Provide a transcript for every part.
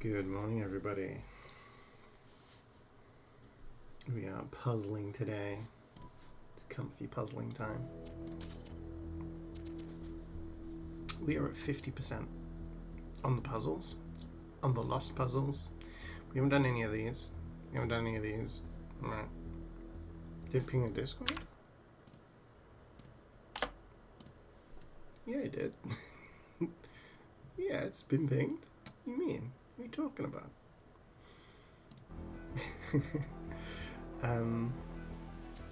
Good morning, everybody. We are puzzling today. It's comfy puzzling time. We are at 50% on the puzzles, on the lost puzzles. We haven't done any of these. Right. Did ping the Discord? Yeah, it did. Yeah, it's been pinged. What do you mean? What are you talking about?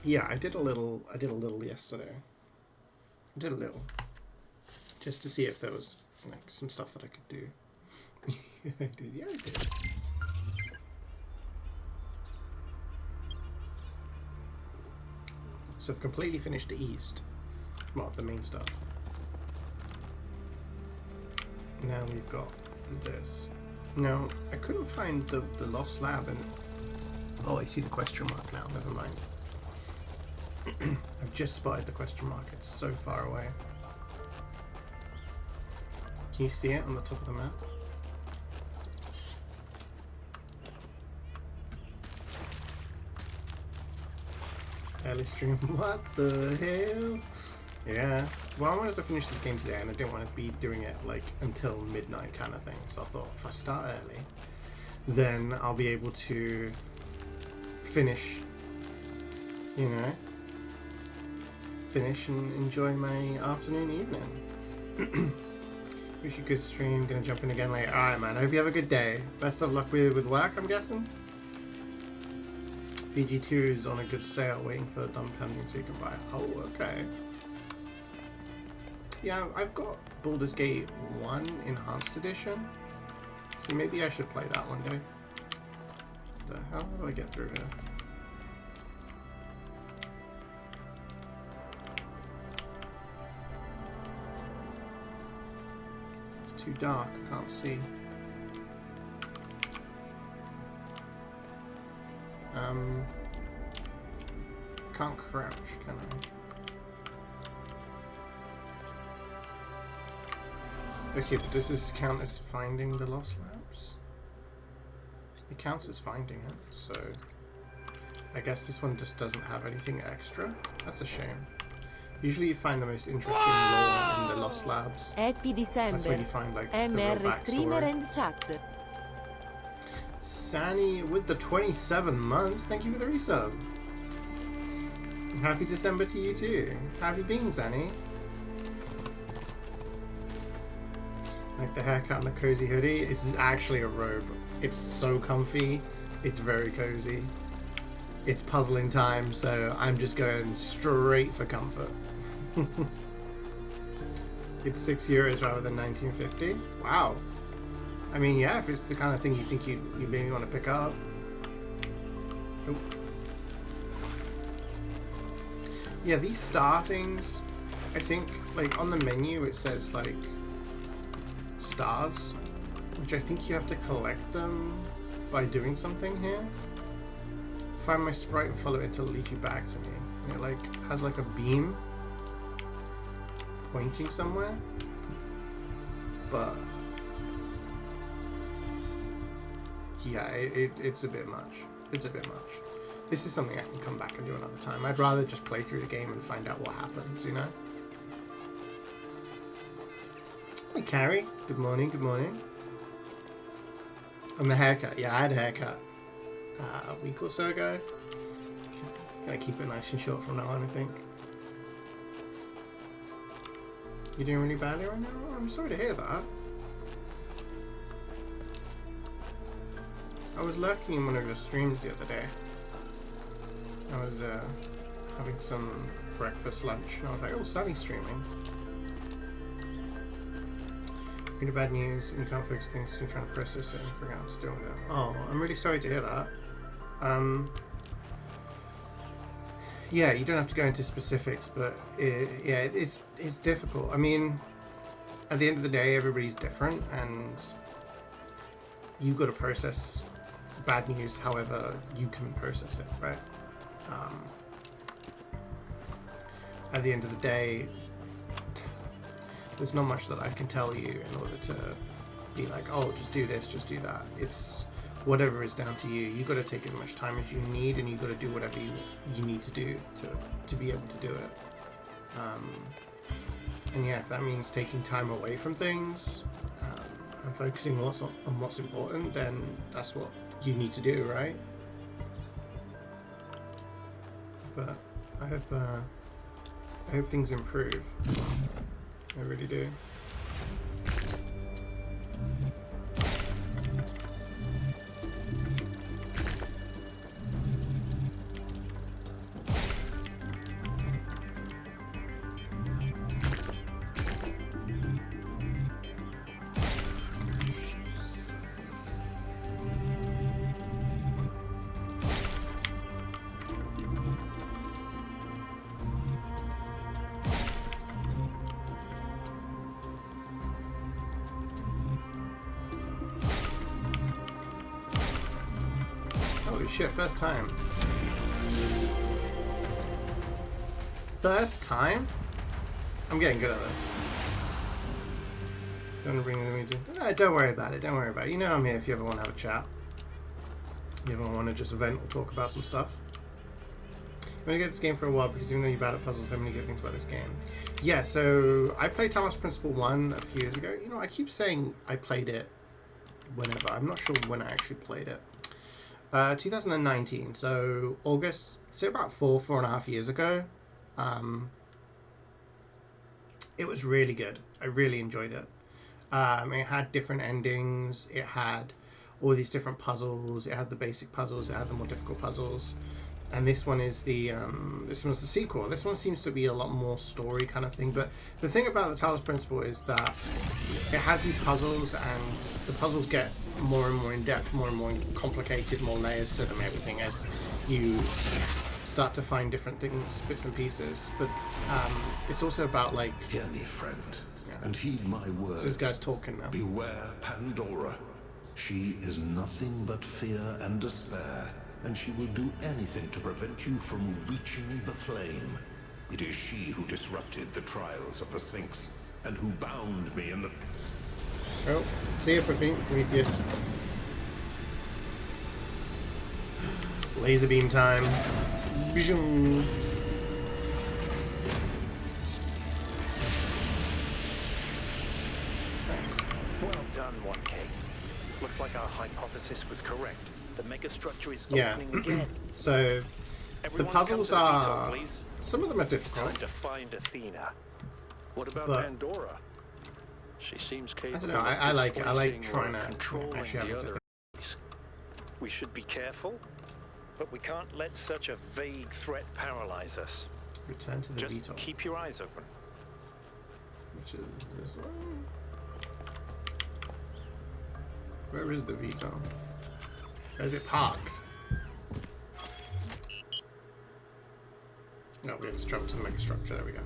Yeah, I did a little yesterday. Just to see if there was like some stuff that I could do. I did. Yeah, I did. So I've completely finished the east. Well, the main stuff. Now we've got this. No, I couldn't find the lost lab and... Oh, I see the question mark now. Never mind. I've just spotted the question mark. It's so far away. Can you see it on the top of the map? Early stream. What the hell? Yeah. Well, I wanted to finish this game today and I didn't want to be doing it like until midnight kind of thing. So I thought if I start early, then I'll be able to finish, you know, finish and enjoy my afternoon, evening. Wish you could stream. Gonna jump in again later. Alright, man. I hope you have a good day. Best of luck with work, I'm guessing. BG2 is on a good sale, waiting for the dumb pending so you can buy it. Oh, okay. Yeah, I've got Baldur's Gate 1 Enhanced Edition. So maybe I should play that one day. How do I get through here? It's too dark, I can't see. Can't crouch, can I? Okay, but does this count as finding the lost labs? It counts as finding it, so I guess this one just doesn't have anything extra. That's a shame. Usually you find the most interesting lore in the lost labs. Happy December. That's when you find like the real MR streamer backstory. and chat. Sani with the 27 months. Thank you for the resub. Happy December to you too. How have you been, Sani? Like the haircut and the cozy hoodie. This is actually a robe. It's so comfy. It's very cozy. It's puzzling time, so I'm just going straight for comfort. It's €6 rather than 19.50. Wow. I mean, yeah, if it's the kind of thing you think you maybe want to pick up. Oh. Yeah, these star things, I think, like on the menu it says like stars, which I think you have to collect them by doing something here. Find my sprite and follow it until it leads you back to me. And it like has like a beam pointing somewhere, but yeah, it's a bit much. It's a bit much. This is something I can come back and do another time. I'd rather just play through the game and find out what happens, you know? Hey, Carrie. Good morning, good morning. And the haircut. Yeah, I had a haircut a week or so ago. Gonna keep it nice and short from now on, I think. You doing really badly right now? I'm sorry to hear that. I was lurking in one of your streams the other day. I was having some breakfast, lunch, and I was like, oh, Sunny's streaming. Really bad news, and you can't focus things, you're trying to process it and figure out what to do with it. Oh, I'm really sorry to hear that. Yeah, you don't have to go into specifics, but it's difficult. I mean, at the end of the day, everybody's different, and you've got to process bad news however you can process it, right? At the end of the day, there's not much that I can tell you in order to be like, oh, just do this, just do that. It's whatever is down to you. You got to take as much time as you need, and you got to do whatever you need to do to be able to do it. And yeah, if that means taking time away from things and focusing on what's important, then that's what you need to do, right? But I hope things improve. I really do. Holy shit, first time. First time? I'm getting good at this. Don't bring the meeting. Don't worry about it, don't worry about it. You know I'm here if you ever want to have a chat. You ever want to just vent or talk about some stuff. I'm going to get this game for a while because even though you're bad at puzzles, how many good things about this game? Yeah, so I played Talos Principle 1 a few years ago. You know, I keep saying I played it whenever. I'm not sure when I actually played it. 2019, so August, so about 4.5 years ago. It was really good. I really enjoyed it. It had different endings. It had all these different puzzles. It had the basic puzzles. It had the more difficult puzzles. And this one is this one's the sequel. This one seems to be a lot more story kind of thing. But the thing about the Talos Principle is that it has these puzzles, and the puzzles get more and more in depth, more and more complicated, more layers to them, everything, as you start to find different things, bits and pieces. But it's also about, like... Hear me, friend, and heed my words. So this guy's talking now. Beware Pandora. She is nothing but fear and despair, and she will do anything to prevent you from reaching the flame. It is she who disrupted the trials of the Sphinx, and who bound me in the... Oh, see you, Prometheus. Laser beam time. Boom. Nice. Well done, 1K. Looks like our hypothesis was correct. The megastructure is opening again. So Everyone the puzzles come to the are... veto, please. Some of them are It's difficult. time to find Athena. What about But- Pandora? She seems I capable. don't know. I like it. I like trying to controlling actually have the a other. We should be careful, but we can't let such a vague threat paralyze us. return to the Just veto, keep your eyes open. which is this one. Where is the veto? Where's it parked? No, we have to travel to the megastructure. There we go.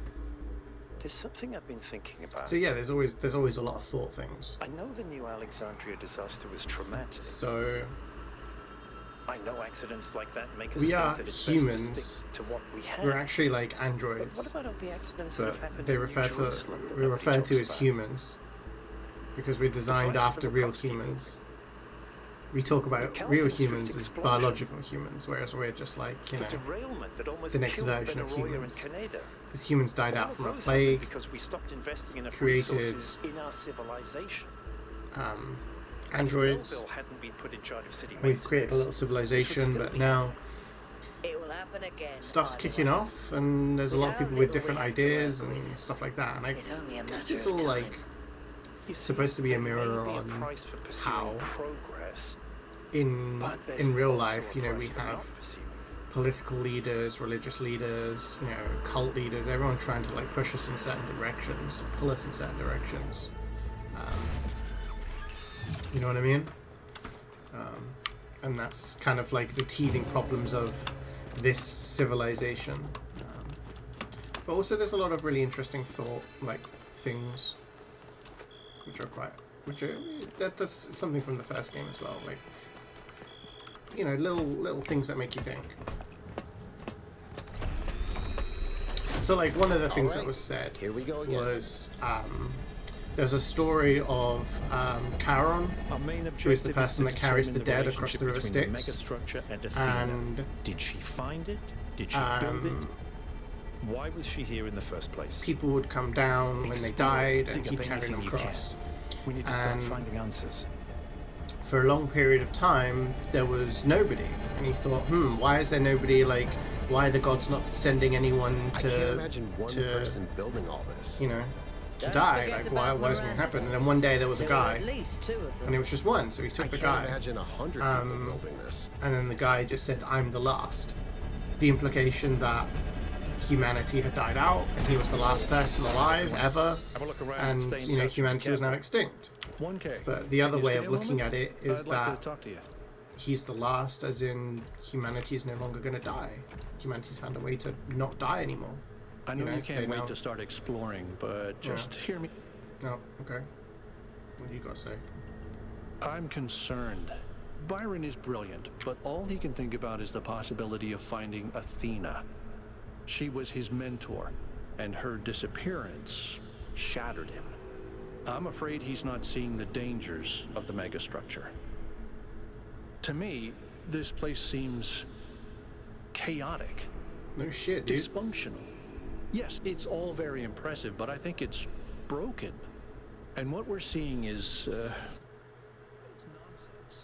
There's something I've been thinking about. So yeah, there's always a lot of thought things. I know the New Alexandria disaster was traumatic. So I know accidents like that make us we think are that it's humans. best to stick to what we have. we're actually like But androids, what about all the accidents that but have happened they in refer New to Jerusalem that we're nobody referred to talks as about? humans because we're designed Advice after for the real prosecutor. humans. We talk about The real Calvin humans Street's as explosion. biological humans, whereas we're just like, you The know, derailment that almost the next killed version of Benaroya humans. and Canada. because humans died All out of from a those plague. happened because we stopped investing enough created, resources in our civilization. Androids. Melville hadn't been put in charge of city We've created a little maintenance. civilization, but now It will happen again. stuff's kicking off, and there's a lot of people with different ideas and stuff like that. And I It's only a guess matter it's of all time. like You see, supposed to be a there may mirror be a on price for pursuing how progress, in but there's real also life, a you know, price we for not have pursuing. political leaders, religious leaders, you know, cult leaders, everyone trying to like push us in certain directions, pull us in certain directions. You know what I mean? And that's kind of like the teething problems of this civilization. But also there's a lot of really interesting thought, like, things, that's something from the first game as well, like, you know, little things that make you think. So like one of the things that was said Here we go again. was there's a story of Charon, Our main who is the objective person to that carries the determine dead across the river relationship between Styx. the megastructure and Athena. And did she find it? Did she build it? Why was she here in the first place? people would come down when they died, and Dig he'd up carry them anything you can. across. We need to start And finding answers. for a long period of time, there was nobody, and he thought, why is there nobody? Like, why are the gods not sending anyone I to, can't imagine one person building all this. you know, to Don't die? forget Like, about why is it going to Miranda. happen? And then one day there was a There were guy, at least 2 of them. and it was just one, so he I took the can't guy, imagine 100 people building this. and then the guy just said, "I'm the last." The implication that humanity had died out, and he was the last person alive ever, Have a look around and stay in you know, touch. humanity Be was now careful. extinct. 1K. But the other Can you way stay of a looking moment? at it is I'd like that to talk to you. he's the last, as in humanity is no longer going to die. Humanity's found a way to not die anymore. I know know, you they can't know. wait to start exploring, but just hear me. No, okay. What do you got to say? I'm concerned. Byron is brilliant, but all he can think about is the possibility of finding Athena. She was his mentor, and her disappearance shattered him. I'm afraid he's not seeing the dangers of the megastructure. To me, this place seems chaotic, No shit, dude. dysfunctional. Yes, it's all very impressive, but I think it's broken. And what we're seeing is, it's nonsense,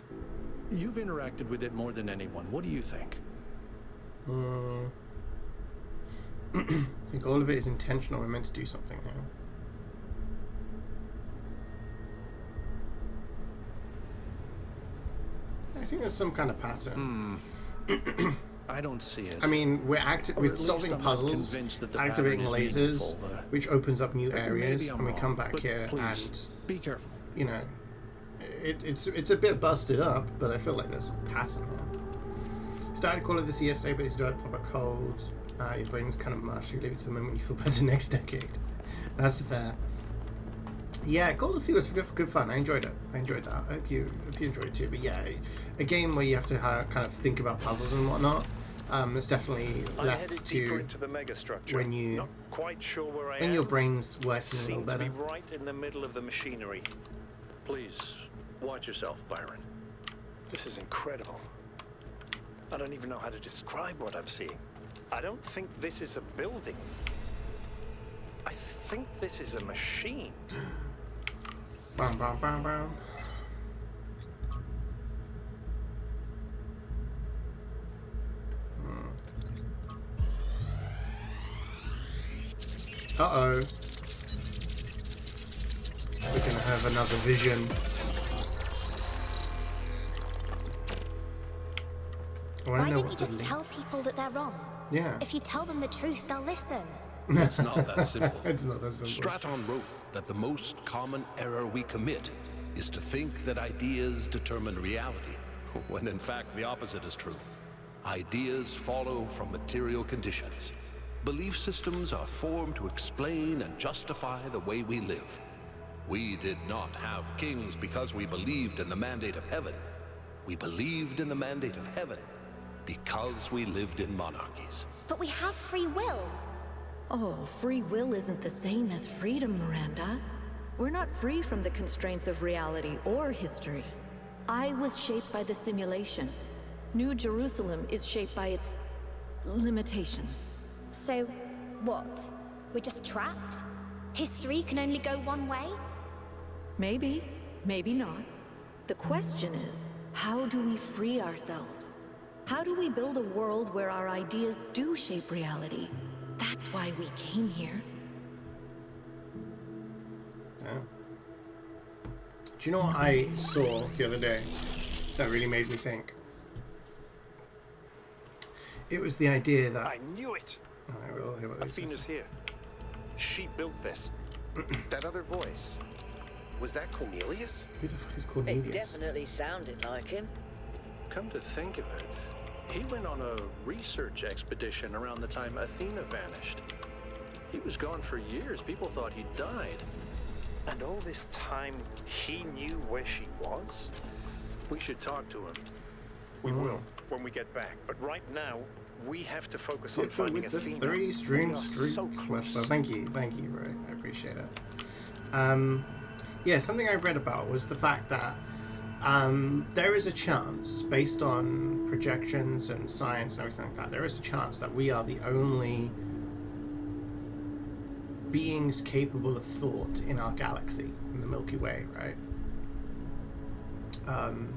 frankly. You've interacted with it more than anyone. What do you think? I think all of it is intentional. We're meant to do something now. I think there's some kind of pattern. I don't see it. I mean, we're Or we're at least solving I'm not puzzles, convinced that the activating pattern is lasers, meaningful. which opens up new areas, Maybe I'm and we wrong, come back but here please, and, be careful. you know, it's a bit busted up, but I feel like there's a pattern there. Started Call of Duty yesterday, but it's died proper cold. Your brain's kind of mush. You leave it to the moment you feel better next decade. That's fair. Yeah, Call of Duty was good fun. I enjoyed it. I enjoyed that. I hope you enjoyed it too. But yeah, a game where you have to kind of think about puzzles and whatnot. It's definitely I left headed deeper to into the megastructure. when you Not quite sure where I when am. your brain's working a little Seem to be better. right in the middle of the machinery. Please, watch yourself, Byron. This is incredible. I don't even know how to describe what I'm seeing. I don't think this is a building. I think this is a machine. Bam, bam, bam, bam. Uh-oh. We're gonna have another vision. I wanna Why know don't what you the just link- tell people that they're wrong? Yeah. If you tell them the truth, they'll listen. It's not that simple. It's not that simple. Straton wrote that the most common error we commit is to think that ideas determine reality, when in fact the opposite is true. Ideas follow from material conditions. Belief systems are formed to explain and justify the way we live. We did not have kings because we believed in the mandate of heaven. We believed in the mandate of heaven because we lived in monarchies. But we have free will. Oh, free will isn't the same as freedom, Miranda. We're not free from the constraints of reality or history. I was shaped by the simulation. New Jerusalem is shaped by its limitations. So, what? We're just trapped? History can only go one way? Maybe, maybe not. The question is, how do we free ourselves? How do we build a world where our ideas do shape reality? That's why we came here. Yeah. Do you know what I saw the other day that really made me think? It was the idea that... I knew it. I will hear what this Athena's is. here. She built this. That other voice, was that Cornelius? Who the fuck is It Cornelius? definitely sounded like him. Come to think of it, he went on a research expedition around the time Athena vanished. He was gone for years. People thought he died. And all this time, he knew where she was? We should talk to him. We will, when we get back. But right now, We have to focus on Dipper finding with the Athena. 3-stream We are streak. so Much close. love. Thank you, bro. I appreciate it. Yeah, something I've read about was the fact that there is a chance, based on projections and science and everything like that, there is a chance that we are the only beings capable of thought in our galaxy, in the Milky Way, right? I'm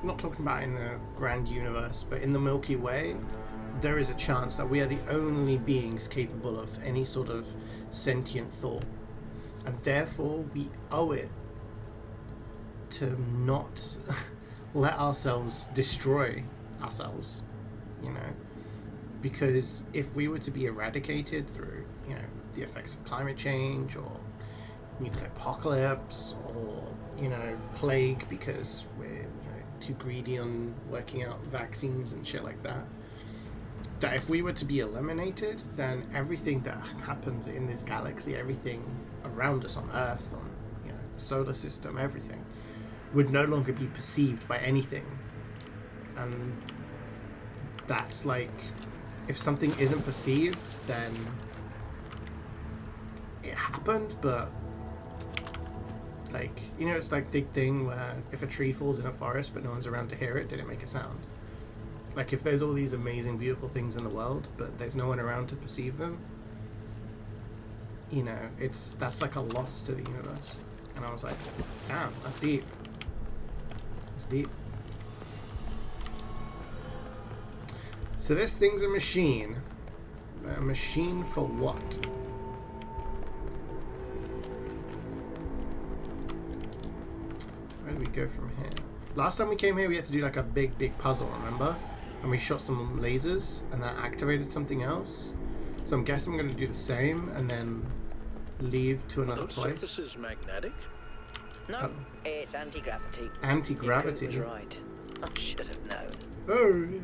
not talking about in the grand universe, but in the Milky Way, there is a chance that we are the only beings capable of any sort of sentient thought. And therefore, we owe it to not let ourselves destroy ourselves, you know? Because if we were to be eradicated through, you know, the effects of climate change or nuclear apocalypse or, you know, plague because we're, you know, too greedy on working out vaccines and shit like that, that if we were to be eliminated, then everything that happens in this galaxy, everything around us on Earth, on, you know, the solar system, everything, would no longer be perceived by anything. And that's like, if something isn't perceived, then it happened, but like, you know, it's like the thing where if a tree falls in a forest but no one's around to hear it, did it make a sound? Like, if there's all these amazing, beautiful things in the world, but there's no one around to perceive them, you know, that's like a loss to the universe. And I was like, damn, that's deep. That's deep. So this thing's a machine. A machine for what? Where do we go from here? Last time we came here, we had to do like a big puzzle, remember? And we shot some lasers, and that activated something else. So I'm guessing I'm going to do the same, and then leave to another place. Surfaces magnetic? No, it's anti-gravity. Anti-gravity? Your was right. I should have known. Oh, yeah.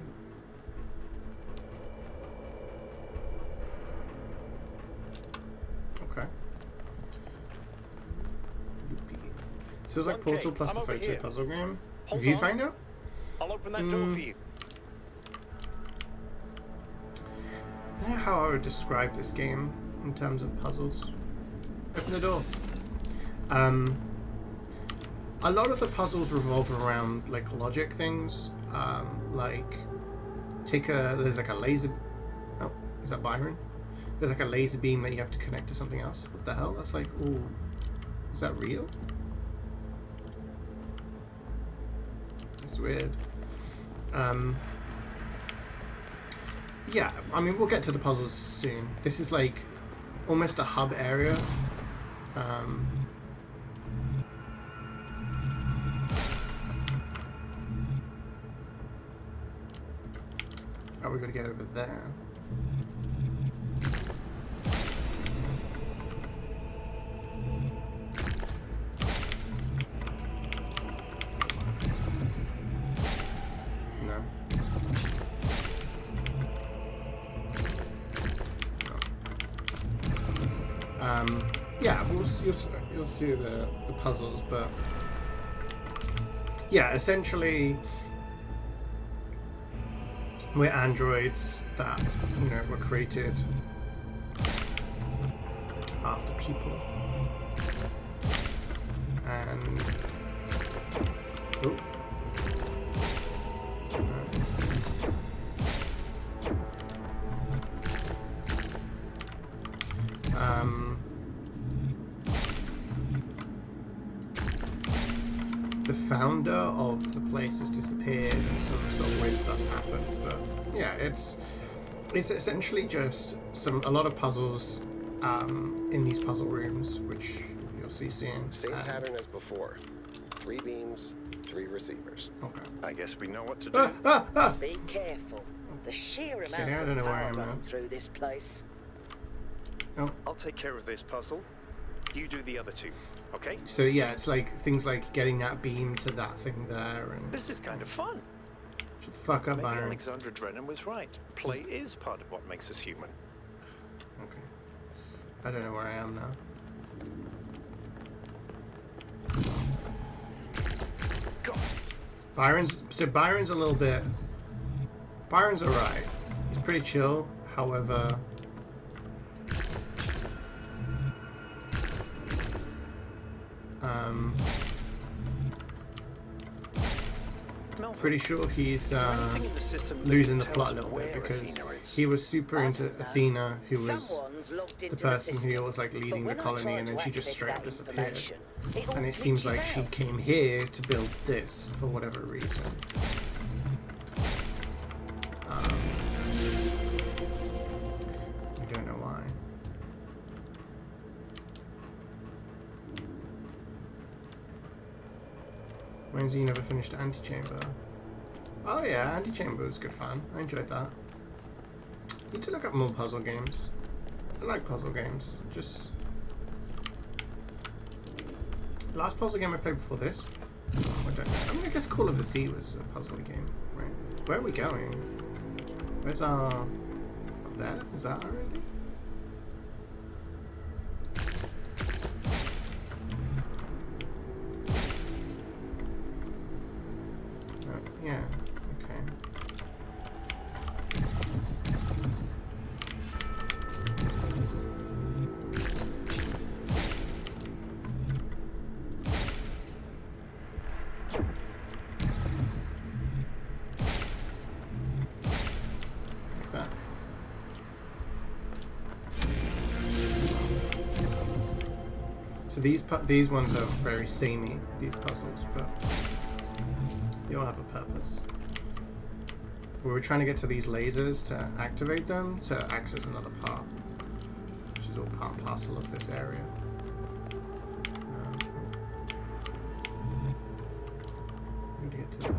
Okay. Loopy. So it's like Okay, Portal plus I'm the over photo here. puzzle game. Hold Have you on. found out? I'll open that door for you. I don't know how I would describe this game in terms of puzzles. Open the door. A lot of the puzzles revolve around like logic things. Like there's like a laser. Oh, is that Byron? There's like a laser beam that you have to connect to something else. What the hell? That's like, ooh, is that real? It's weird. Yeah, I mean, we'll get to the puzzles soon. This is like almost a hub area. Oh, we gotta get over there. No. Yeah, you'll see the puzzles, but yeah, essentially we're androids that, you know, were created after people, and the founder of the place has disappeared and some sort of weird stuff's happened, but yeah, it's essentially just a lot of puzzles in these puzzle rooms, which you'll see soon. Same pattern as before. 3 beams, 3 receivers. Okay. I guess we know what to do. Be careful. The sheer Okay, amount I don't of know where I power am running now. through this place. Oh. I'll take care of this puzzle. You do the other 2, okay? So yeah, it's like things like getting that beam to that thing there, and This is kind of fun. shut the fuck up, Maybe Byron. Alexandra Drennan was right. Play is part of what makes us human. Okay. I don't know where I am now. God. Byron's a little bit Byron's alright. He's pretty chill. However, pretty sure he's losing the plot a little bit because he was super into Athena, who was the person who was like leading the colony, and then she just straight up disappeared. And it seems like she came here to build this for whatever reason. We don't know why. When's he never finished Antechamber? Oh yeah, Antechamber was good fun. I enjoyed that. Need to look up more puzzle games. I like puzzle games. Just the last puzzle game I played before this. I don't know. I mean, I guess Call of the Sea was a puzzle game, right? Where are we going? Where's our... Up there? Is that already? Oh, yeah. Okay. So these ones are very samey, these puzzles, but they all have a purpose. We were trying to get to these lasers to activate them to access another part, which is all part and parcel of this area. We need to get to there.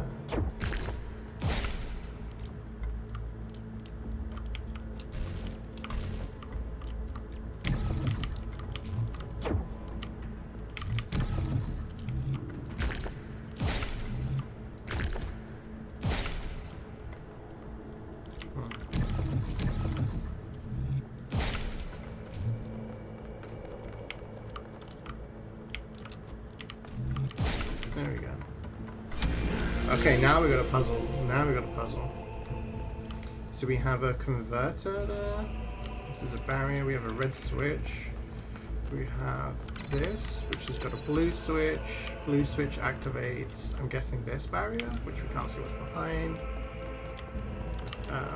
There we go. Okay, now we got a puzzle. Now we got a puzzle. So we have a converter there. This is a barrier. We have a red switch. We have this, which has got a blue switch. Blue switch activates, I'm guessing, this barrier, which we can't see what's behind.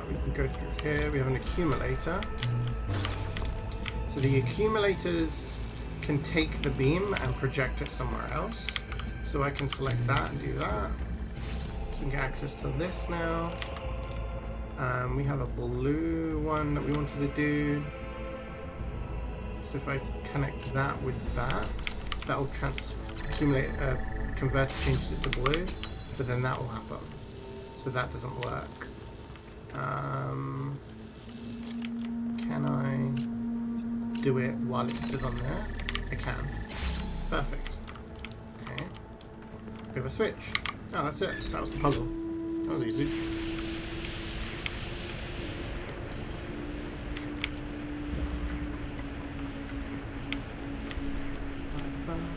We can go through here. We have an accumulator. So the accumulators can take the beam and project it somewhere else. So I can select that and do that. So we can get access to this now. We have a blue one that we wanted to do. So if I connect that with that, that will convert changes it to blue, but then that will happen. So that doesn't work. Can I do it while it's still on there? I can. Perfect. Okay. We have a switch. Oh, that's it. That was the puzzle. That was easy.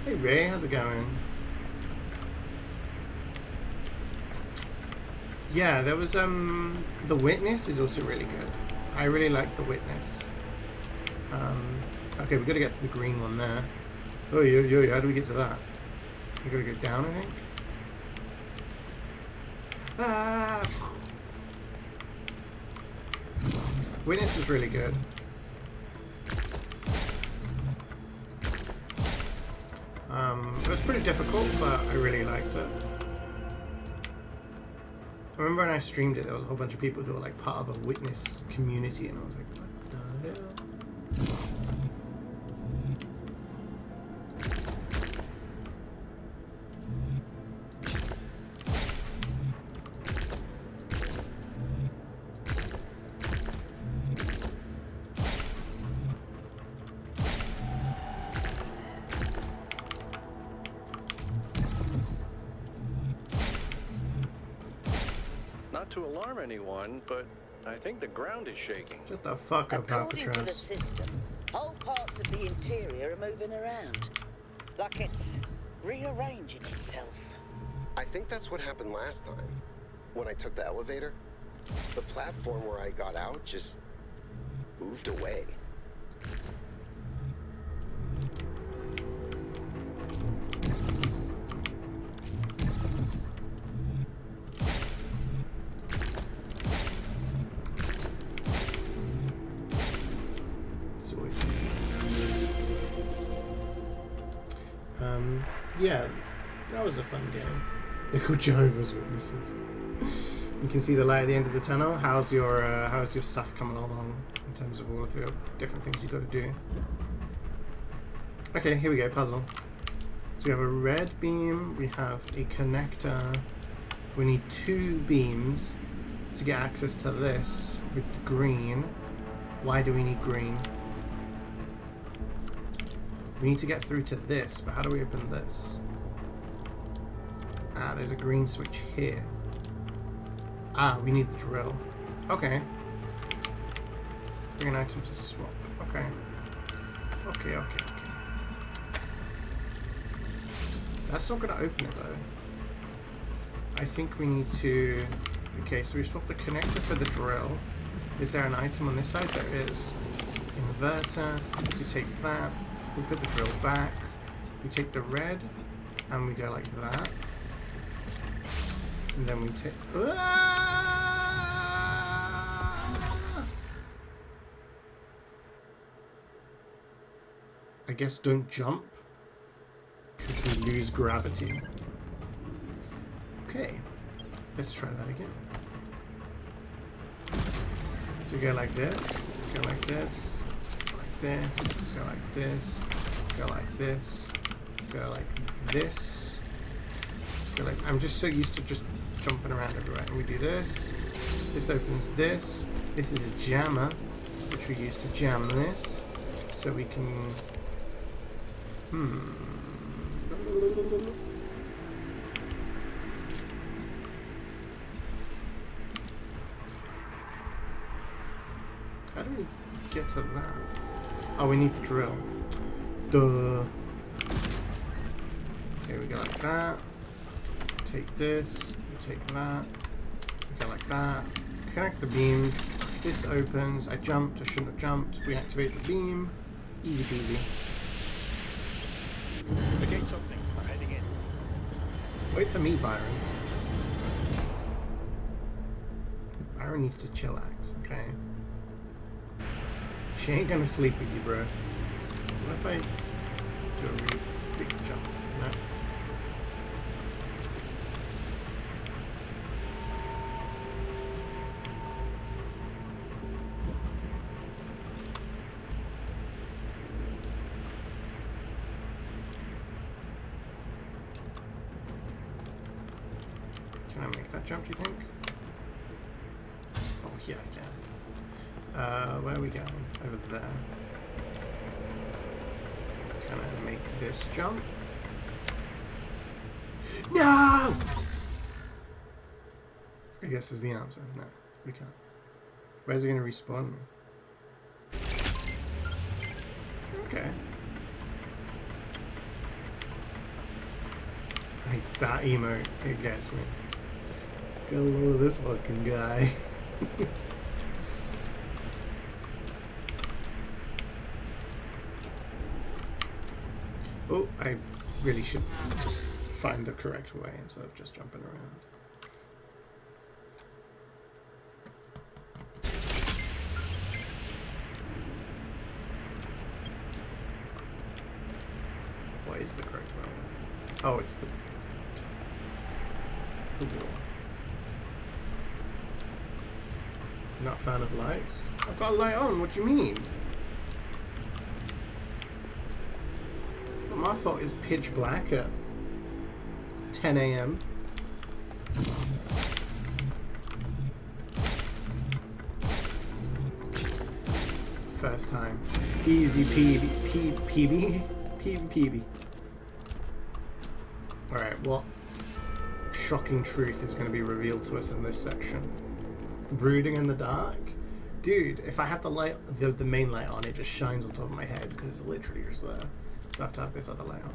Hey Ray, how's it going? Yeah, there was The Witness is also really good. I really like The Witness. Okay, we gotta get to the green one there. Oh, yo, how do we get to that? We gotta go down, I think. Ah! Witness was really good. It was pretty difficult, but I really liked it. I remember when I streamed it, there was a whole bunch of people who were like part of a Witness community, and I was like, what the hell? Not to alarm anyone, but I think the ground is shaking. Shut the fuck up, According to the Alcatraz. system, whole parts of the interior are moving around. Like it's rearranging itself. I think that's what happened last time, when I took the elevator. The platform where I got out just moved away. Yeah, that was a fun game. They're called Jehovah's Witnesses. You can see the light at the end of the tunnel. How's your stuff coming along in terms of all of your different things you got to do? Okay, here we go. Puzzle. So we have a red beam. We have a connector. We need 2 beams to get access to this with the green. Why do we need green? We need to get through to this, but how do we open this? Ah, there's a green switch here. Ah, we need the drill. Okay. Bring an item to swap. Okay. Okay. That's not going to open it, though. I think we need to... Okay, so we swap the connector for the drill. Is there an item on this side? There is. So inverter. We take that. We put the drill back. We take the red. And we go like that. And then we take... I guess don't jump. Because we lose gravity. Okay. Let's try that again. So we go like this. Go like this. Like this. Go like this. Go like this. Go like this. Go like... I'm just so used to just jumping around everywhere. And we do this. This opens this. This is a jammer, which we use to jam this. So we can... How do we get to that? Oh, we need the drill. Duh. Okay, we go like that. Take this. We take that. We go like that. Connect the beams. This opens. I jumped. I shouldn't have jumped. We activate the beam. Easy peasy. The gate's opening. We're heading in. Wait for me, Byron. Byron needs to chillax, okay? She ain't gonna sleep with you, bro. What if I do a really big jump? No. Can I make that jump, do you think? Oh, yeah, I can. Where are we going? Over there. Can I make this jump? No! I guess is the answer. No, we can't. Where's it going to respawn me? Okay. Like that emote, it gets me. Get a load of this fucking guy. Oh, I really should just find the correct way instead of just jumping around. What is the correct way? Oh, it's the wall. Not a fan of lights? I've got a light on, what do you mean? My fault is pitch black at 10 a.m. First time. Easy peasy. Alright, what shocking truth is going to be revealed to us in this section? Brooding in the dark? Dude, if I have the light, the main light on, it just shines on top of my head because it's literally just there. So I have to have this other light on.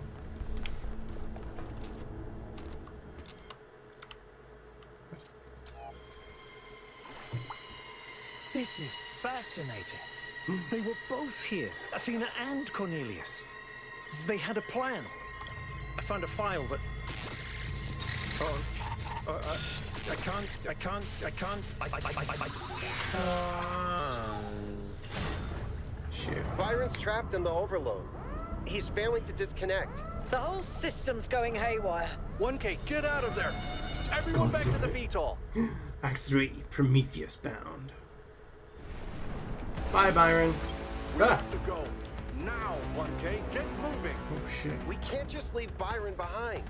This is fascinating. They were both here, Athena and Cornelius. They had a plan. I found a file that... I can't... Shit. Byron's trapped in the overload. He's failing to disconnect. The whole system's going haywire. 1K, get out of there! Everyone back to the VTOL! Act 3, Prometheus bound. Bye, Byron. We have to go. Now, 1K, get moving! Oh, shit. We can't just leave Byron behind.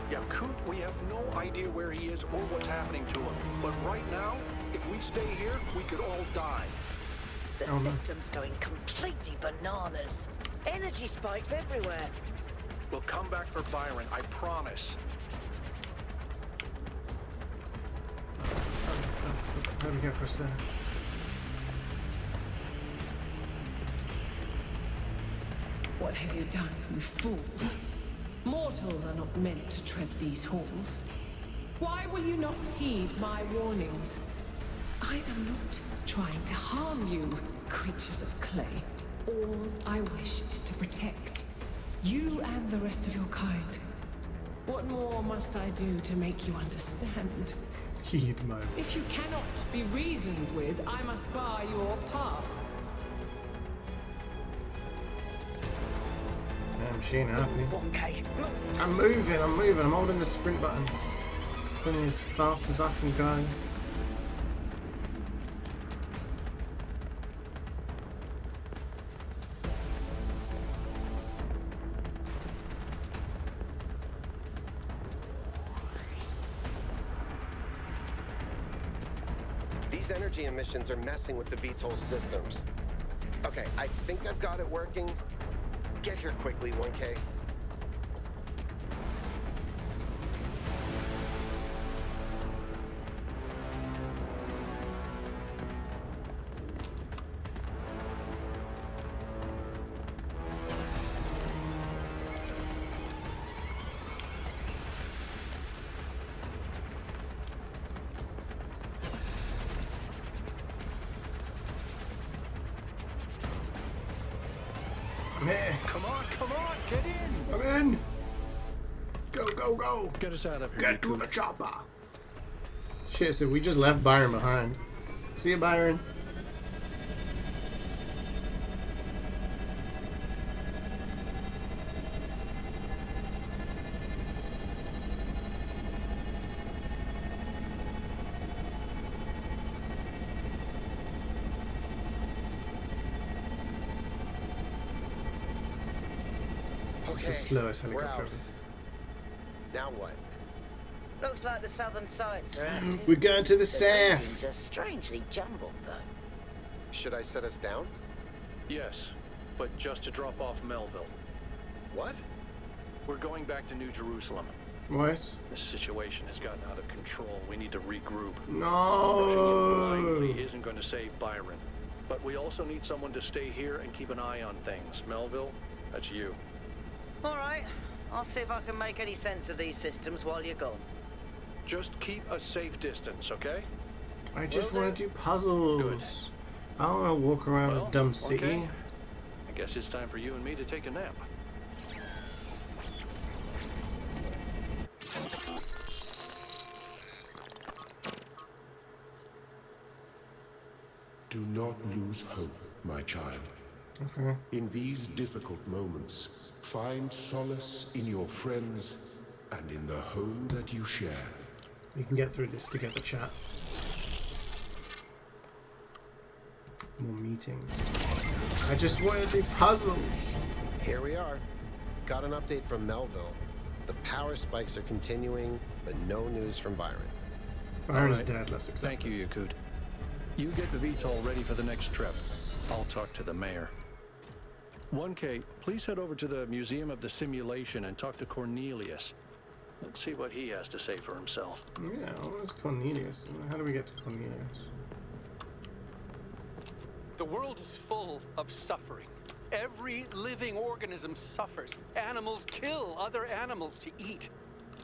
Yeah, Coot, we have no idea where he is or what's happening to him. But right now, if we stay here, we could all die. The system's going completely bananas. Energy spikes everywhere. We'll come back for Byron, I promise. How do we get across there? What have you done, you fools? Mortals are not meant to tread these halls. Why will you not heed my warnings? I am not trying to harm you, creatures of clay. All I wish is to protect you and the rest of your kind. What more must I do to make you understand? Heed my... If you cannot be reasoned with, I must bar your path. Damn, she ain't happy. 1K. I'm moving. I'm holding the sprint button. It's only as fast as I can go. These energy emissions are messing with the VTOL systems. Okay, I think I've got it working. Get here quickly, 1K. I'm here. Come on, get in! I'm in. Go, go, go. Get us out of here, Get to Coot. the chopper. Shit, so we just left Byron behind. See you, Byron. It's the slowest we're helicopter out. ever. Now what? Looks like the southern sights are active. We're going to the The south. regions are strangely jumbled, though. Should I set us down? Yes, but just to drop off Melville. What? We're going back to New Jerusalem. What? This situation has gotten out of control. We need to regroup. No. Rushing in blindly isn't going to save Byron. But we also need someone to stay here and keep an eye on things. Melville, that's you. All right. I'll see if I can make any sense of these systems while you're gone. Just keep a safe distance, okay? I just Will want do. to do puzzles. I don't want to walk around a dumb city. Okay. I guess it's time for you and me to take a nap. Do not lose hope, my child. Okay. In these difficult moments, find solace in your friends and in the home that you share. We can get through this together, chat. More meetings. I just want to do puzzles. Here we are. Got an update from Melville. The power spikes are continuing, but no news from Byron. Byron's All right. dead, let's accept. Thank you, Yakut. You get the VTOL ready for the next trip. I'll talk to the mayor. 1K, please head over to the Museum of the Simulation and talk to Cornelius. Let's see what he has to say for himself. Yeah, where's Cornelius? How do we get to Cornelius? The world is full of suffering. Every living organism suffers. Animals kill other animals to eat.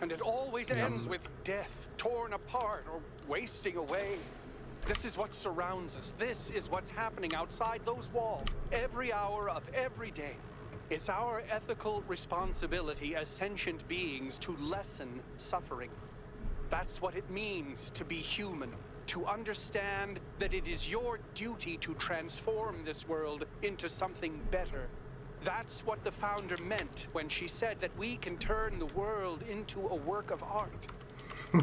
And it always ends with death, torn apart or wasting away. This is what surrounds us. This is what's happening outside those walls, every hour of every day. It's our ethical responsibility as sentient beings to lessen suffering. That's what it means to be human, to understand that it is your duty to transform this world into something better. That's what the founder meant when she said that we can turn the world into a work of art.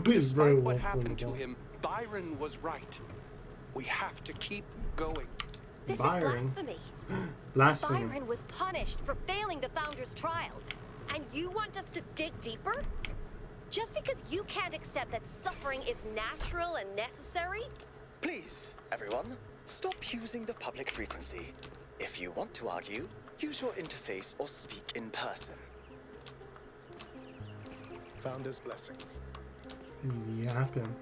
Despite what happened to him, Byron was right. We have to keep going. This Byron. is blasphemy. Blasphemy. Byron was punished for failing the Founder's trials. And you want us to dig deeper? Just because you can't accept that suffering is natural and necessary? Please, everyone, stop using the public frequency. If you want to argue, use your interface or speak in person. Founder's blessings. Yapping.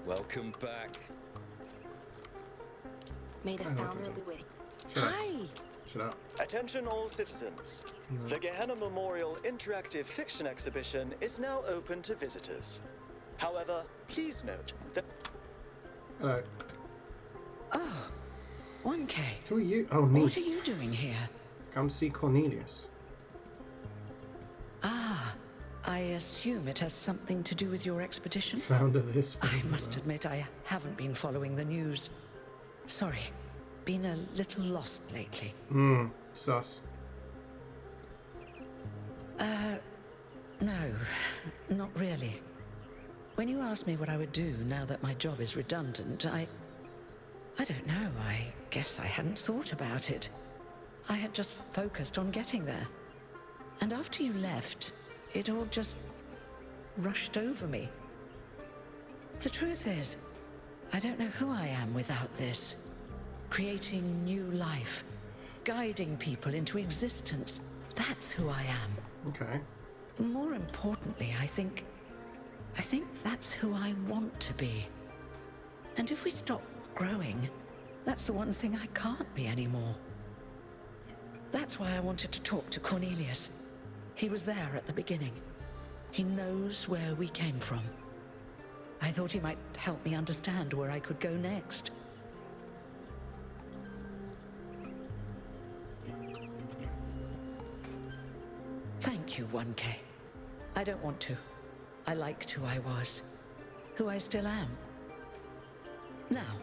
Welcome back. May the founder be with you. Hi! Shut up. Attention all citizens. The Gehenna Memorial Interactive Fiction Exhibition is now open to visitors. However, please note that... Hello. Oh, 1K. Who are you? Oh, Neef. What are you doing here? Come see Cornelius. Ah, I assume it has something to do with your expedition? Founder this. I must admit I haven't been following the news. Sorry, been a little lost lately. Sus. No, not really. When you asked me what I would do now that my job is redundant, I don't know, I guess I hadn't thought about it. I had just focused on getting there. And after you left, it all just rushed over me. The truth is, I don't know who I am without this. Creating new life, guiding people into existence. That's who I am. Okay. More importantly, I think that's who I want to be. And if we stop growing, that's the one thing I can't be anymore. That's why I wanted to talk to Cornelius. He was there at the beginning. He knows where we came from. I thought he might help me understand where I could go next. Thank you, 1K. I don't want to. I liked who I was. Who I still am. Now,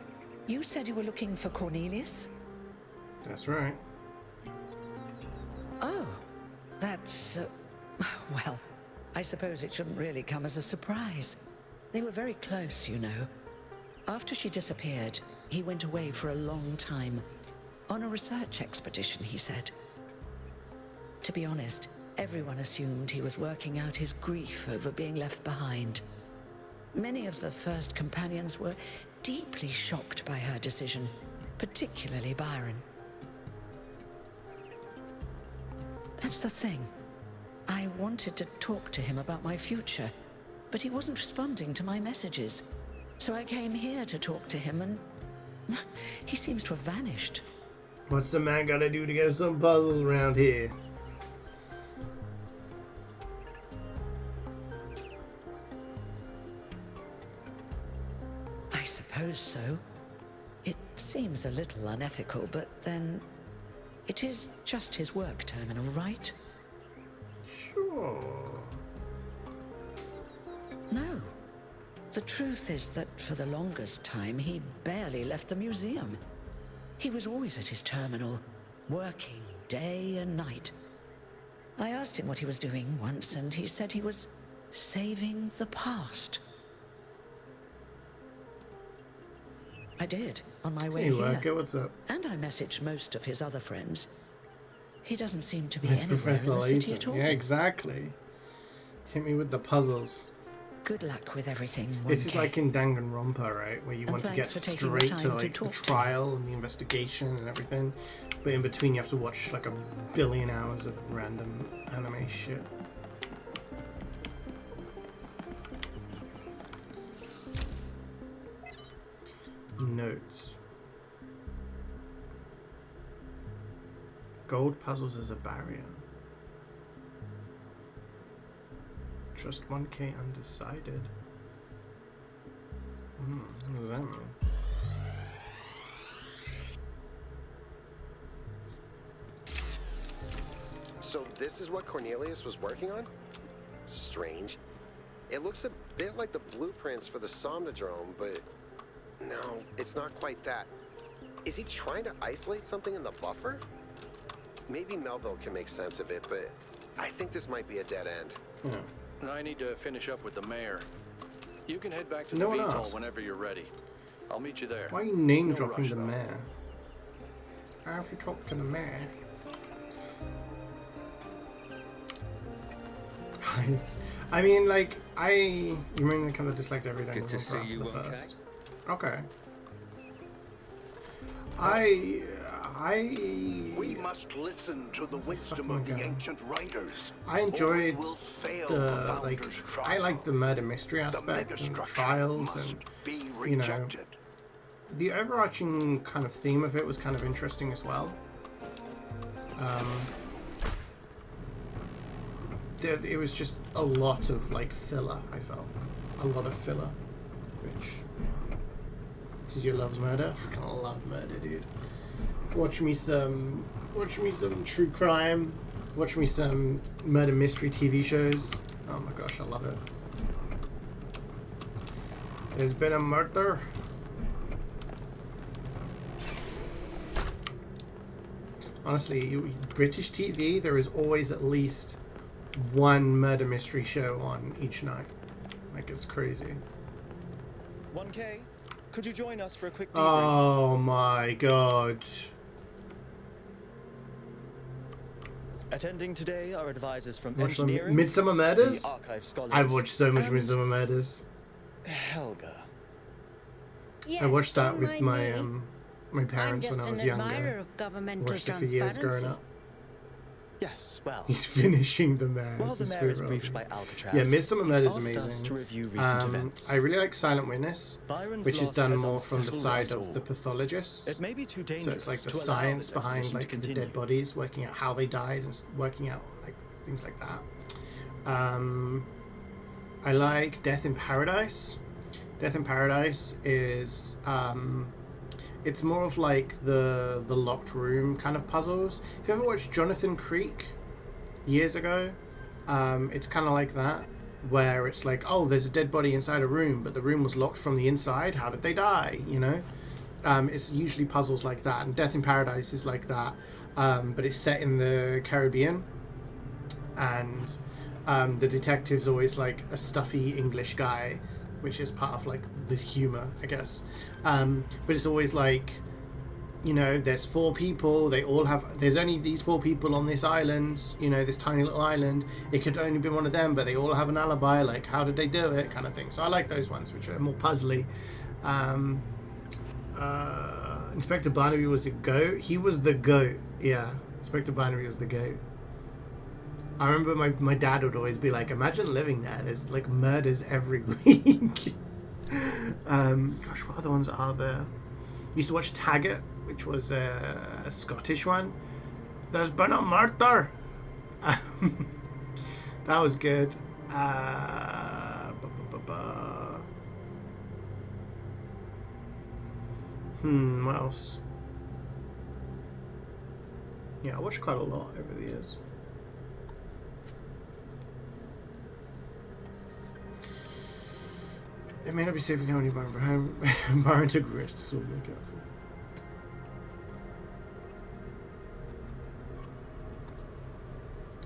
you said you were looking for Cornelius? That's right. Oh, that's... well, I suppose it shouldn't really come as a surprise. They were very close, you know. After she disappeared, he went away for a long time. On a research expedition, he said. To be honest, everyone assumed he was working out his grief over being left behind. Many of the first companions were deeply shocked by her decision, particularly Byron. That's the thing. I wanted to talk to him about my future, but he wasn't responding to my messages. So I came here to talk to him, and he seems to have vanished. What's the man gotta do to get some puzzles around here? I suppose so. It seems a little unethical, but then it is just his work terminal, right? Sure. No. The truth is that for the longest time, he barely left the museum. He was always at his terminal, working day and night. I asked him what he was doing once, and he said he was saving the past. I did, on my way Hey, here. Worker, what's up? And I messaged most of his other friends. He doesn't seem to be Miss anywhere Professor in the city at Layton. all. Yeah, exactly. Hit me with the puzzles. Good luck with everything, This is 1K. like in Danganronpa, right? Where you And want to get thanks for taking the straight to time to like the talk to me. trial and the investigation and everything. But in between you have to watch like a billion hours of random anime shit. Notes. Gold puzzles as a barrier. Just 1K undecided. What does that mean? So this is what Cornelius was working on? Strange. It looks a bit like the blueprints for the Somnodrome, but no, it's not quite that. Is he trying to isolate something in the buffer? Maybe Melville can make sense of it, but I think this might be a dead end. I need to finish up with the mayor. You can head back to the VTOL whenever you're ready. I'll meet you there. Why are you name dropping the mayor? I have to talk to the mayor. Right. I mean, like, you mean kind of disliked everything. Good to see you, first. Okay. We must listen to the wisdom of the ancient writers. I enjoyed I like the murder mystery aspect and the trials and you know the overarching kind of theme of it was kind of interesting as well. It was just a lot of like filler. I felt a lot of filler, which because you love murder, I freaking love murder, dude. Watch me some true crime. Watch me some murder mystery TV shows. Oh my gosh, I love it. There's been a murder. Honestly, British TV, there is always at least one murder mystery show on each night. Like, it's crazy. 1K, could you join us for a quick debrief? Oh my god. Attending today are advisors from engineering, Midsummer Murders? the archive scholars, I've watched so much Midsummer Murders. Helga. Yes, I watched that with don't my mind my parents I'm when just I was an younger. admirer of governmental Watched it for years growing up. Yes, well. He's finishing the mayor. While the mayor is briefed by Alcatraz, yeah, Midsummer Murders is he's asked us amazing. to review recent events. I really like Silent Witness, Byron's which is loss done has more from the unsettled side us of all. the pathologists. It may be too dangerous So it's like the to allow science this behind expedition like to the continue. dead bodies, working out how they died and working out like things like that. I like Death in Paradise. Death in Paradise is it's more of like the locked room kind of puzzles. If you ever watched Jonathan Creek years ago, it's kind of like that, where it's like, oh, there's a dead body inside a room, but the room was locked from the inside. How did they die? You know, it's usually puzzles like that, and Death in Paradise is like that, but it's set in the Caribbean, and the detective's always like a stuffy English guy, which is part of like the humor, I guess. But it's always like, you know, there's 4 people, there's only these 4 people on this island, you know, this tiny little island. It could only be one of them, but they all have an alibi, like how did they do it, kind of thing. So I like those ones, which are more puzzly. Inspector Barnaby was a goat. He was the goat, yeah. Inspector Barnaby was the goat. I remember my dad would always be like, imagine living there. There's like murders every week. Gosh, what other ones are there? Used to watch Taggart, which was a Scottish one. There's been a murder. That was good. What else? Yeah, I watched quite a lot over the years. It may not be safe to go any Byron took risks, so be careful.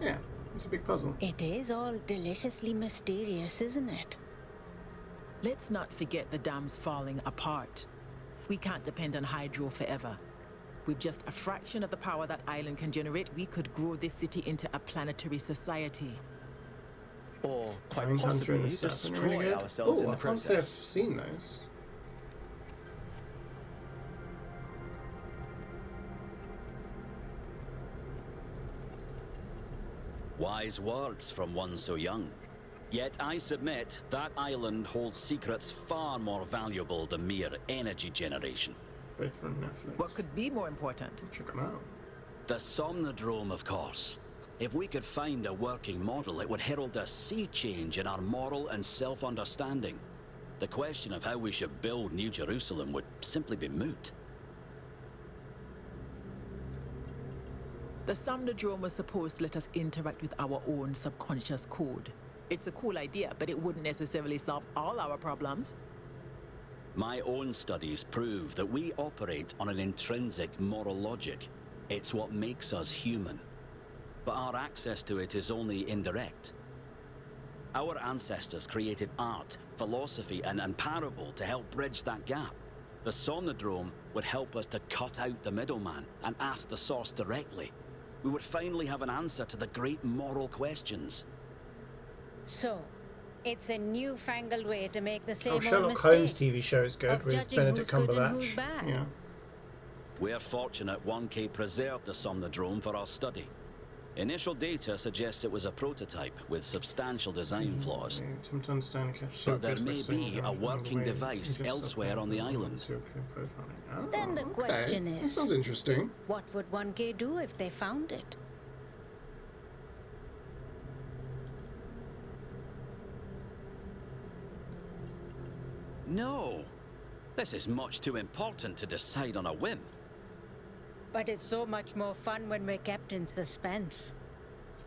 Yeah, it's a big puzzle. It is all deliciously mysterious, isn't it? Let's not forget the dam's falling apart. We can't depend on hydro forever. With just a fraction of the power that island can generate, we could grow this city into a planetary society. Or quite Mindhunter possibly and Assassin, destroy really good. ourselves in the I can't say I've process. seen those. Wise words from one so young. Yet I submit that island holds secrets far more valuable than mere energy generation. Both from Netflix. What could be more important? Check them out. The Somnodrome, of course. If we could find a working model, it would herald a sea change in our moral and self-understanding. The question of how we should build New Jerusalem would simply be moot. The Somnodrome was supposed to let us interact with our own subconscious code. It's a cool idea, but it wouldn't necessarily solve all our problems. My own studies prove that we operate on an intrinsic moral logic. It's what makes us human. But our access to it is only indirect. Our ancestors created art, philosophy, and parable to help bridge that gap. The Somnodrome would help us to cut out the middleman and ask the source directly. We would finally have an answer to the great moral questions. So, it's a newfangled way to make the same old Sherlock mistake Holmes TV show is good of with judging Benedict who's good and who's Cumberbatch. bad. Yeah. We're fortunate 1K preserved the Somnodrome for our study. Initial data suggests it was a prototype with substantial design flaws. But there may be a working device elsewhere on the island. Then the question is, That sounds interesting. what would 1K do if they found it? No! This is much too important to decide on a whim. But it's so much more fun when we're kept in suspense.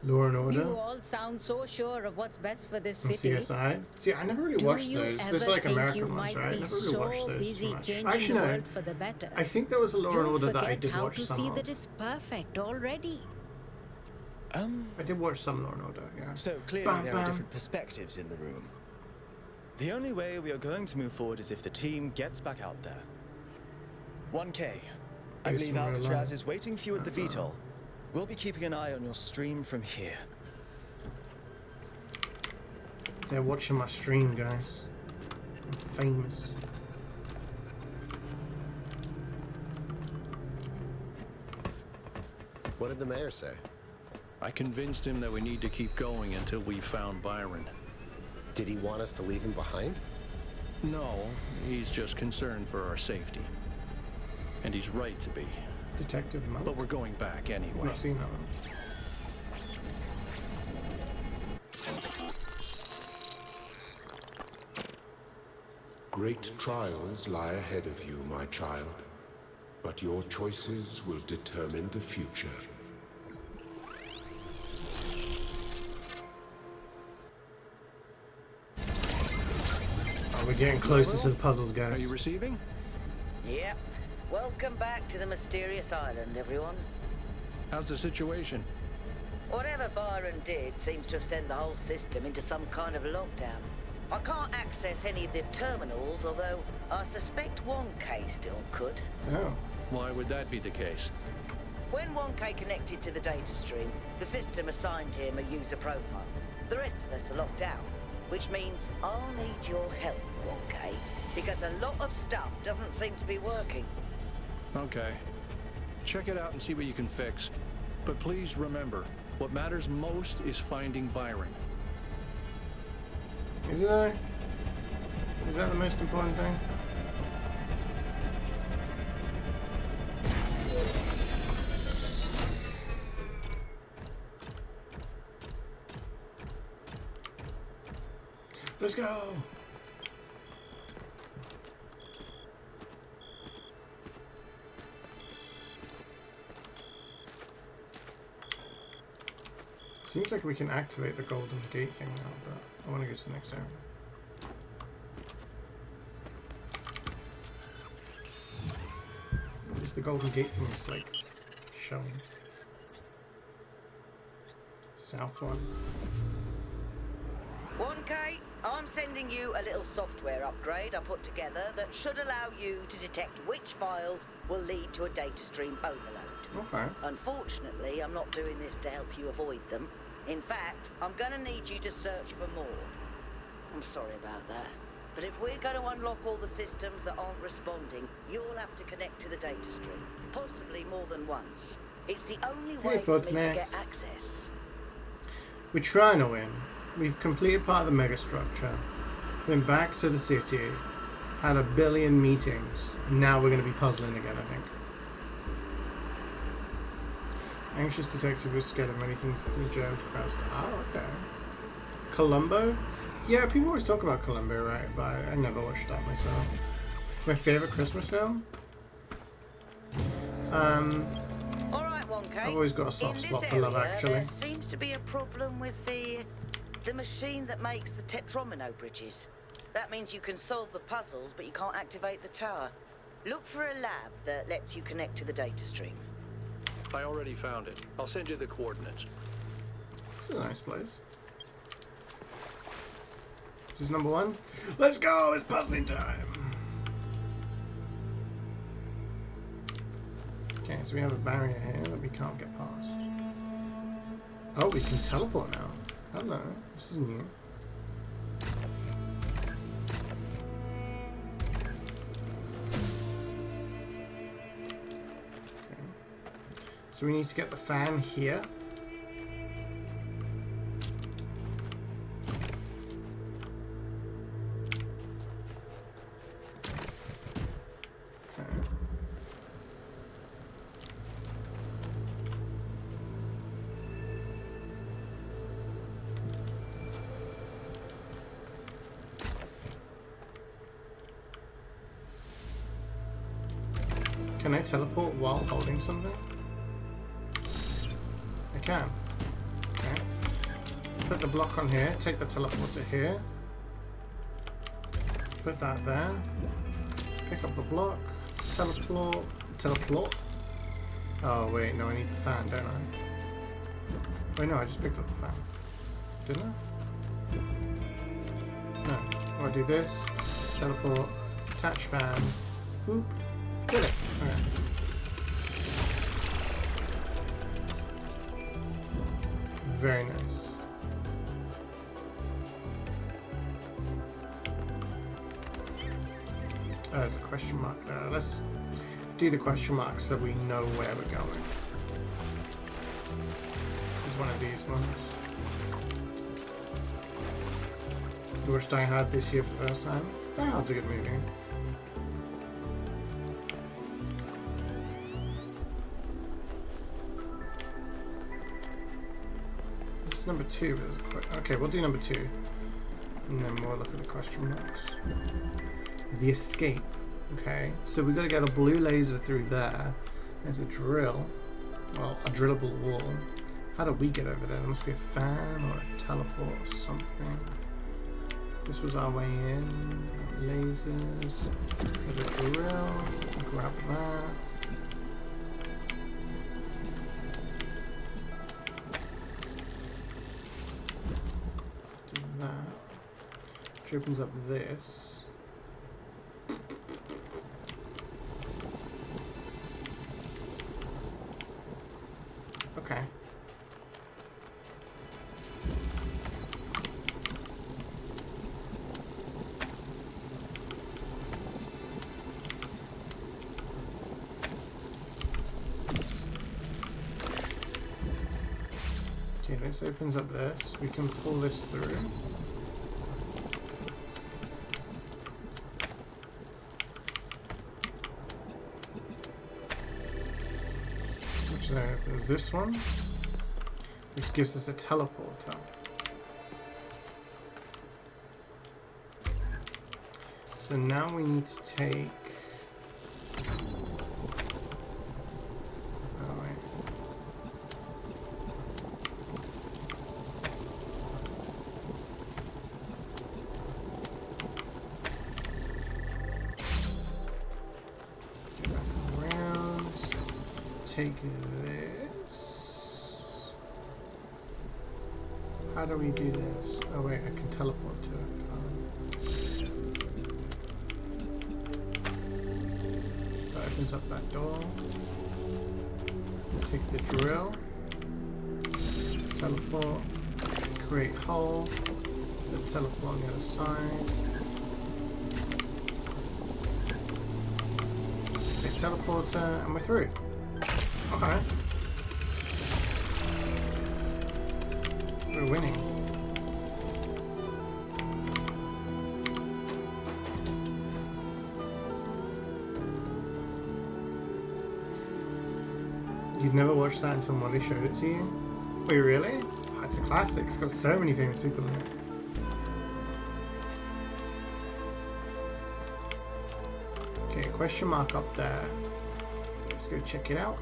Law and Order. You all sound so sure of what's best for this And city. CSI. See, I never really Do watched you those. ever There's like think American you ones, might right? I be never really so watched those busy too much. changing Actually, the no. world for the better? I think there was a Law and You'll Order that I forget did how watch to some see of. that it's perfect already. I did watch some Law and Order, yeah. So clearly Bam, there bam. are different perspectives in the room. The only way we are going to move forward is if the team gets back out there. 1K, I Based believe on real Alcatraz life. is waiting for you at the VTOL. We'll be keeping an eye on your stream from here. They're watching my stream, guys. I'm famous. What did the mayor say? I convinced him that we need to keep going until we found Byron. Did he want us to leave him behind? No, he's just concerned for our safety. And he's right to be. Detective Monk? But we're going back anyway. I've not seen that one. Great trials lie ahead of you, my child. But your choices will determine the future. Oh, we're getting closer to the puzzles, guys. Are you receiving? Yep. Welcome back to the mysterious island, everyone. How's the situation? Whatever Byron did seems to have sent the whole system into some kind of lockdown. I can't access any of the terminals, although I suspect 1K still could. Oh. Why would that be the case? When 1K connected to the data stream, the system assigned him a user profile. The rest of us are locked out, which means I'll need your help, 1K, because a lot of stuff doesn't seem to be working. Okay. Check it out and see what you can fix. But please remember, what matters most is finding Byron. Is it though? Is that the most important thing? Let's go! Seems like we can activate the golden gate thing now, but I want to go to the next area. What is the golden gate thing is like showing? South one. 1K, I'm sending you a little software upgrade I put together that should allow you to detect which files will lead to a data stream overload. Okay. Unfortunately, I'm not doing this to help you avoid them. In fact, I'm gonna need you to search for more. I'm sorry about that. But if we're going to unlock all the systems that aren't responding, you'll have to connect to the data stream. Possibly more than once. It's the only way for me to get access. We're trying to win. We've completed part of the megastructure, been back to the city, had a billion meetings. Now we're going to be puzzling again, I think. Anxious detective who's scared of many things, including germs, crowds. Oh, okay. Columbo? Yeah, people always talk about Columbo, right? But I never watched that myself. My favorite Christmas film? All right, Wonka. I've always got a soft spot for Love Actually. There seems to be a problem with the machine that makes the tetromino bridges. That means you can solve the puzzles, but you can't activate the tower. Look for a lab that lets you connect to the data stream. I already found it. I'll send you the coordinates. This is a nice place. This is number 1. Let's go! It's puzzling time! Okay, so we have a barrier here that we can't get past. Oh, we can teleport now. Hello. This is new. So we need to get the fan here. Okay. Can I teleport while holding something? I can. Okay. Put the block on here, take the teleporter here. Put that there. Pick up the block. Teleport. Teleport. Oh wait, no, I need the fan, don't I? Wait, no, I just picked up the fan. Didn't I? No. Oh, I do this. Teleport. Attach fan. Whoop. Get it. Okay. Very nice. Oh, there's a question mark there. Let's do the question mark so we know where we're going. This is one of these ones. You watched Die Hard this year for the first time? Die Hard's a good movie. Number 2 is okay, we'll do number 2 and then we'll look at the question marks. The escape. Okay, so we've got to get a blue laser through there. There's a drill, well, a drillable wall. How do we get over there? There must be a fan or a teleport or something. This was our way in. Lasers. There's a drill. Grab that. Which opens up this. Okay. Okay, this opens up this. We can pull this through. There's this one, which gives us a teleporter. So now we need to take... Oh, wait. Get back around. Take this. How do we do this? Oh wait, I can teleport to it. That opens up that door. Take the drill. Teleport. Create hole. Then teleport on the other side. Take teleporter, and we're through. Okay. We're winning. You'd never watched that until Molly showed it to you? Wait, really? Oh, it's a classic. It's got so many famous people in it. Okay, question mark up there. Let's go check it out.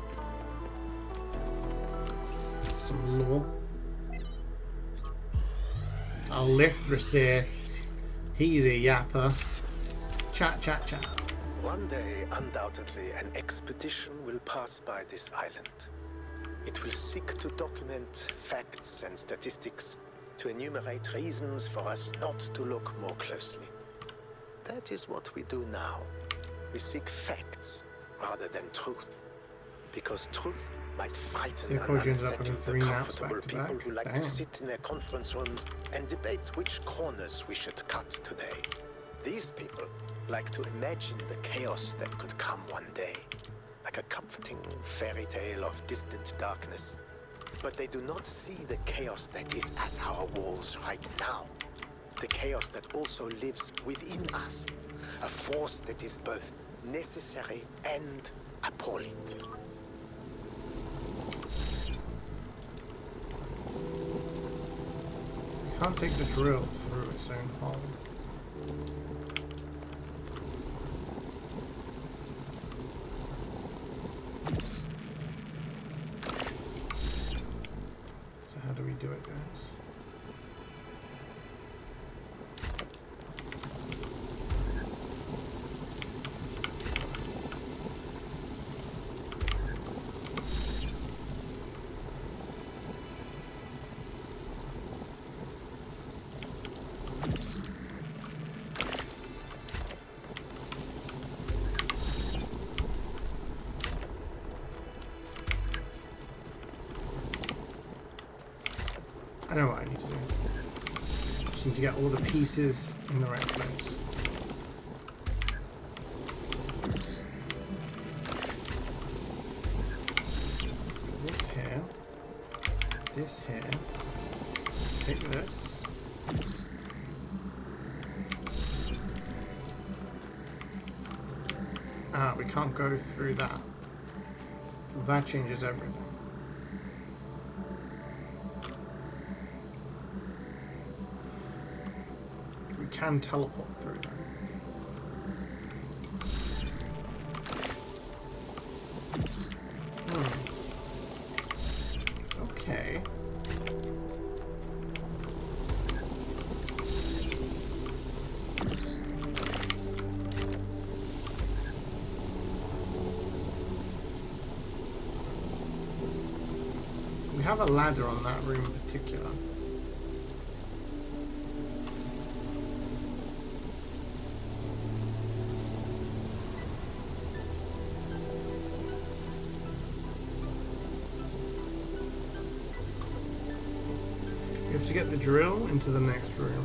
Some lore. I'll lift Rasir. He's a yapper. Chat, chat, chat. One day, undoubtedly, an expedition will pass by this island. It will seek to document facts and statistics, to enumerate reasons for us not to look more closely. That is what we do now. We seek facts rather than truth. Because truth might frighten and unsettle the comfortable people who like to sit in their conference rooms and debate which corners we should cut today. These people like to imagine the chaos that could come one day, like a comforting fairy tale of distant darkness. But they do not see the chaos that is at our walls right now. The chaos that also lives within us. A force that is both necessary and appalling. Can't take the drill through its own hole. So how do we do it, guys? I know what I need to do. Just need to get all the pieces in the right place. This here. This here. Take this. Ah, we can't go through that. That changes everything. Can teleport through them. Okay. We have a ladder on that room in particular. To get the drill into the next room.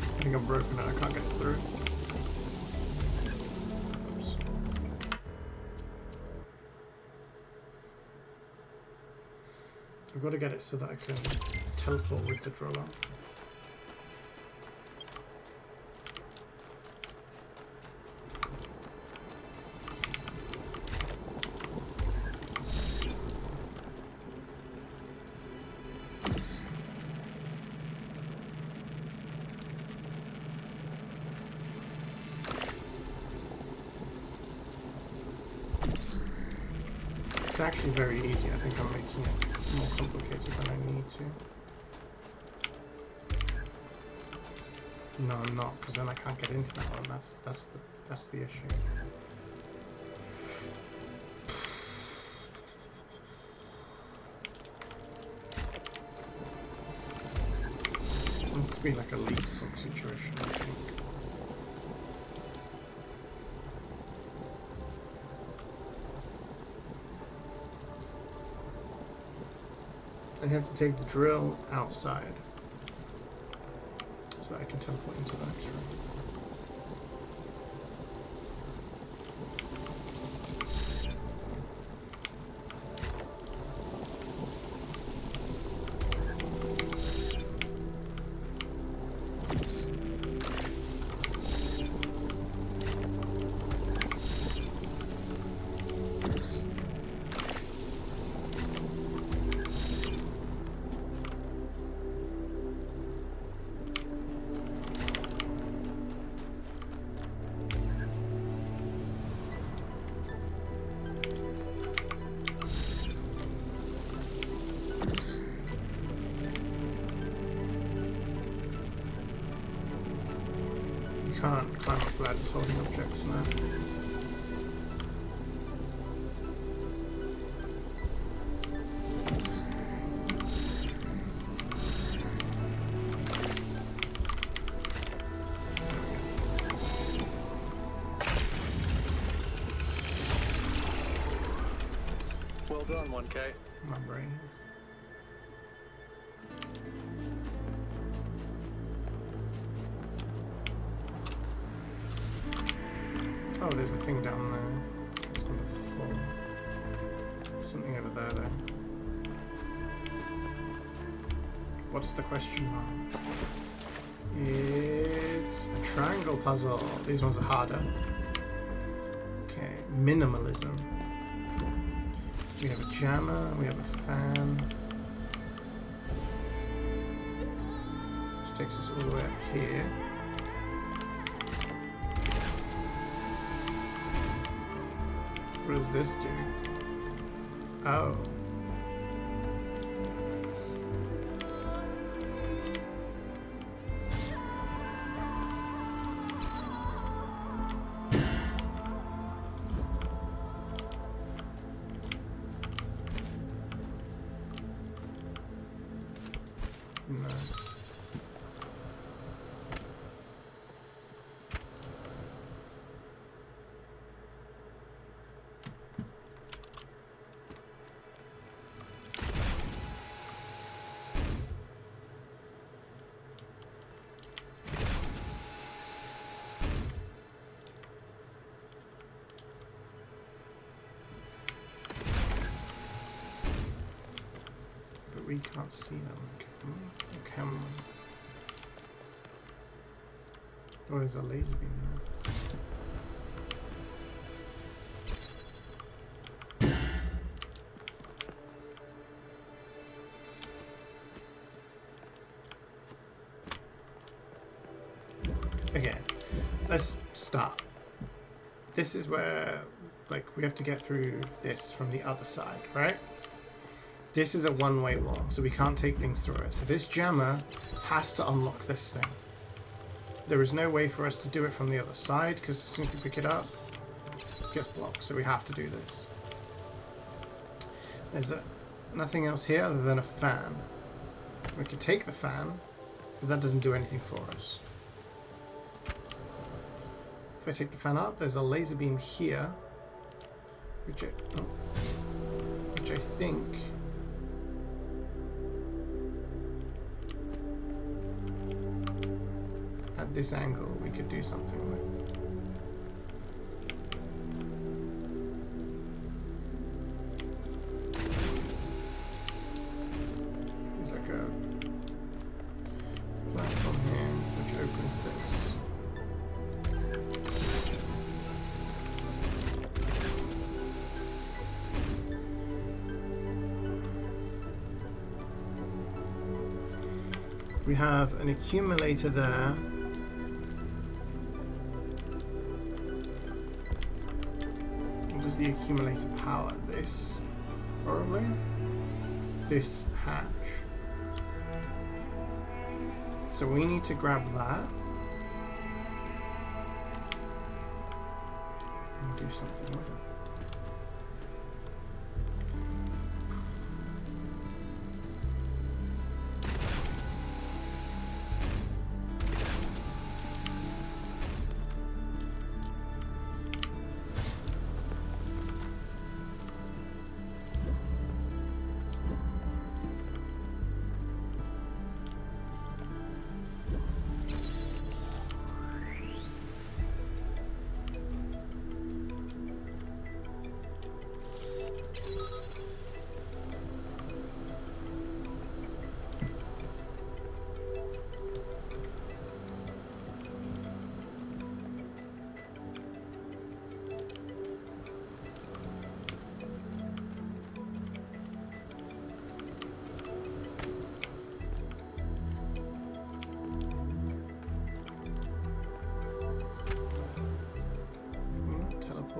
I think I'm broken and I can't get through. Oops. I've got to get it so that I can teleport with the driller. It's actually very easy. I think I'm making it more complicated than I need to. No, I'm not, because then I can't get into that one. That's the issue. It must be like a leapfrog situation, I think. I have to take the drill outside so that I can teleport into the next room. Can't climb up ladders holding objects now. Well done, 1K. My brain. Oh, there's a thing down there. It's number 4. Something over there, though. What's the question mark? It's a triangle puzzle. These ones are harder. Okay, minimalism. We have a jammer, we have a fan. Which takes us all the way up here. What does this do? Oh. No. We can't see them. Can we? Oh, there's a laser beam there. Okay, let's start. This is where, like, we have to get through this from the other side, right? This is a one-way wall, so we can't take things through it. So this jammer has to unlock this thing. There is no way for us to do it from the other side, because as soon as we pick it up, it gets blocked, so we have to do this. There's nothing else here other than a fan. We could take the fan, but that doesn't do anything for us. If I take the fan up, there's a laser beam here, which I think... at this angle we could do something with. We have an accumulator there. What does the accumulator power? This, probably? This hatch. So we need to grab that. And do something with it.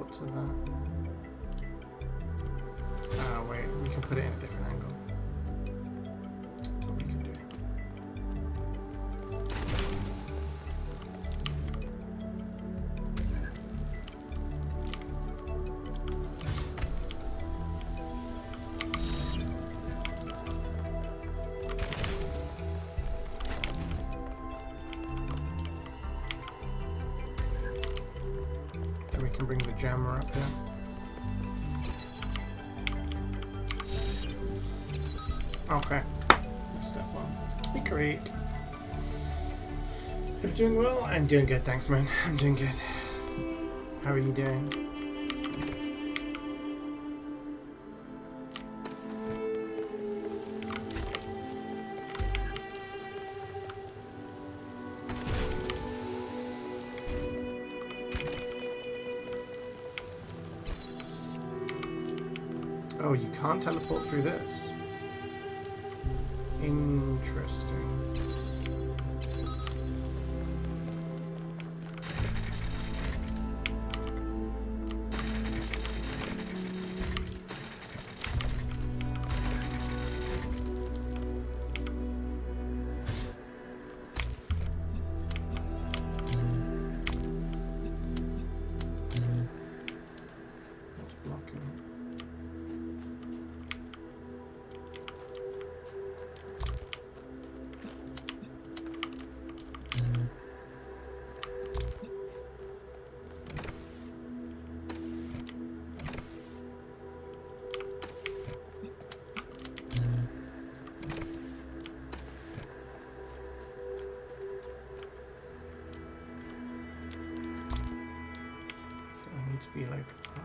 To that. Ah, wait, we can put it in a different angle. That's what we can do. Then we can bring the jammer up here. Okay. Step one. Be great. You're doing well? I'm doing good, thanks, man. I'm doing good. How are you doing? Oh, you can't teleport through this. Interesting. What's blocking? I need to be like up.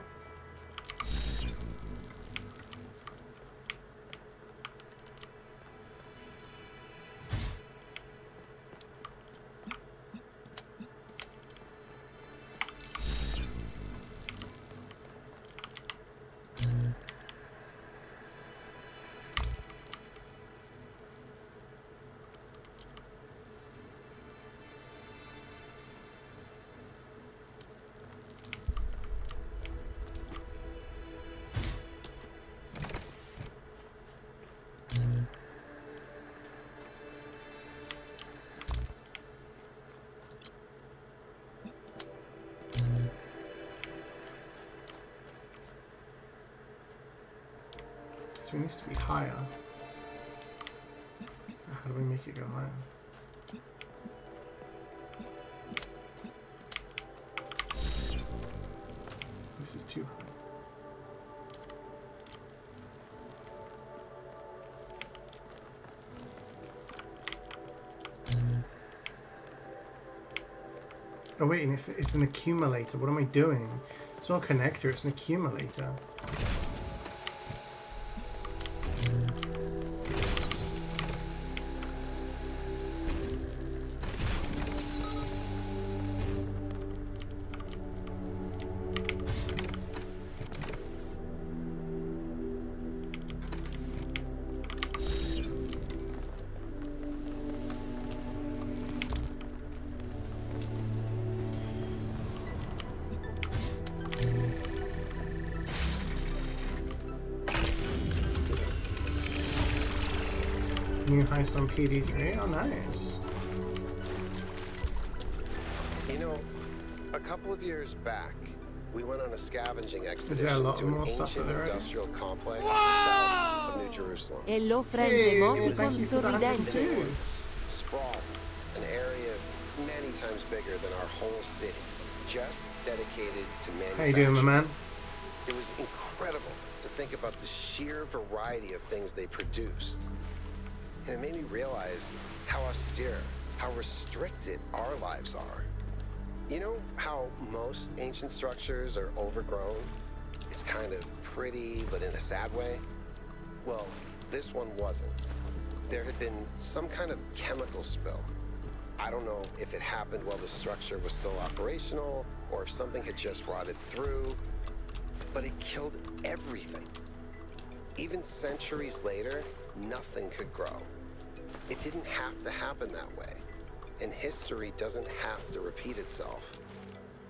So it needs to be higher. How do we make it go higher? This is too high. Oh wait, and it's an accumulator. What am I doing? It's not a connector, it's an accumulator. New heist on PD3. Oh, nice. You know, a couple of years back, we went on a scavenging expedition a lot to an more stuff ancient there, industrial complex south of New Jerusalem. E l'offrende moti con sorridente. Sprawled, an area many times bigger than our whole city, just dedicated to manufacturing. How you doing, my man? It was incredible to think about the sheer variety of things they produced. And it made me realize how austere, how restricted our lives are. You know how most ancient structures are overgrown? It's kind of pretty, but in a sad way. Well, this one wasn't. There had been some kind of chemical spill. I don't know if it happened while the structure was still operational, or if something had just rotted through, but it killed everything. Even centuries later, nothing could grow. It didn't have to happen that way. And history doesn't have to repeat itself.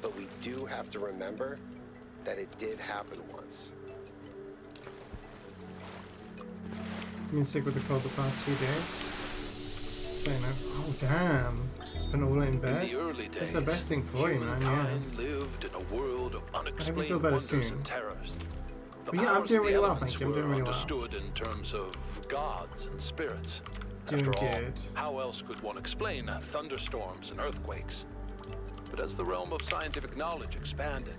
But we do have to remember that it did happen once. Been sick with the cold the past few days. Oh damn! It's been all in bed. In the early days, it's the best thing for you, man. Yeah. Lived in a world of unexplained feel better wonders soon. and terrors. But yeah, I'm doing really well, thank you. I'm doing really well. Understood in terms of gods and spirits. Doing After all, good. how else could one explain thunderstorms and earthquakes? But as the realm of scientific knowledge expanded,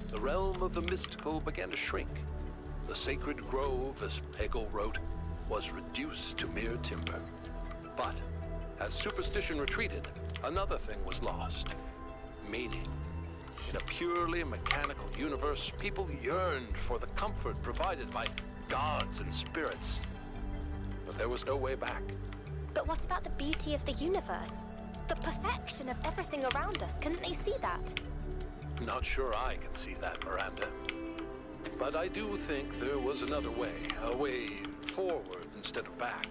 the realm of the mystical began to shrink. The sacred grove, as Hegel wrote, was reduced to mere timber. But as superstition retreated, another thing was lost: meaning. In a purely mechanical universe, people yearned for the comfort provided by gods and spirits. But there was no way back. But what about the beauty of the universe? The perfection of everything around us. Couldn't they see that? Not sure I can see that, Miranda. But I do think there was another way, a way forward instead of back.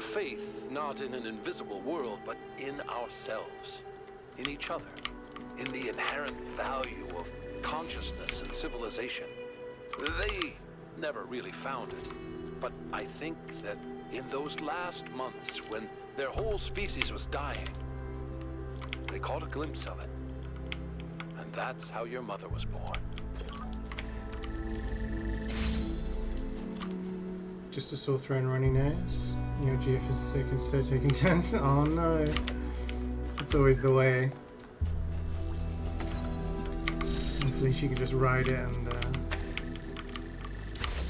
Faith not in an invisible world, but in ourselves, in each other, in the inherent value of consciousness and civilization. They never really found it, but I think that in those last months when their whole species was dying, they caught a glimpse of it. And that's how your mother was born. Just a sore throat and runny nose. Your GF is sick and so taking tests. Oh no. It's always the way. Hopefully she can just ride it and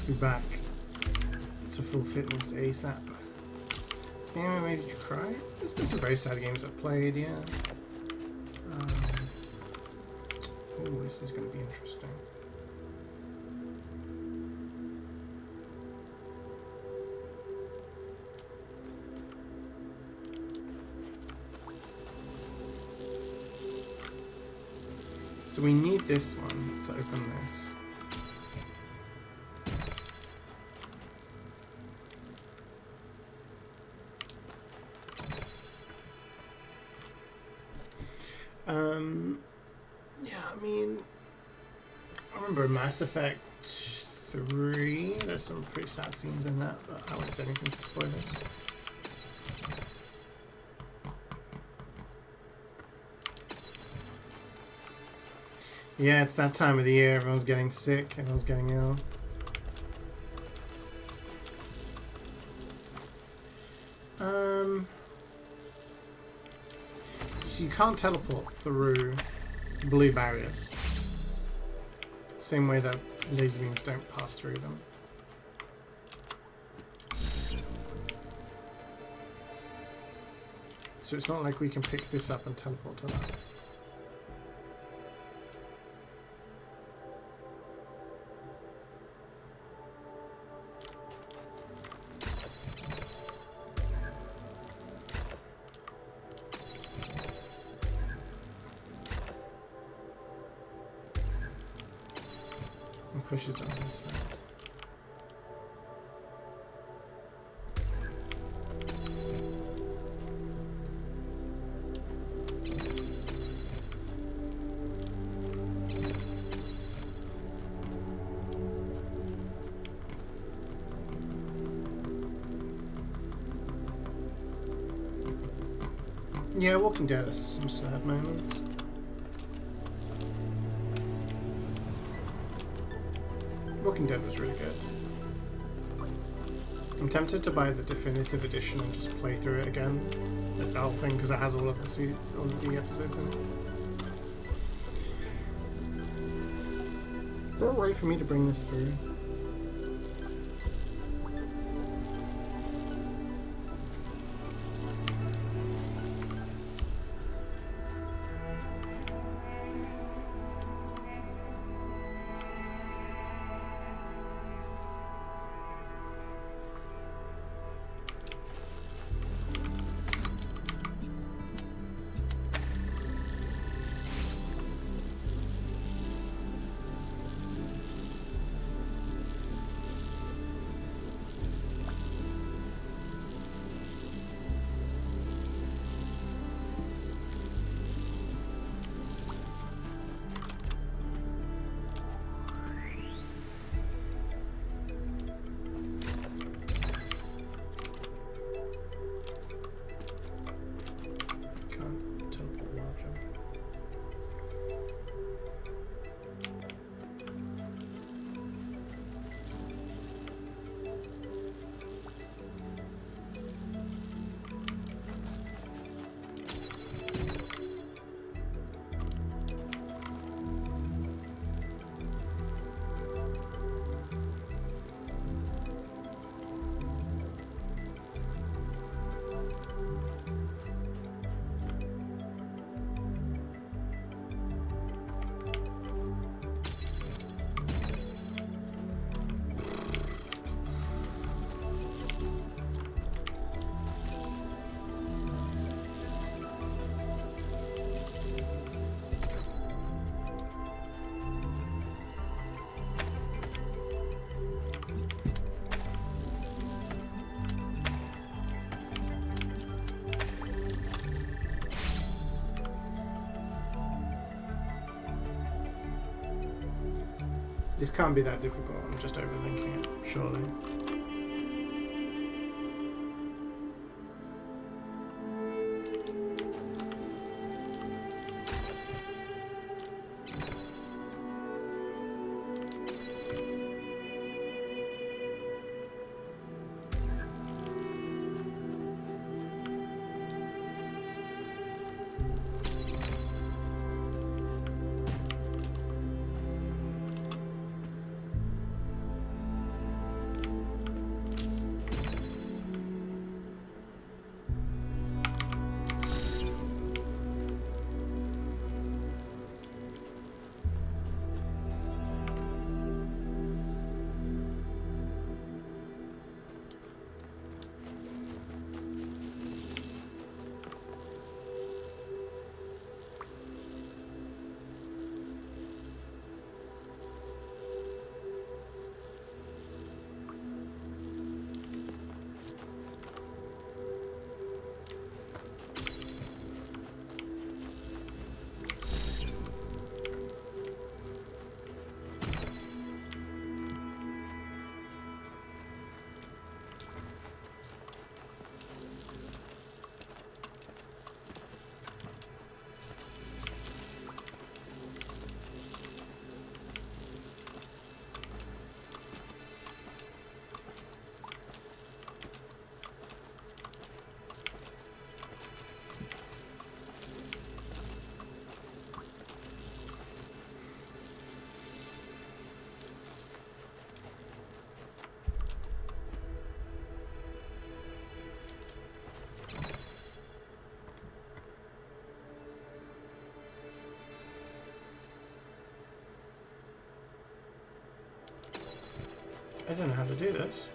be back to full fitness ASAP. This game made you cry? There's been some very sad games I've played, yeah. Oh, this is going to be interesting. So we need this one to open this. Yeah, I mean, I remember Mass Effect 3, there's some pretty sad scenes in that, but I won't say anything to spoil this. Yeah, it's that time of the year, everyone's getting sick, everyone's getting ill. You can't teleport through blue barriers. Same way that laser beams don't pass through them. So it's not like we can pick this up and teleport to that. Push it on this side. Yeah, Walking Dead has some sad moments. Walking Dead was really good. I'm tempted to buy the definitive edition and just play through it again, the whole thing, because it has all of the episodes in it. Is there a way for me to bring this through? This can't be that difficult, I'm just overthinking it, surely. I don't know how to do this.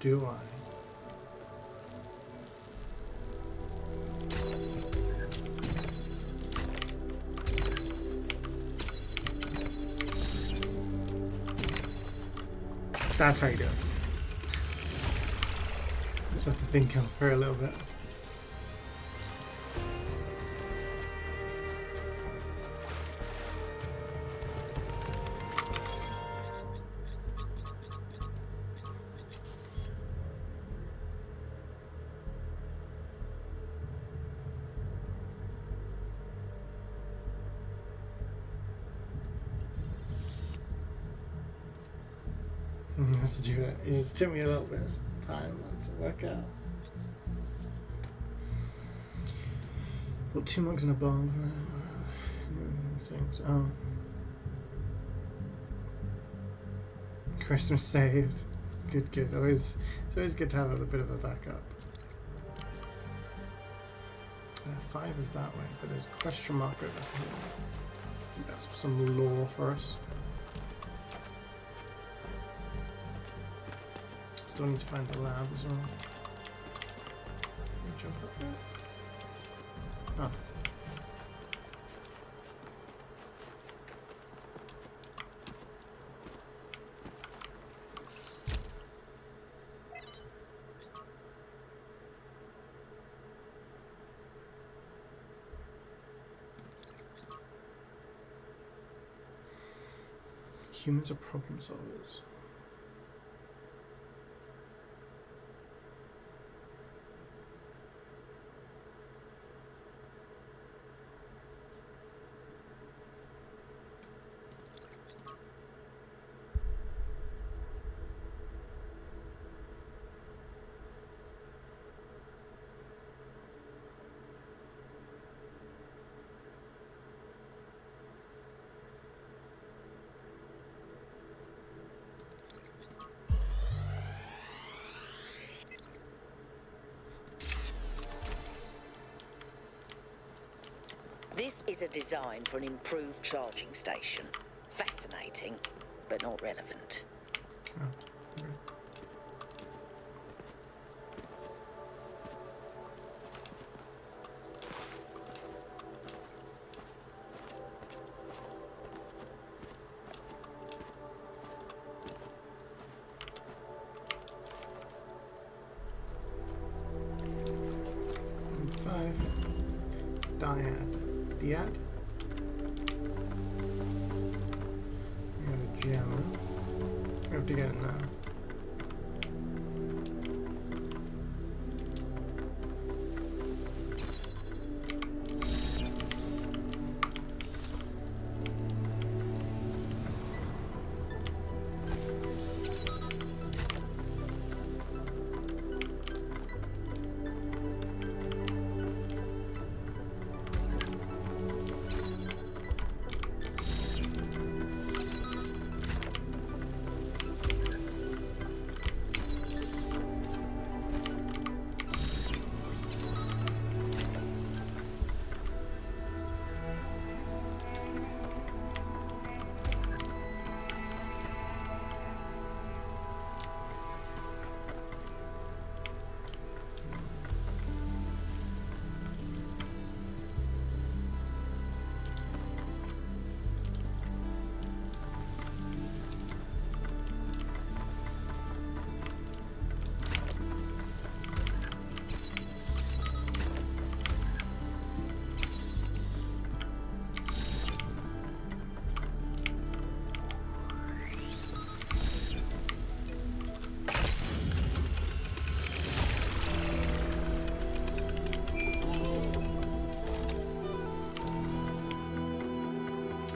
Do I? That's how you do it. Just have to think on for a little bit. Have to do it. It just took me a little bit of time to work out. Got 2 mugs and a bowl. Things. Oh. Christmas saved. Good, good. It's always good to have a bit of a backup. 5 is that way, but there's a question mark over here. That's some lore for us. Still need to find the lab as well. Can we jump up there? Oh. Humans are problem solvers. This is a design for an improved charging station. Fascinating, but not relevant. Oh, okay. Diad. We have a gem. We have to get it now.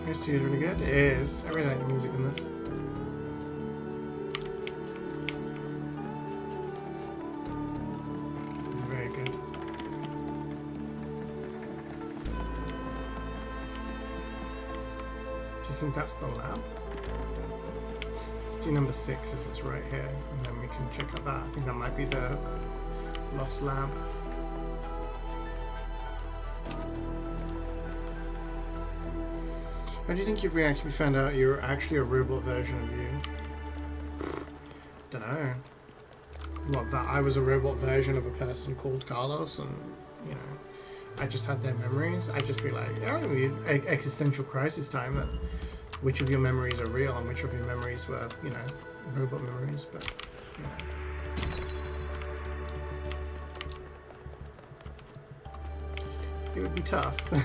This is really good. It is. I really like the music in this. It's very good. Do you think that's the lab? Let's do number 6 as it's right here, and then we can check out that. I think that might be the lost lab. How do you think you'd react if you found out you were actually a robot version of you? Dunno. What, that I was a robot version of a person called Carlos and, you know, I just had their memories? I'd just be like, yeah, it would be existential crisis time. Which of your memories are real and which of your memories were, you know, robot memories, but yeah. It would be tough. Wait,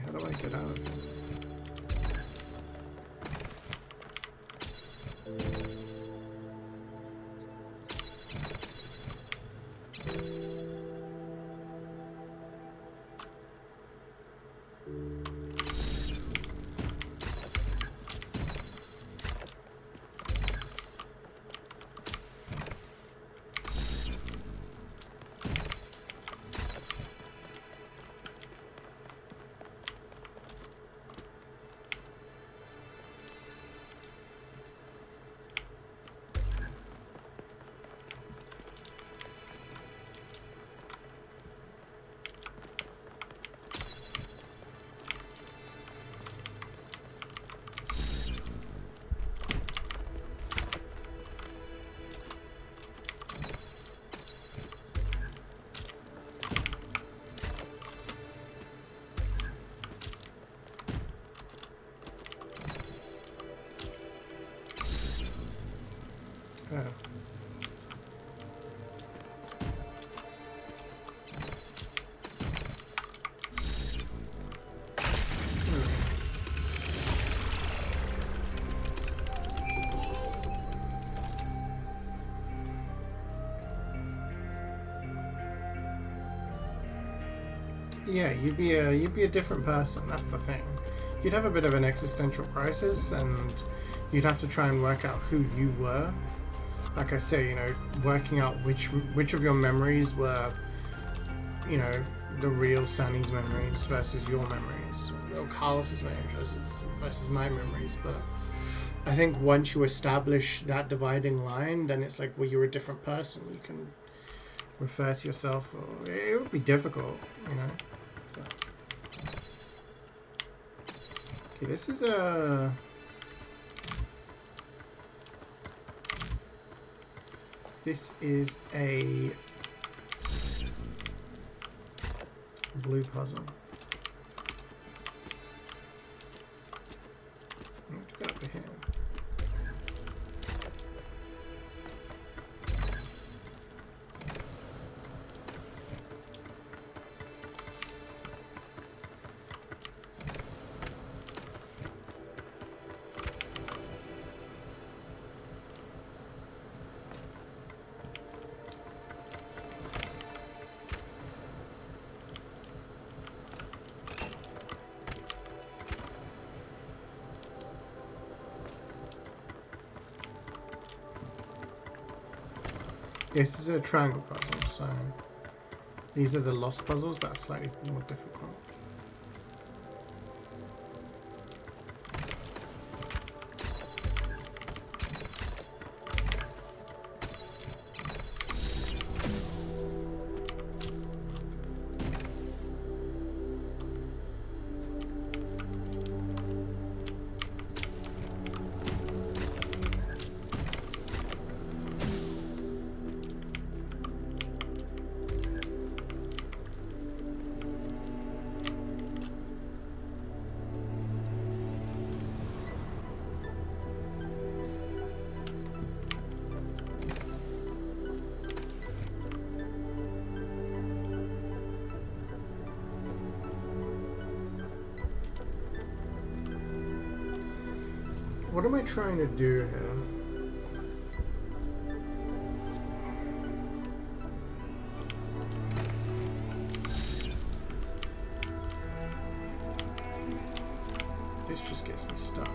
how do I get out of here? Oh. Yeah, you'd be a different person. That's the thing. You'd have a bit of an existential crisis, and you'd have to try and work out who you were. Like I say, you know, working out which of your memories were, you know, the real Sunny's memories versus your memories, or Carlos's memories versus my memories. But I think once you establish that dividing line, then it's like, well, you're a different person. You can refer to yourself, or it would be difficult, you know. But. Okay, this is a. This is a blue puzzle. I have to go over here. This is a triangle puzzle, so these are the lost puzzles that are slightly more difficult. What am I trying to do here? This just gets me stuck.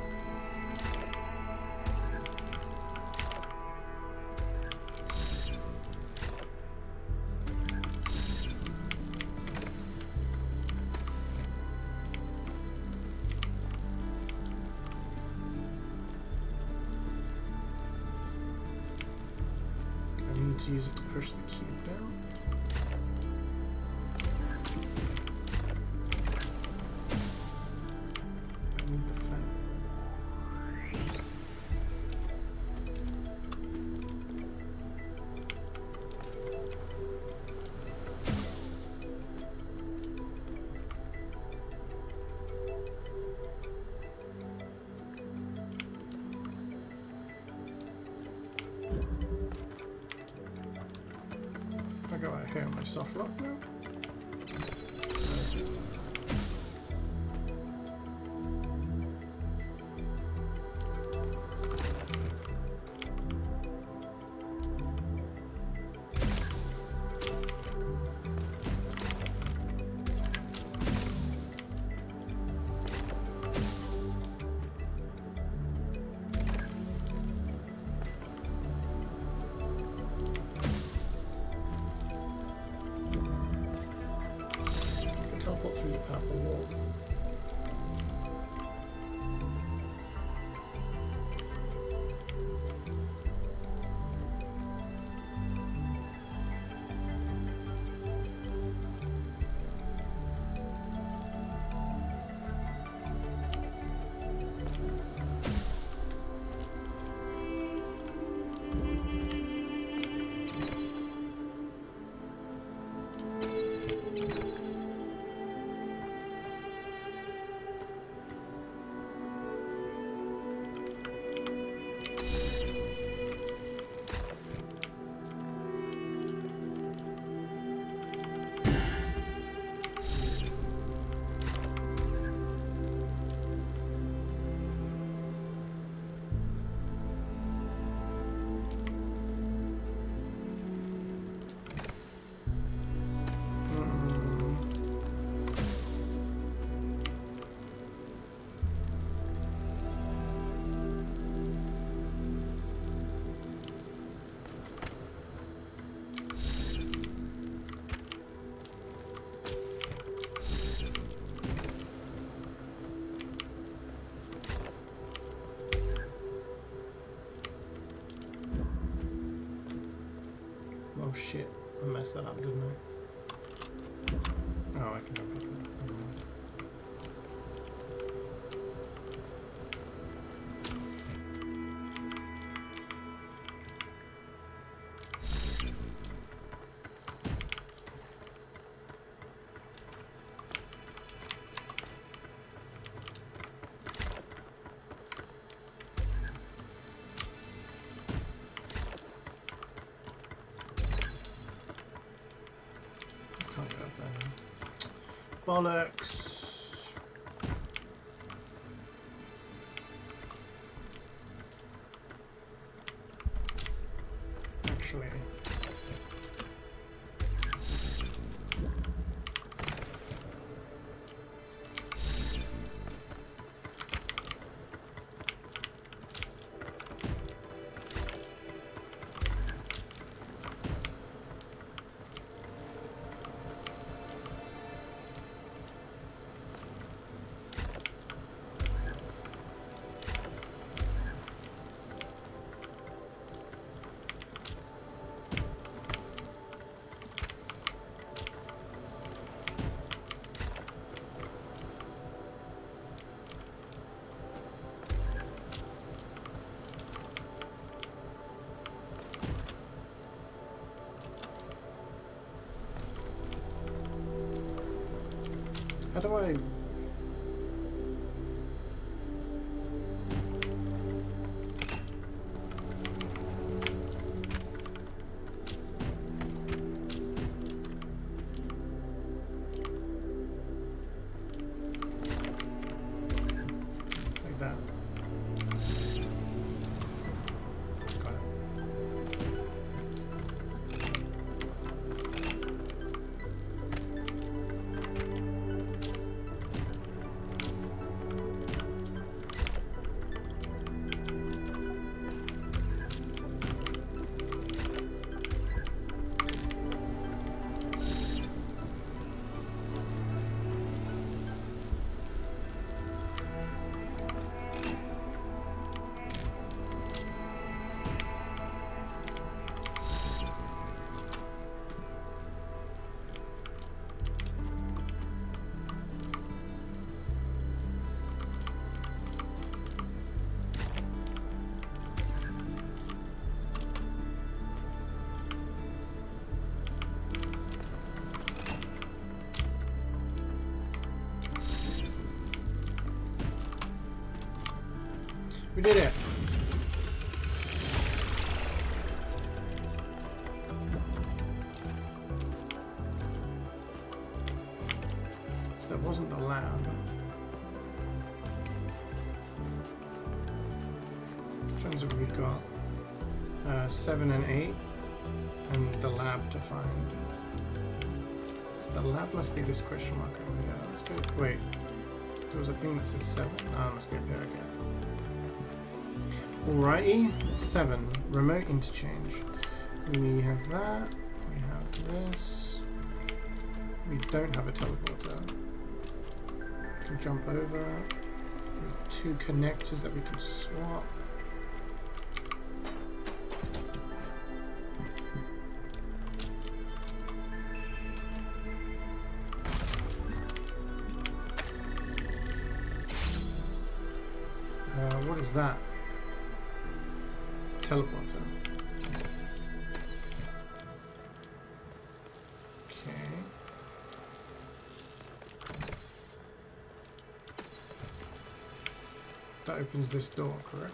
To use it to push the cube down. I need the fan. go out here on my soft lock now? Teleport through the purple wall. Oh shit, I messed that up, didn't I? Oh, I can jump up there. Never mind. Can't go up there now. Bollocks! Actually, how do I... like that? Got it. We did it. that wasn't the lab. Which ones have we got? 7 and 8, and the lab to find. So the lab must be this question mark over here. Let's go. Wait, there was a thing that said 7. Ah, it must be up here again. Alrighty, 7. Remote interchange. We have that. We have this. We don't have a teleporter. We can jump over. We have 2 connectors that we can swap. What is that? Teleporter. Okay. That opens this door, correct?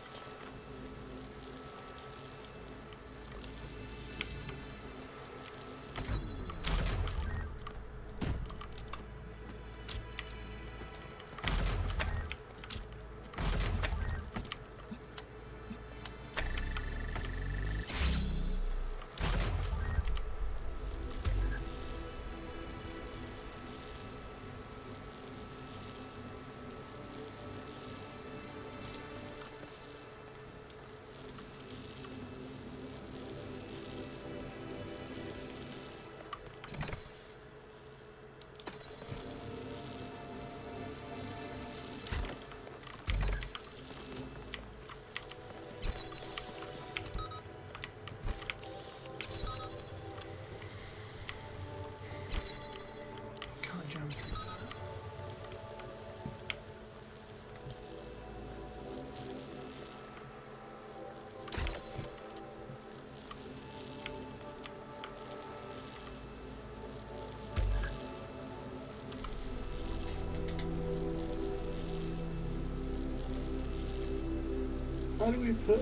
How do we put...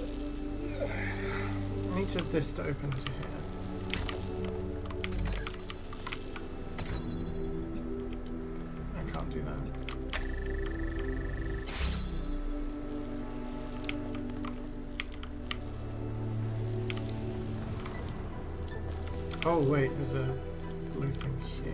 I need to have this to open to here. I can't do that. Oh wait, there's a blue thing here.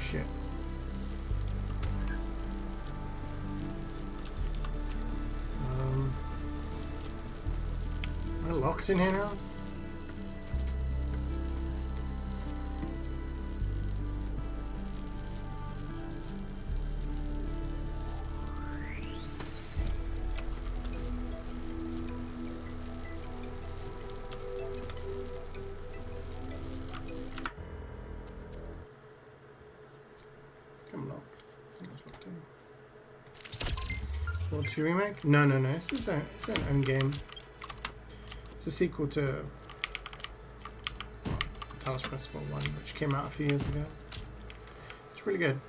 Shit. Am I locked in here now? World 2 remake? No. It's its own game. It's a sequel to Talos Principle 1, which came out a few years ago. It's really good.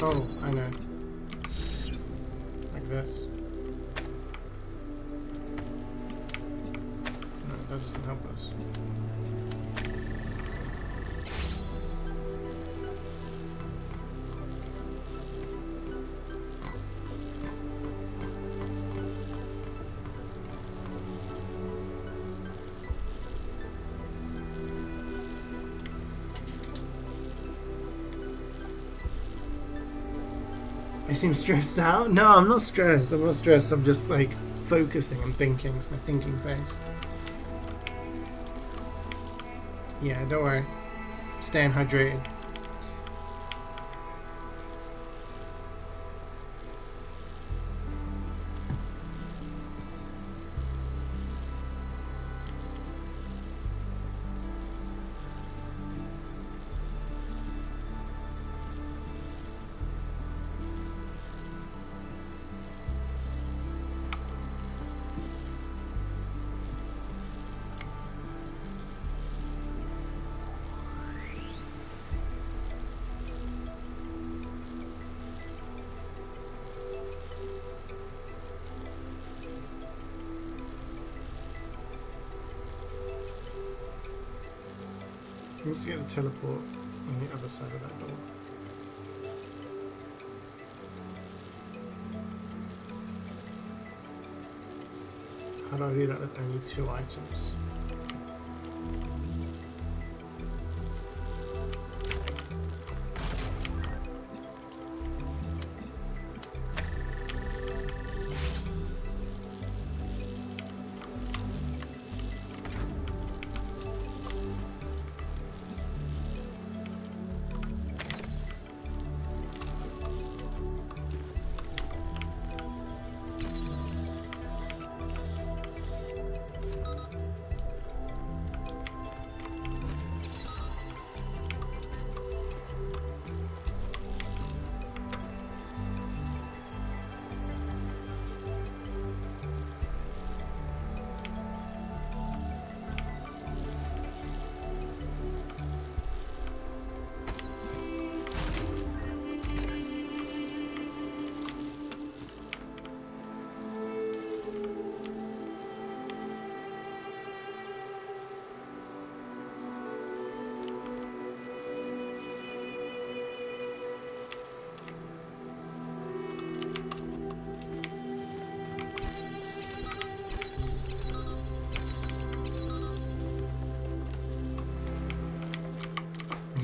Oh, I know. Like this. No, that doesn't help us. I seem stressed out? No, I'm not stressed. I'm not stressed. I'm just like focusing and thinking. It's my thinking face. Yeah, don't worry. Staying hydrated. He needs to get the teleport on the other side of that door. How do I do that with only 2 items?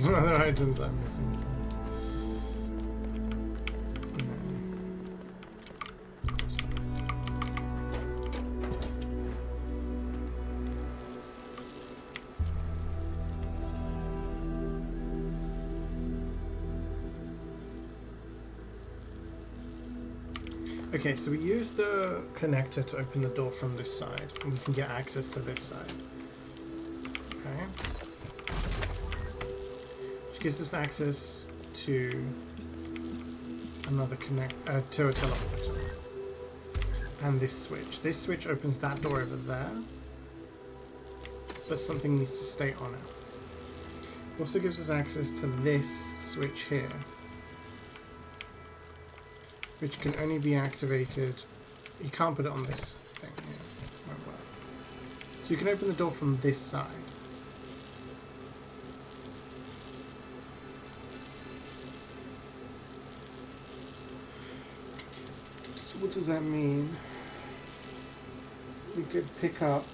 Some other items I'm missing. Okay, so we use the connector to open the door from this side, and we can get access to this side. Okay. Which gives us access to another to a teleporter. And this switch. This switch opens that door over there, but something needs to stay on it. Also gives us access to this switch here, which can only be activated. You can't put it on this thing here. So you can open the door from this side. So what does that mean? We could pick up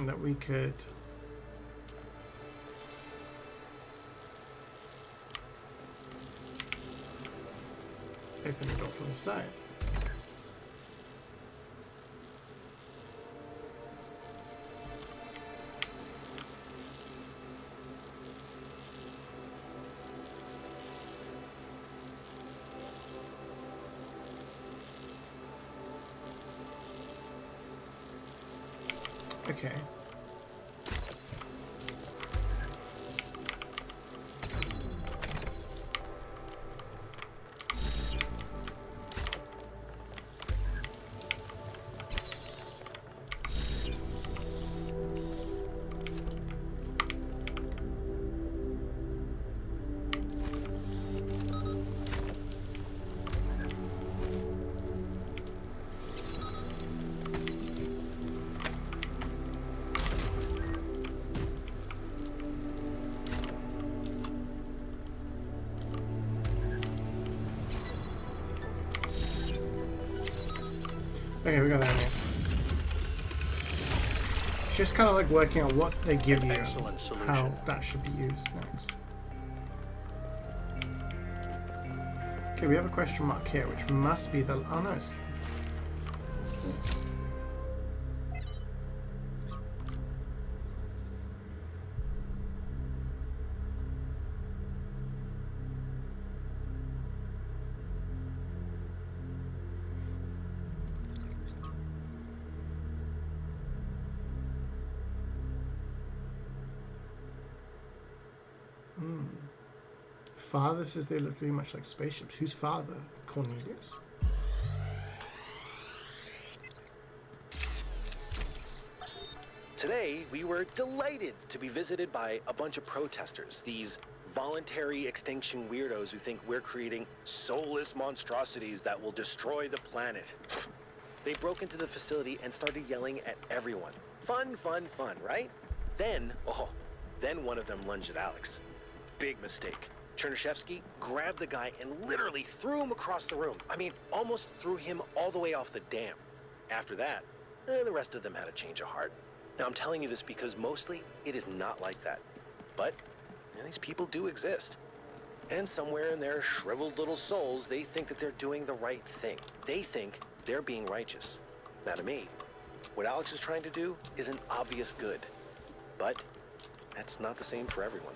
that we could open the door from the side. Okay. Okay, we got that here. Just kind of like working out what they give you and how that should be used next. Okay, we have a question mark here, which must be the... Oh no, it's... Yes. Father says they look very much like spaceships. Whose father? Cornelius? Today, we were delighted to be visited by a bunch of protesters, these voluntary extinction weirdos who think we're creating soulless monstrosities that will destroy the planet. They broke into the facility and started yelling at everyone. Fun, fun, fun, right? Then one of them lunged at Alex. Big mistake. Chernyshevsky grabbed the guy and literally threw him across the room. I mean, almost threw him all the way off the dam. After that, the rest of them had a change of heart. Now, I'm telling you this because mostly it is not like that. But these people do exist. And somewhere in their shriveled little souls, they think that they're doing the right thing. They think they're being righteous. Now, to me, what Alex is trying to do is an obvious good. But that's not the same for everyone.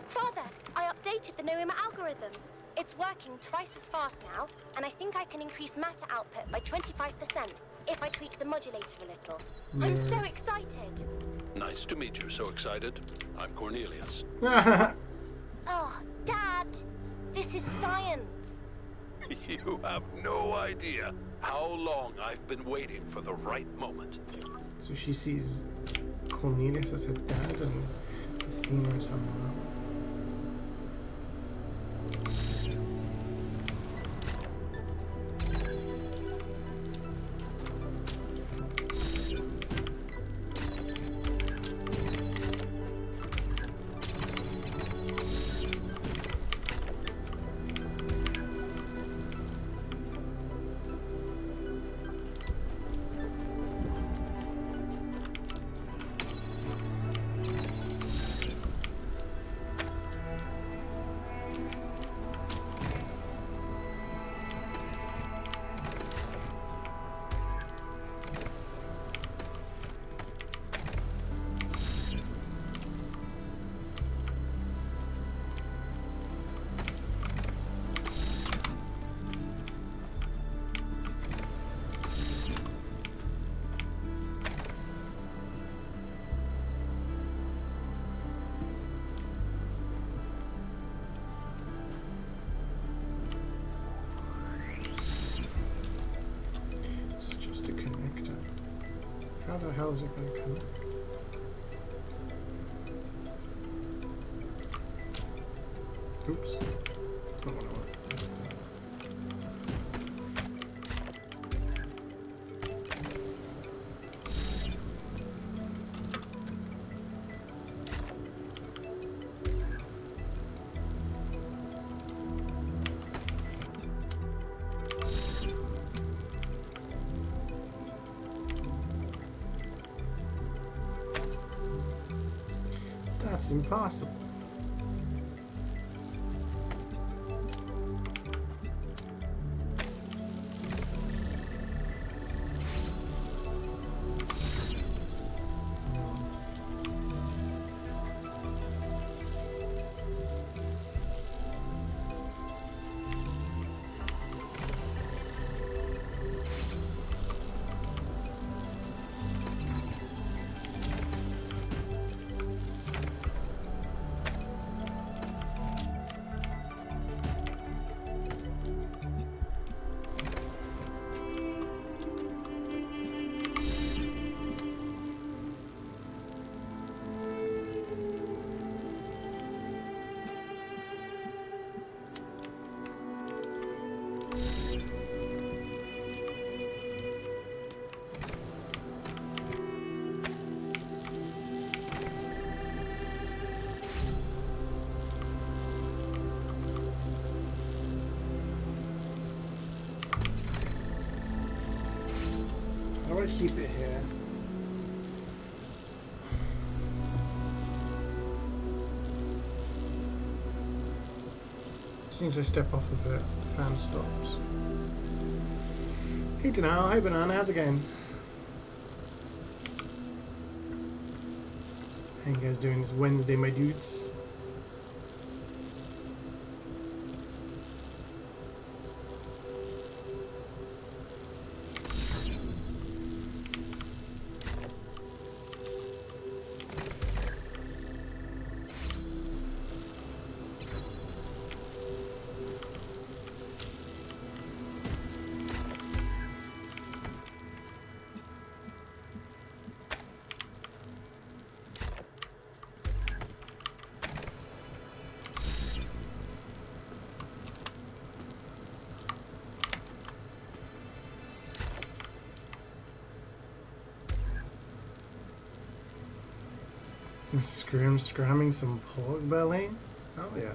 Father, I updated the Noema algorithm. It's working twice as fast now, and I think I can increase matter output by 25% if I tweak the modulator a little. I'm so excited. Nice to meet you. So excited. I'm Cornelius. Oh, Dad, this is science. You have no idea how long I've been waiting for the right moment. So she sees Cornelius as her dad and Athena as her mom. How the hell is it going to connect? Oops. That's not what I want. That's impossible. want to keep it here. As soon as I step off of it, the fan stops. Hey Denal, hi Banana, how's it going? How you guys doing this Wednesday, my dudes? Scramming some pork belly? Oh yeah.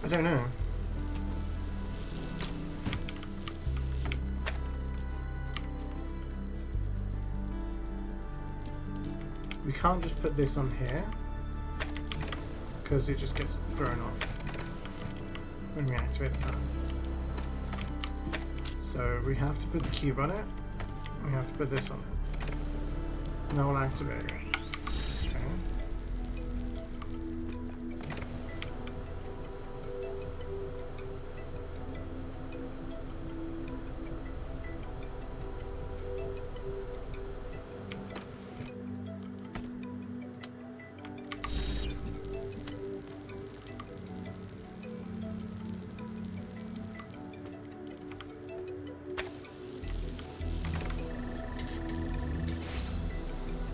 I don't know. We can't just put this on here because it just gets thrown off when we activate the fan. So we have to put the cube on it. We have to put this on it. And that will activate it.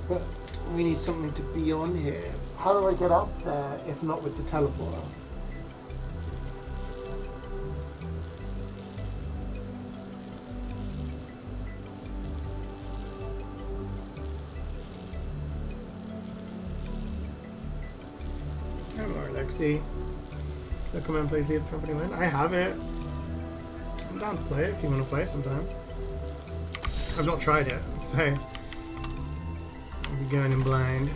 But we need something to be on here. How do I get up there if not with the teleporter? Hello, Alexi. The command please leave the company line. I have it. I'm down to play it if you want to play it sometime. I've not tried it, so I'll be going in blind.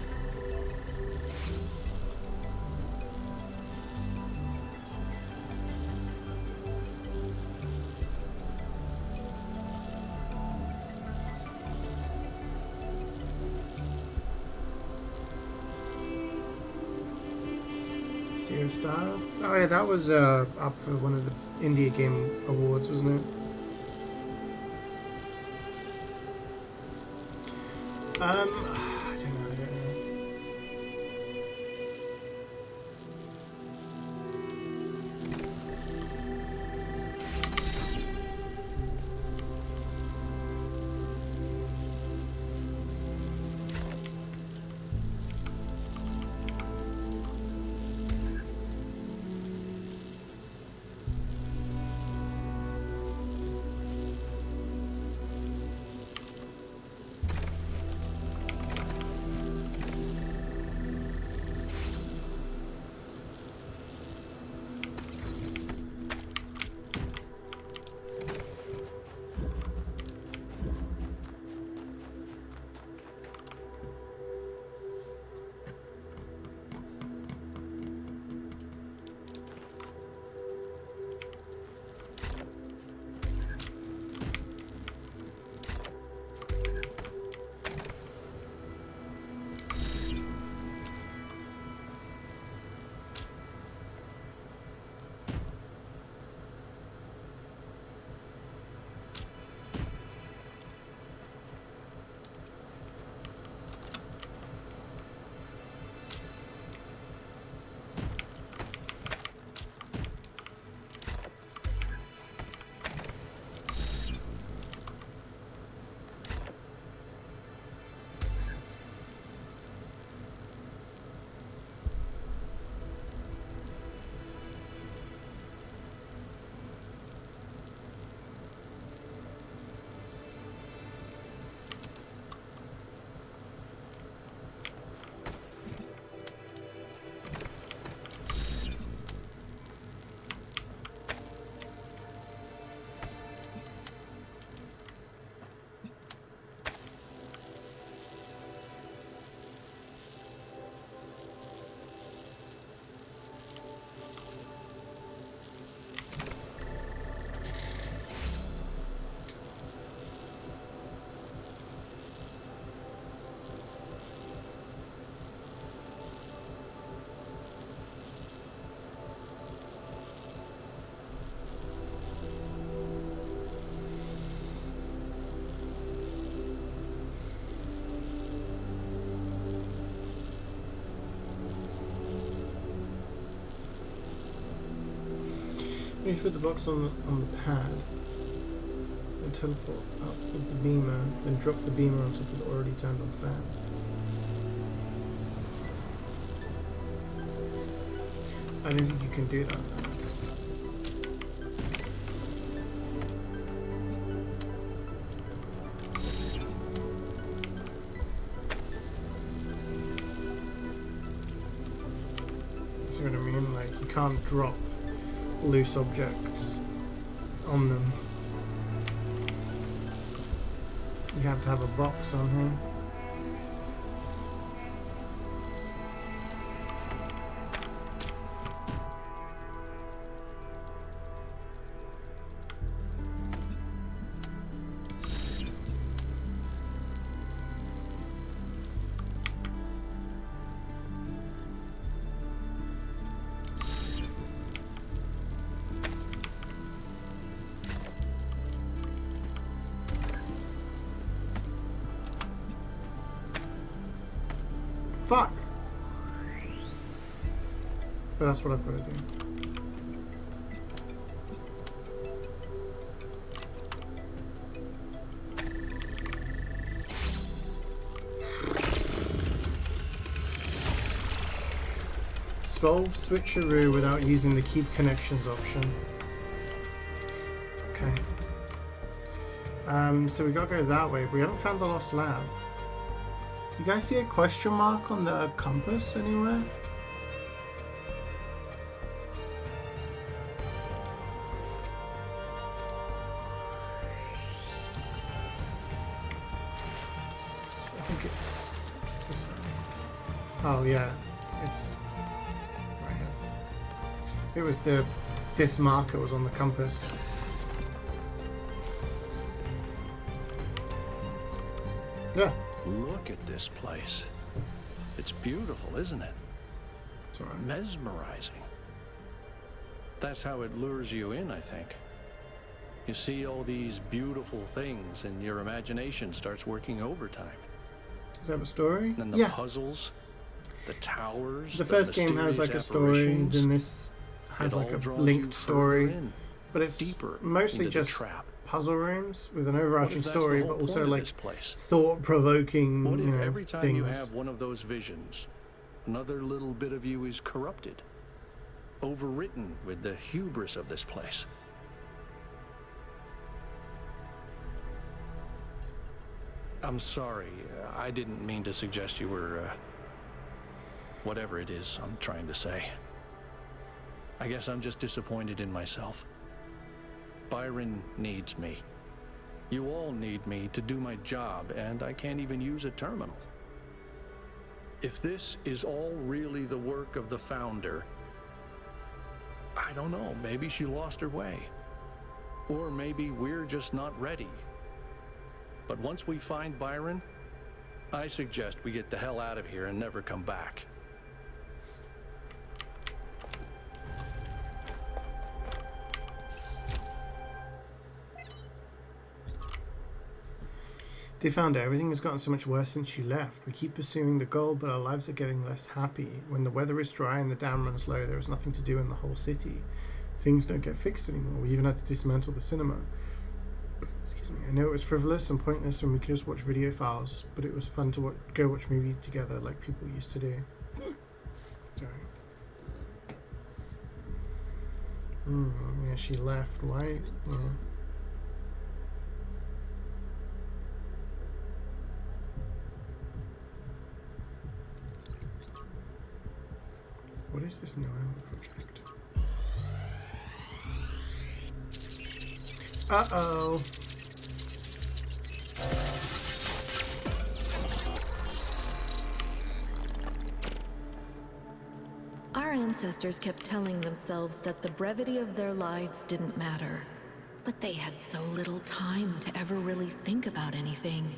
Sea of Star? Oh yeah, that was up for one of the India Game Awards, wasn't it? I don't know. You put the box on the pad and teleport up with the beamer, then drop the beamer on top of the already turned on fan. I don't think you can do that. See what I mean? Like, you can't drop loose objects on them. You have to have a box on here. Fuck! But that's what I've got to do. Solve switcheroo without using the keep connections option. Okay. So we gotta go that way. We haven't found the lost lab. You guys see a question mark on the compass anywhere? I think it's this one. Oh yeah, it's right here. It was this marker was on the compass. Yeah. Look at this place. It's beautiful, isn't it? It's all right. Mesmerizing. That's how it lures you in, I think. You see all these beautiful things and your imagination starts working overtime. Does that have a story? And the puzzles, the towers. The first game has like a story, then this has like a linked story. But it's deeper mostly just trap. Puzzle rooms with an overarching story, but also like place? thought-provoking. What if every time things. you have one of those visions, another little bit of you is corrupted, overwritten with the hubris of this place? I'm sorry, I didn't mean to suggest you were, whatever it is I'm trying to say. I guess I'm just disappointed in myself. Byron needs me. You all need me to do my job, and I can't even use a terminal. If this is all really the work of the founder, I don't know, maybe she lost her way. Or maybe we're just not ready. But once we find Byron, I suggest we get the hell out of here and never come back. They found everything has gotten so much worse since you left. We keep pursuing the goal, but our lives are getting less happy. When the weather is dry and the dam runs low, there is nothing to do in the whole city. Things don't get fixed anymore. We even had to dismantle the cinema. Excuse me. I know it was frivolous and pointless when we could just watch video files, but it was fun to go watch movies together like people used to do. Sorry. Yeah, she left. Why? Yeah. What is this no ammo project? Uh-oh. Our ancestors kept telling themselves that the brevity of their lives didn't matter. But they had so little time to ever really think about anything.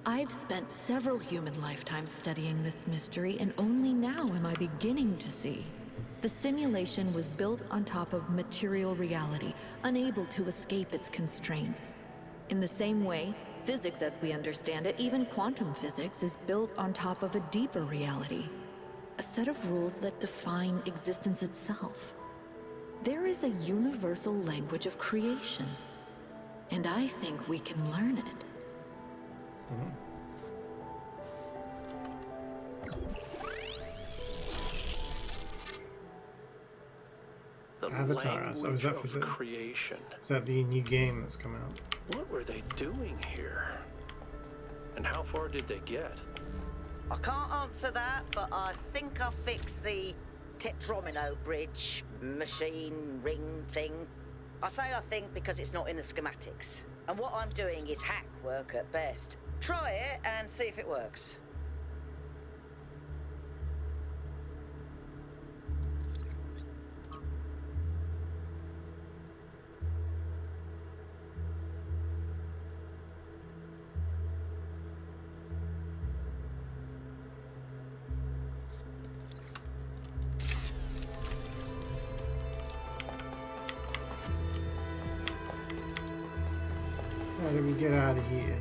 I've spent several human lifetimes studying this mystery, and only now am I beginning to see. The simulation was built on top of material reality, unable to escape its constraints. In the same way, physics as we understand it, even quantum physics, is built on top of a deeper reality. A set of rules that define existence itself. There is a universal language of creation, and I think we can learn it. The Avatar. So is that for language the of creation? Is that the new game that's come out? What were they doing here? And how far did they get? I can't answer that, but I think I fixed the Tetromino bridge, machine, ring thing. I say I think because it's not in the schematics. And what I'm doing is hack work at best. Try it and see if it works. How do we get out of here?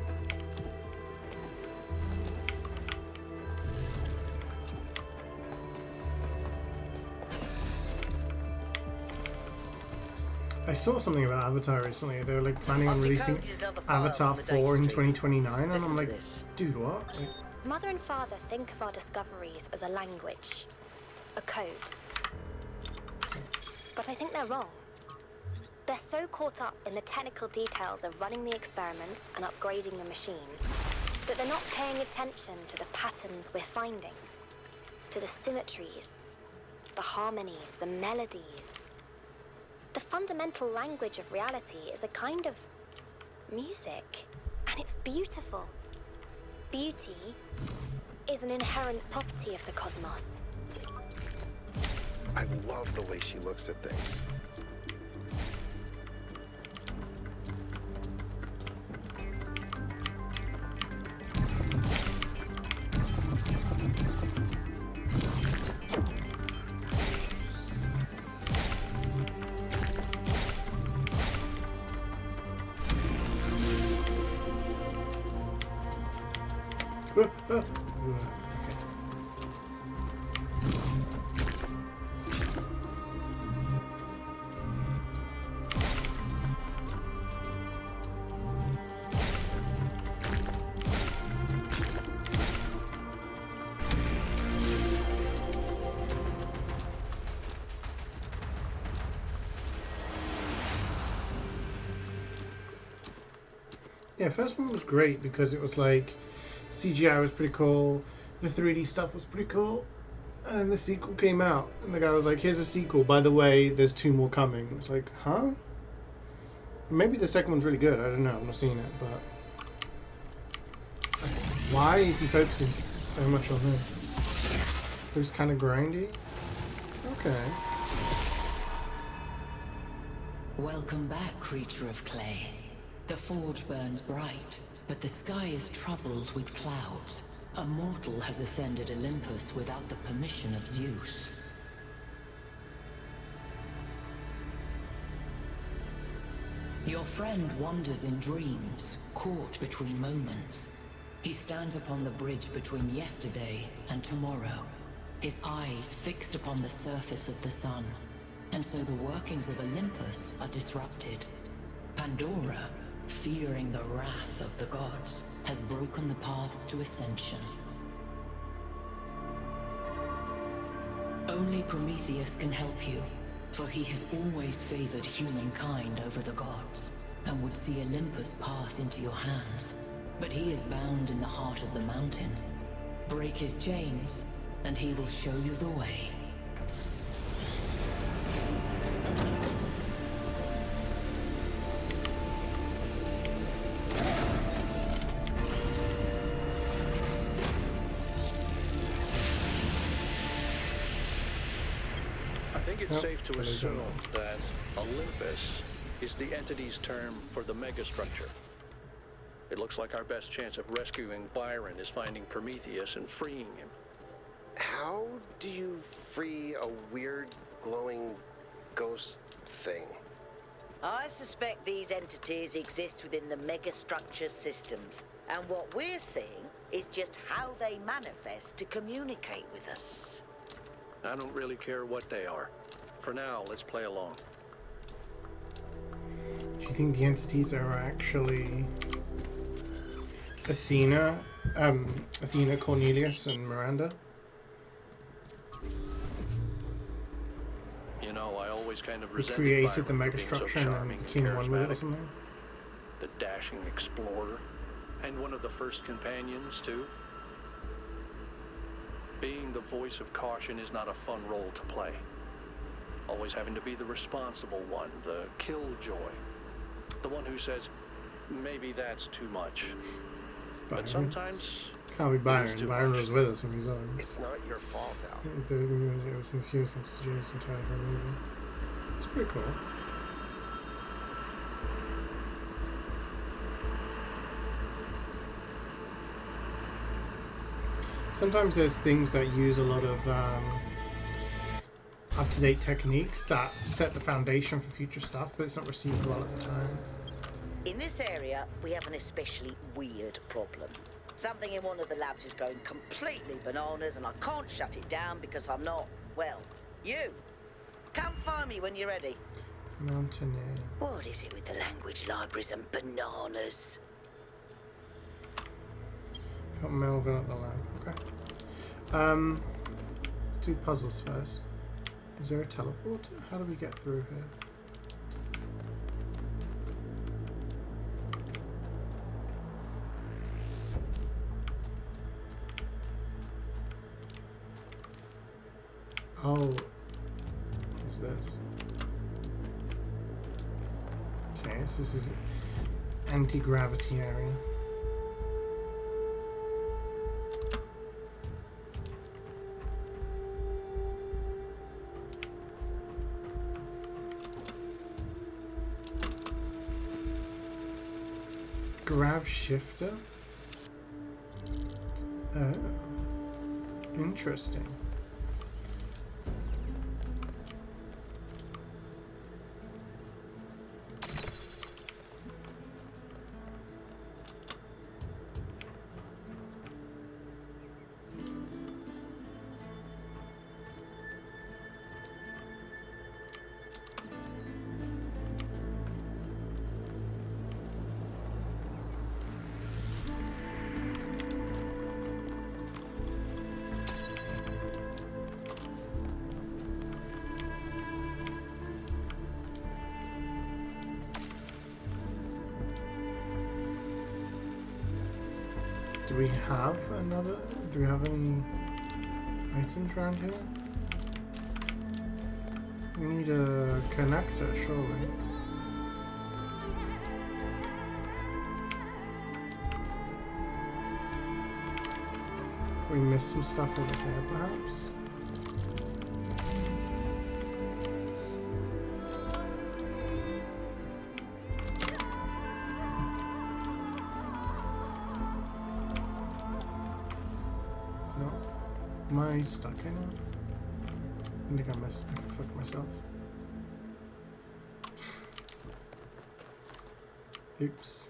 I saw something about Avatar recently. They were like planning on releasing Avatar 4 in 2029, and I'm like, dude, what? Like, Mother and Father think of our discoveries as a language, a code. But I think they're wrong. They're so caught up in the technical details of running the experiments and upgrading the machine that they're not paying attention to the patterns we're finding, to the symmetries, the harmonies, the melodies. The fundamental language of reality is a kind of music, and it's beautiful. Beauty is an inherent property of the cosmos. I love the way she looks at things. Yeah, first one was great because it was like CGI was pretty cool, the 3D stuff was pretty cool, and then the sequel came out, and the guy was like, here's a sequel, by the way, there's 2 more coming. It's like, huh? Maybe the second one's really good, I don't know, I've not seen it, but why is he focusing so much on this? It was kind of grindy? Okay. Welcome back, creature of clay. The forge burns bright, but the sky is troubled with clouds. A mortal has ascended Olympus without the permission of Zeus. Your friend wanders in dreams, caught between moments. He stands upon the bridge between yesterday and tomorrow, his eyes fixed upon the surface of the sun. And so the workings of Olympus are disrupted. Pandora, fearing the wrath of the gods, has broken the paths to ascension. Only Prometheus can help you, for he has always favored humankind over the gods, and would see Olympus pass into your hands. But he is bound in the heart of the mountain. Break his chains, and he will show you the way. It's safe to assume that Olympus is the entity's term for the megastructure. It looks like our best chance of rescuing Byron is finding Prometheus and freeing him. How do you free a weird, glowing ghost thing? I suspect these entities exist within the megastructure systems, and what we're seeing is just how they manifest to communicate with us. I don't really care what they are. For now, let's play along. think the entities are actually Athena, Cornelius, and Miranda? You know, I always kind of He resented created the Byron for being so megastructure and then charming became and one with it or charismatic. something? The dashing explorer, and one of the first companions, too. Being the voice of caution is not a fun role to play. Always having to be the responsible one, the killjoy. The one who says, maybe that's too much. But sometimes... Can't be it is Byron. too Byron much. was with us when he was on. It's not your fault, Al. It was confusing to CeeJaey's entire movie. It's pretty cool. Sometimes there's things that use a lot of up-to-date techniques that set the foundation for future stuff, but it's not received well at the time. In this area, we have an especially weird problem. Something in one of the labs is going completely bananas, and I can't shut it down because I'm not, well, you. Come find me when you're ready. Mountaineer. What is it with the language libraries and bananas? Got Melvin at the lab. Okay. Let's do puzzles first. Is there a teleporter? How do we get through here? Oh, what's this? Okay, so this is anti-gravity area. Grav shifter? Oh, interesting. Do we have another? Do we have any items around here? We need a connector, surely. We missed some stuff over there, perhaps? Am I stuck in it? I think I fucked myself. Oops.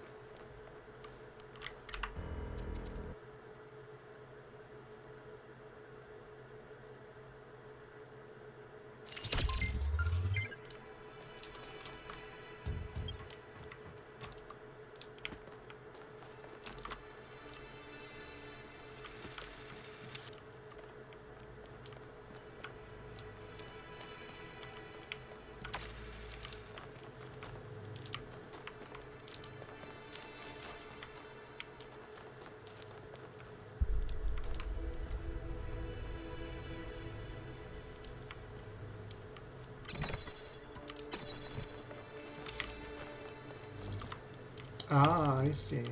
Ah, I see.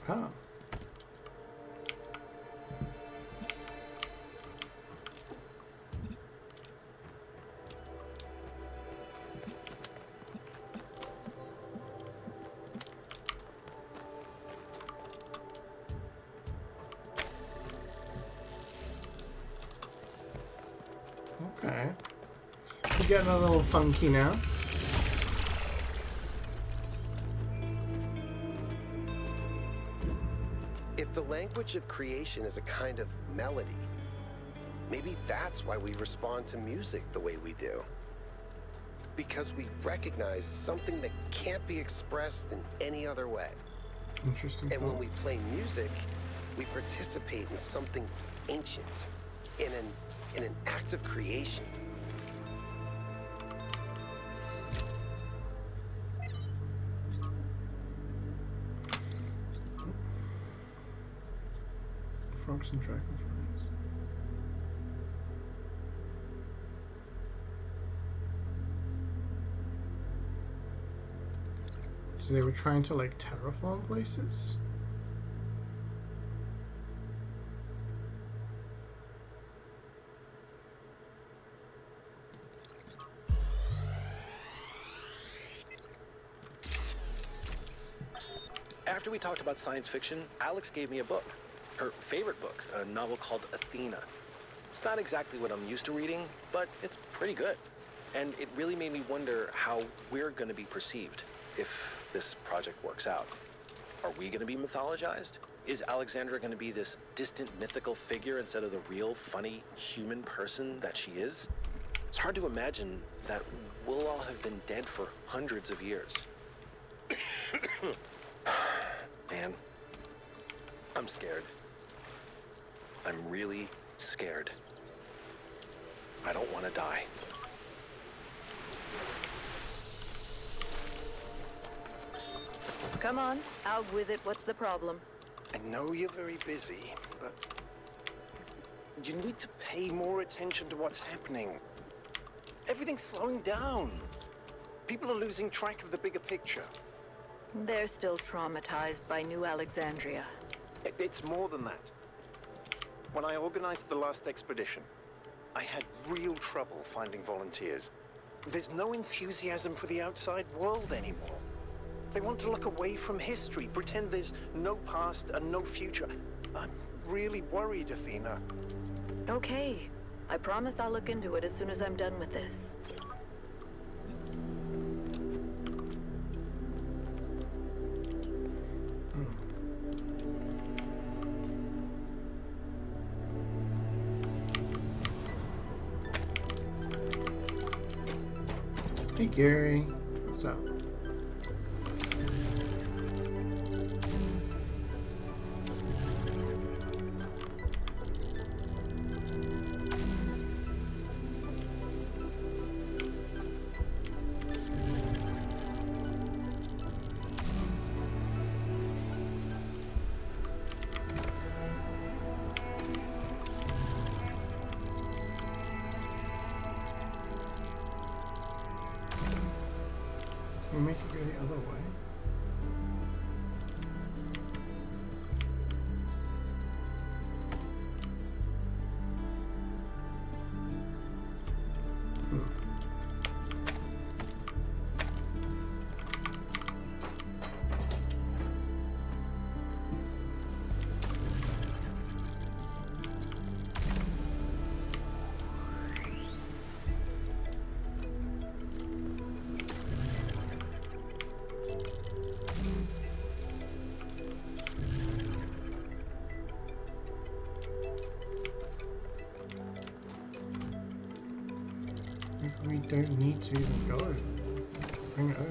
Ah. Okay. We're getting a little funky now. If the language of creation is a kind of melody, Maybe that's why we respond to music the way we do. Because we recognize something that can't be expressed in any other way. Interesting. And when we play music, we participate in something ancient, in an act of creation. Frogs and dragonflies. So they were trying to like terraform places? After we talked about science fiction, Alex gave me a book. Her favorite book, a novel called Athena. It's not exactly what I'm used to reading, but it's pretty good. And it really made me wonder how we're going to be perceived if this project works out. Are we going to be mythologized? Is Alexandra going to be this distant mythical figure instead of the real, funny, human person that she is? It's hard to imagine that we'll all have been dead for hundreds of years. Man, I'm scared. I'm really scared. I don't want to die. Come on, out with it. What's the problem? I know you're very busy, but you need to pay more attention to what's happening. Everything's slowing down. People are losing track of the bigger picture. They're still traumatized by New Alexandria. It's more than that. When I organized the last expedition, I had real trouble finding volunteers. There's no enthusiasm for the outside world anymore. They want to look away from history, pretend there's no past and no future. I'm really worried, Athena. Okay. I promise I'll look into it as soon as I'm done with this. Hey Gary, what's up? Can we make it go the other way? We don't need to even go over. Bring it over.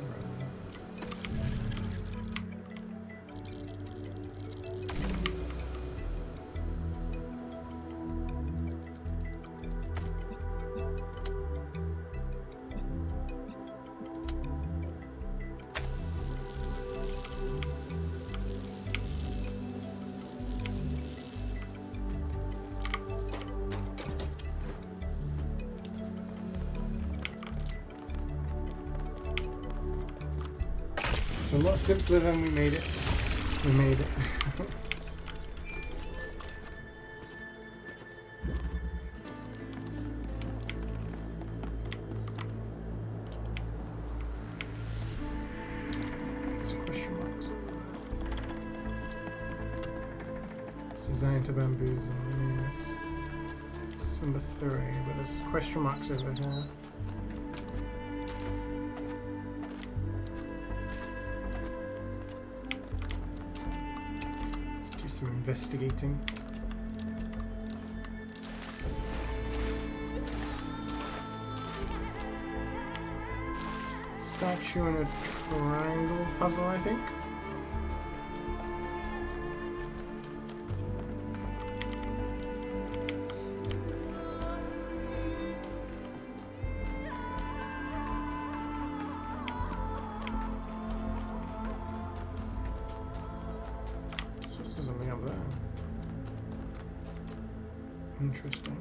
It's a lot simpler than we made it. We made it. There's question marks over there. It's designed to bamboozle, yes. This is number 3, but there's question marks over here. Some investigating. statue and a triangle puzzle, I think. So something up there. Interesting.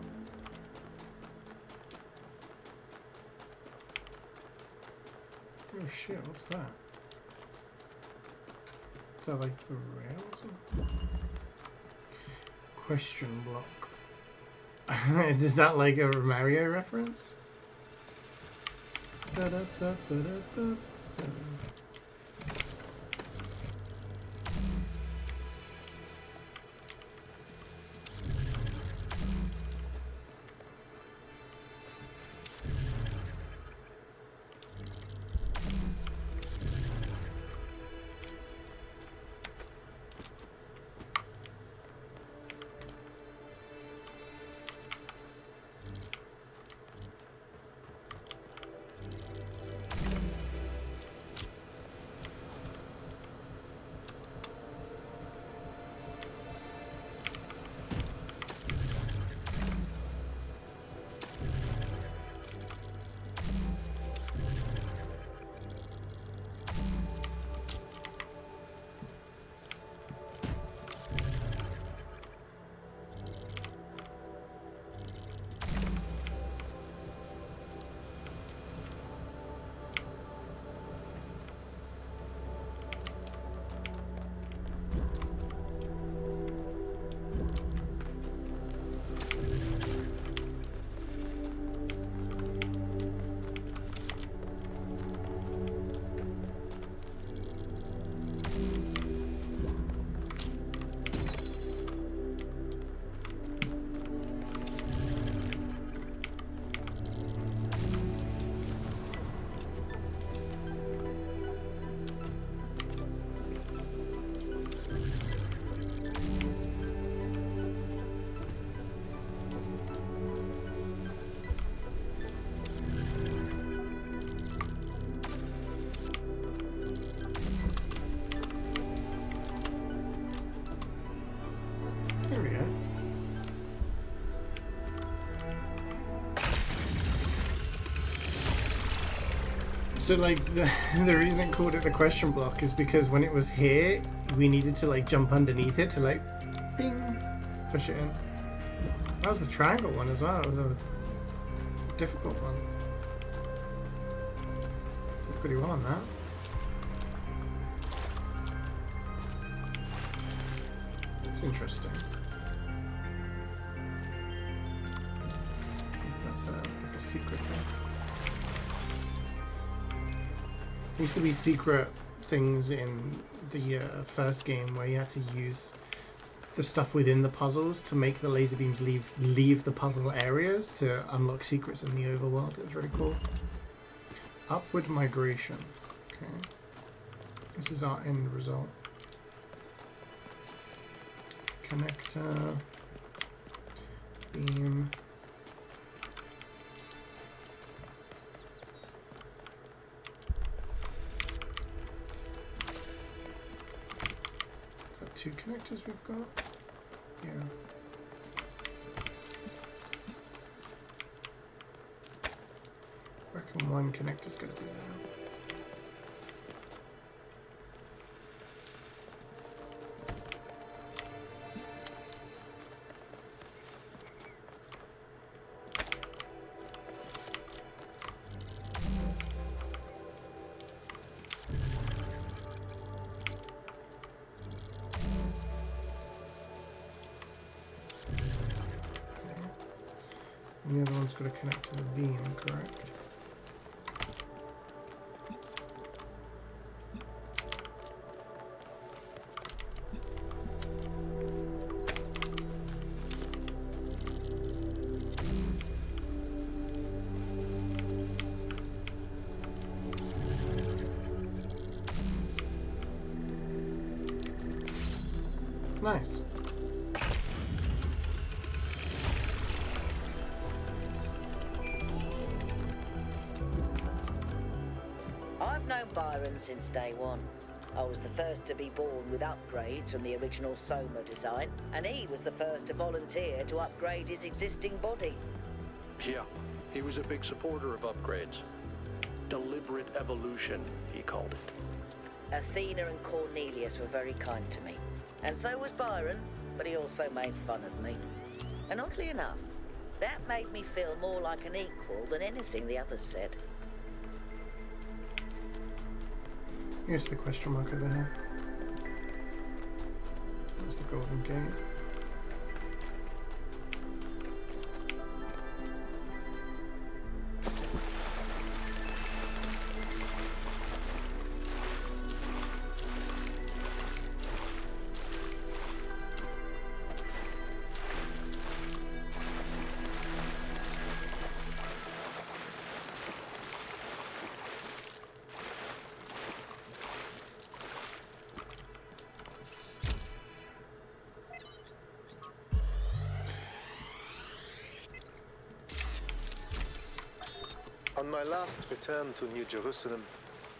Oh shit, what's that? Is that like the rail or something? Question block. Is that like a Mario reference? Da, da, da, da, da, da. There we go. So like the reason it called it the question block is because when it was here, we needed to like jump underneath it to like bing, push it in. That was the triangle one as well. It was a difficult one. Did pretty well on that. That's interesting. That's like a secret thing. There used to be secret things in the first game where you had to use the stuff within the puzzles to make the laser beams leave the puzzle areas to unlock secrets in the overworld. It was really cool. Upward migration. Okay. This is our end result. Connector. Beam. Is that 2 connectors we've got? Yeah. I reckon 1 connector's going to be there. And the other one's got to connect to the beam, correct? Nice. known Byron since day one. I was the first to be born with upgrades from the original Soma design, and he was the first to volunteer to upgrade his existing body. Yeah, he was a big supporter of upgrades. Deliberate evolution, he called it. Athena and Cornelius were very kind to me. And so was Byron, but he also made fun of me. And oddly enough, that made me feel more like an equal than anything the others said. Here's the question mark over here. There's the golden gate. On my last return to New Jerusalem,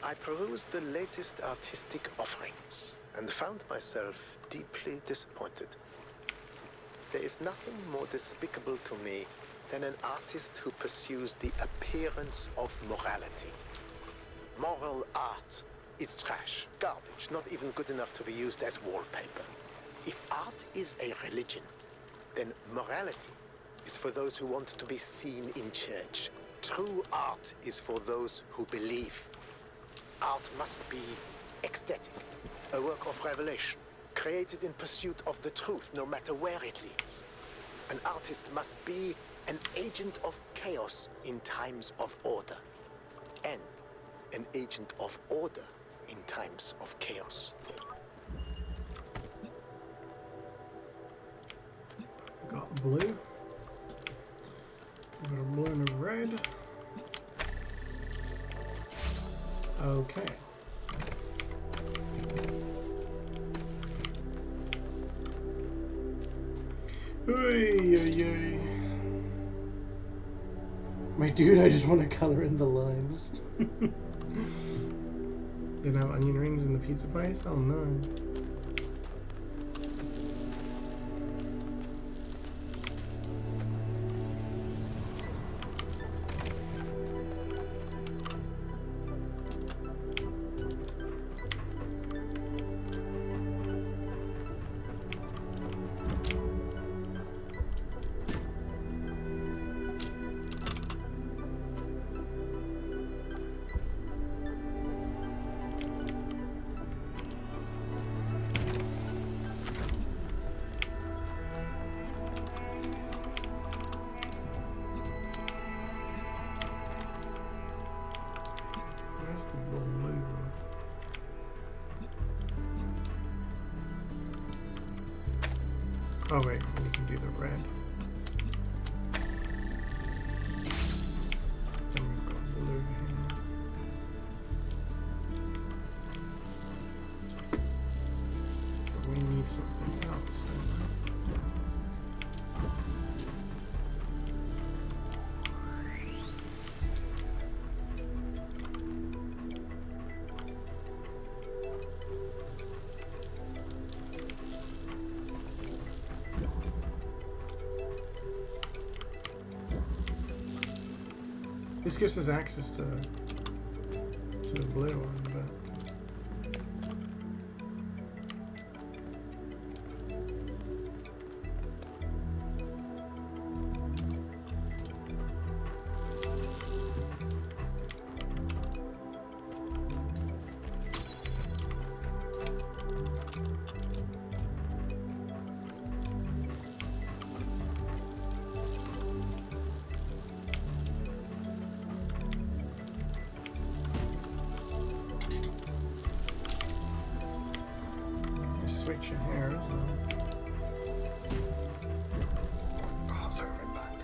I perused the latest artistic offerings and found myself deeply disappointed. There is nothing more despicable to me than an artist who pursues the appearance of morality. Moral art is trash, garbage, not even good enough to be used as wallpaper. If art is a religion, then morality is for those who want to be seen in church. True art is for those who believe. Art must be ecstatic, a work of revelation, created in pursuit of the truth, no matter where it leads. An artist must be an agent of chaos in times of order, and an agent of order in times of chaos. Got blue. Got a blue and a red. Okay. Oy. My dude, I just want to color in the lines. Didn't have onion rings in the pizza place? Oh no. Oh wait, we can do the red. Then we've got blue here. But we need something else. This gives us access to the blue one, but switch in here, isn't it? Oh, sorry, my back.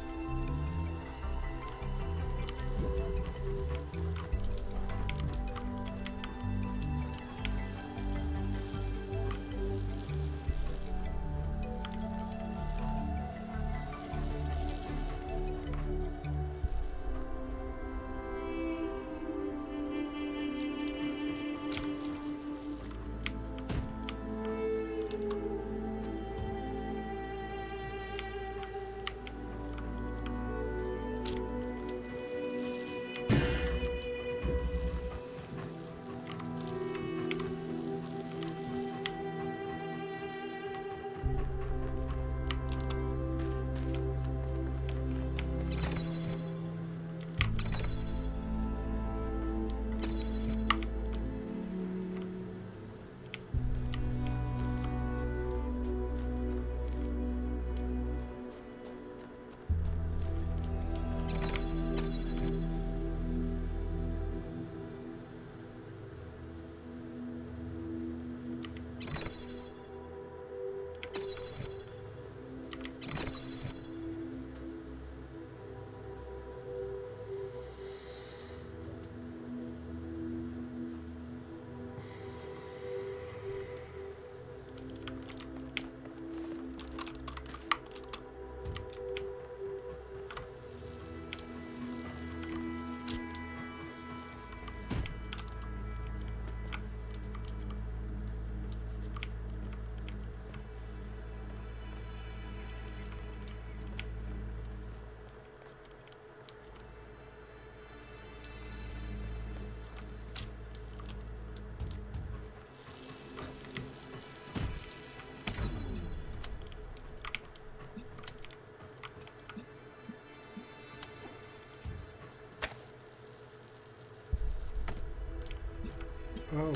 Oh, wait.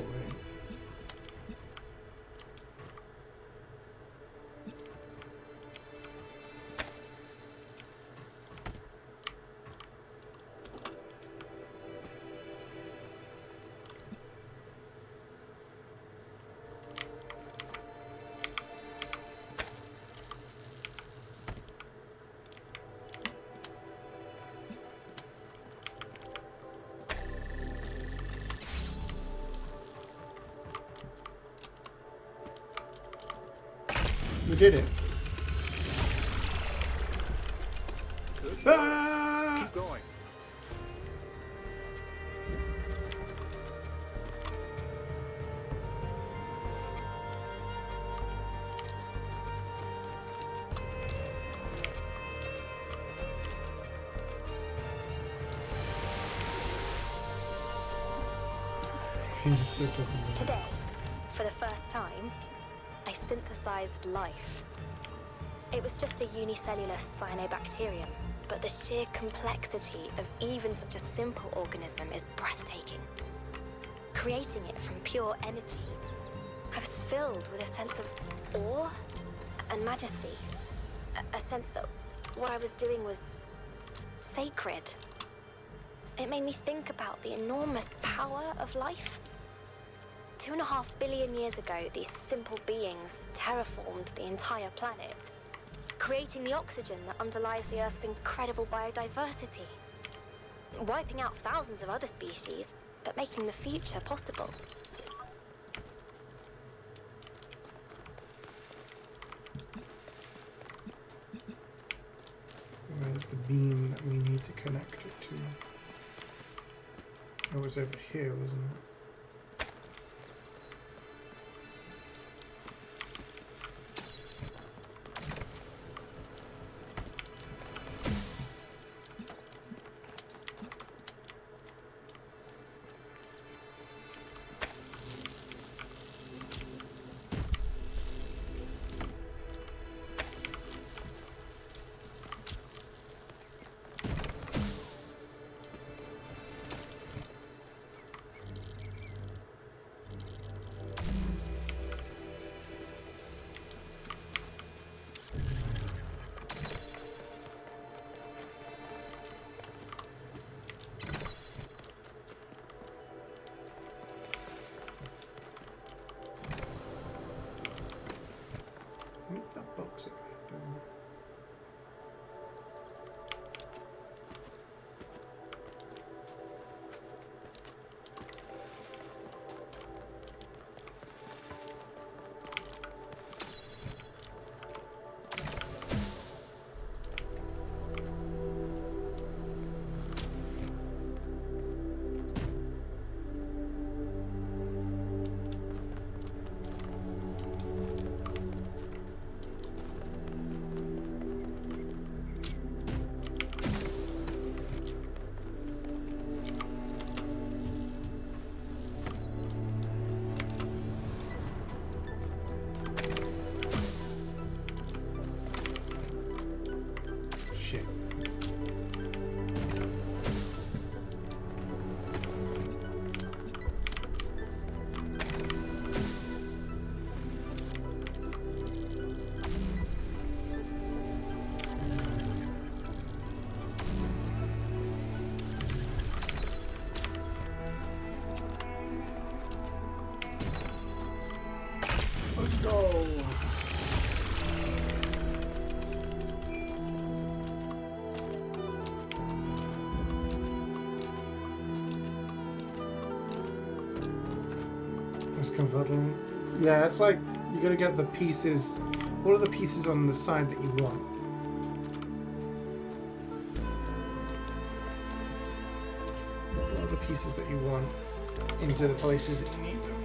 We did it. Ah! Keep going. Today, for the first time, I synthesized life. It was just a unicellular cyanobacterium, but the sheer complexity of even such a simple organism is breathtaking. Creating it from pure energy, I was filled with a sense of awe and majesty. A sense that what I was doing was sacred. It made me think about the enormous power of life. 2.5 billion years ago, these simple beings terraformed the entire planet, creating the oxygen that underlies the Earth's incredible biodiversity, wiping out thousands of other species, but making the future possible. Where's the beam that we need to connect it to? Oh, it was over here, wasn't it? That box over there, don't we? Shit. Let's go. Let's convert them. Yeah, it's like you gotta get the pieces. What are the pieces on the side that you want? What are the pieces that you want into the places that you need them?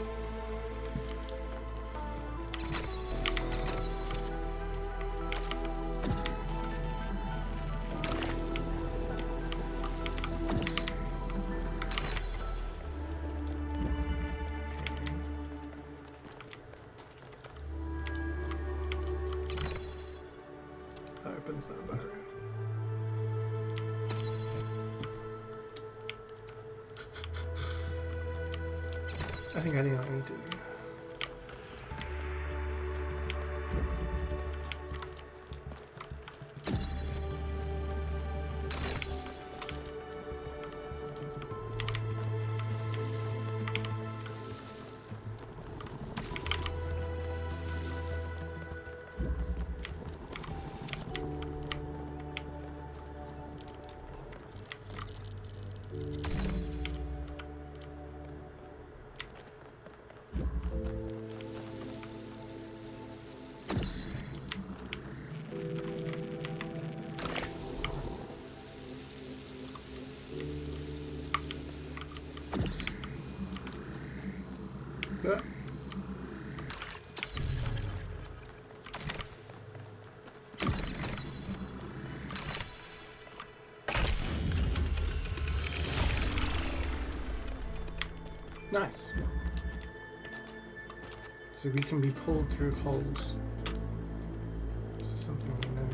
That opens that barrier. I think I know what I need to do. Yeah. Nice. So we can be pulled through holes. This is something we know now.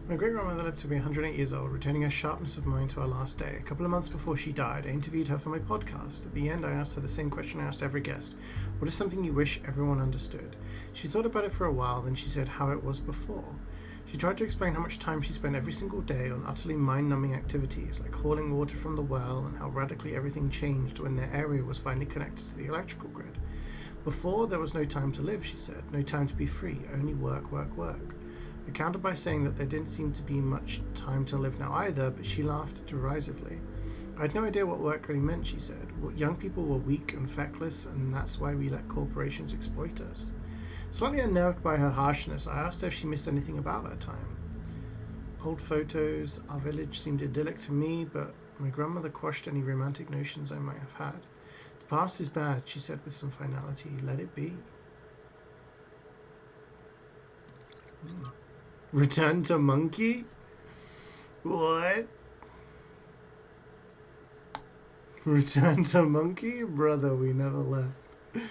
My great-grandmother lived to be 108 years old, retaining her sharpness of mind to her last day. A couple of months before she died, I interviewed her for my podcast. At the end, I asked her the same question I asked every guest. What is something you wish everyone understood? She thought about it for a while, then she said how it was before. She tried to explain how much time she spent every single day on utterly mind-numbing activities, like hauling water from the well, and how radically everything changed when their area was finally connected to the electrical grid. Before, there was no time to live, she said, no time to be free, only work, work, work. I countered by saying that there didn't seem to be much time to live now either, but she laughed derisively. I had no idea what work really meant, she said. Young people were weak and feckless, and that's why we let corporations exploit us. Slightly unnerved by her harshness, I asked her if she missed anything about that time. Old photos, our village seemed idyllic to me, but my grandmother quashed any romantic notions I might have had. The past is bad, she said with some finality. Let it be. Return to monkey? What? Return to monkey? Brother, we never left. I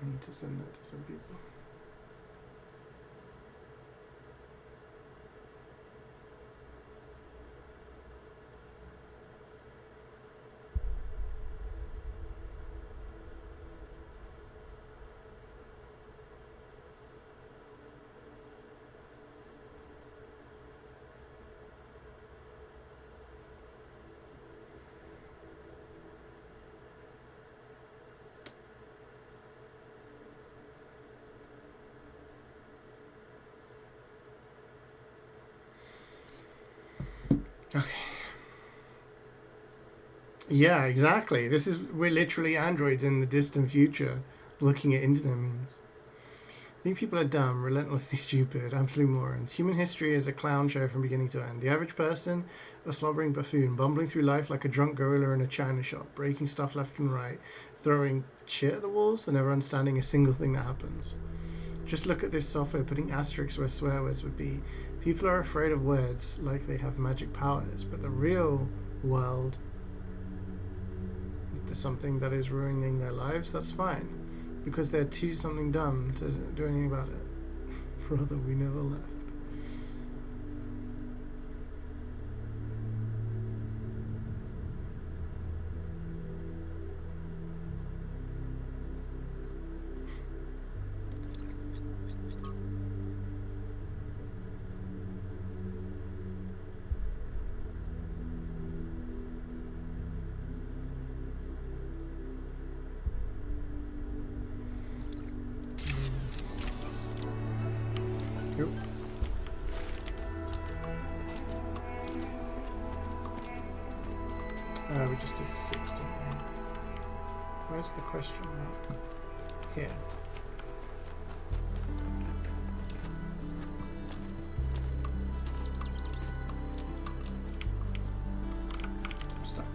need to send that to some people. Okay. Yeah, exactly. We're literally androids in the distant future looking at internet memes. I think people are dumb, relentlessly stupid, absolute morons. Human history is a clown show from beginning to end. The average person, a slobbering buffoon, bumbling through life like a drunk gorilla in a china shop, breaking stuff left and right, throwing shit at the walls, and never understanding a single thing that happens. Just look at this software putting asterisks where swear words would be. People are afraid of words like they have magic powers, but the real world, there's something that is ruining their lives, that's fine. Because they're too something dumb to do anything about it. Brother, we never left. Yep. We just did 6, didn't we? Where's the question mark? Here. I'm stuck.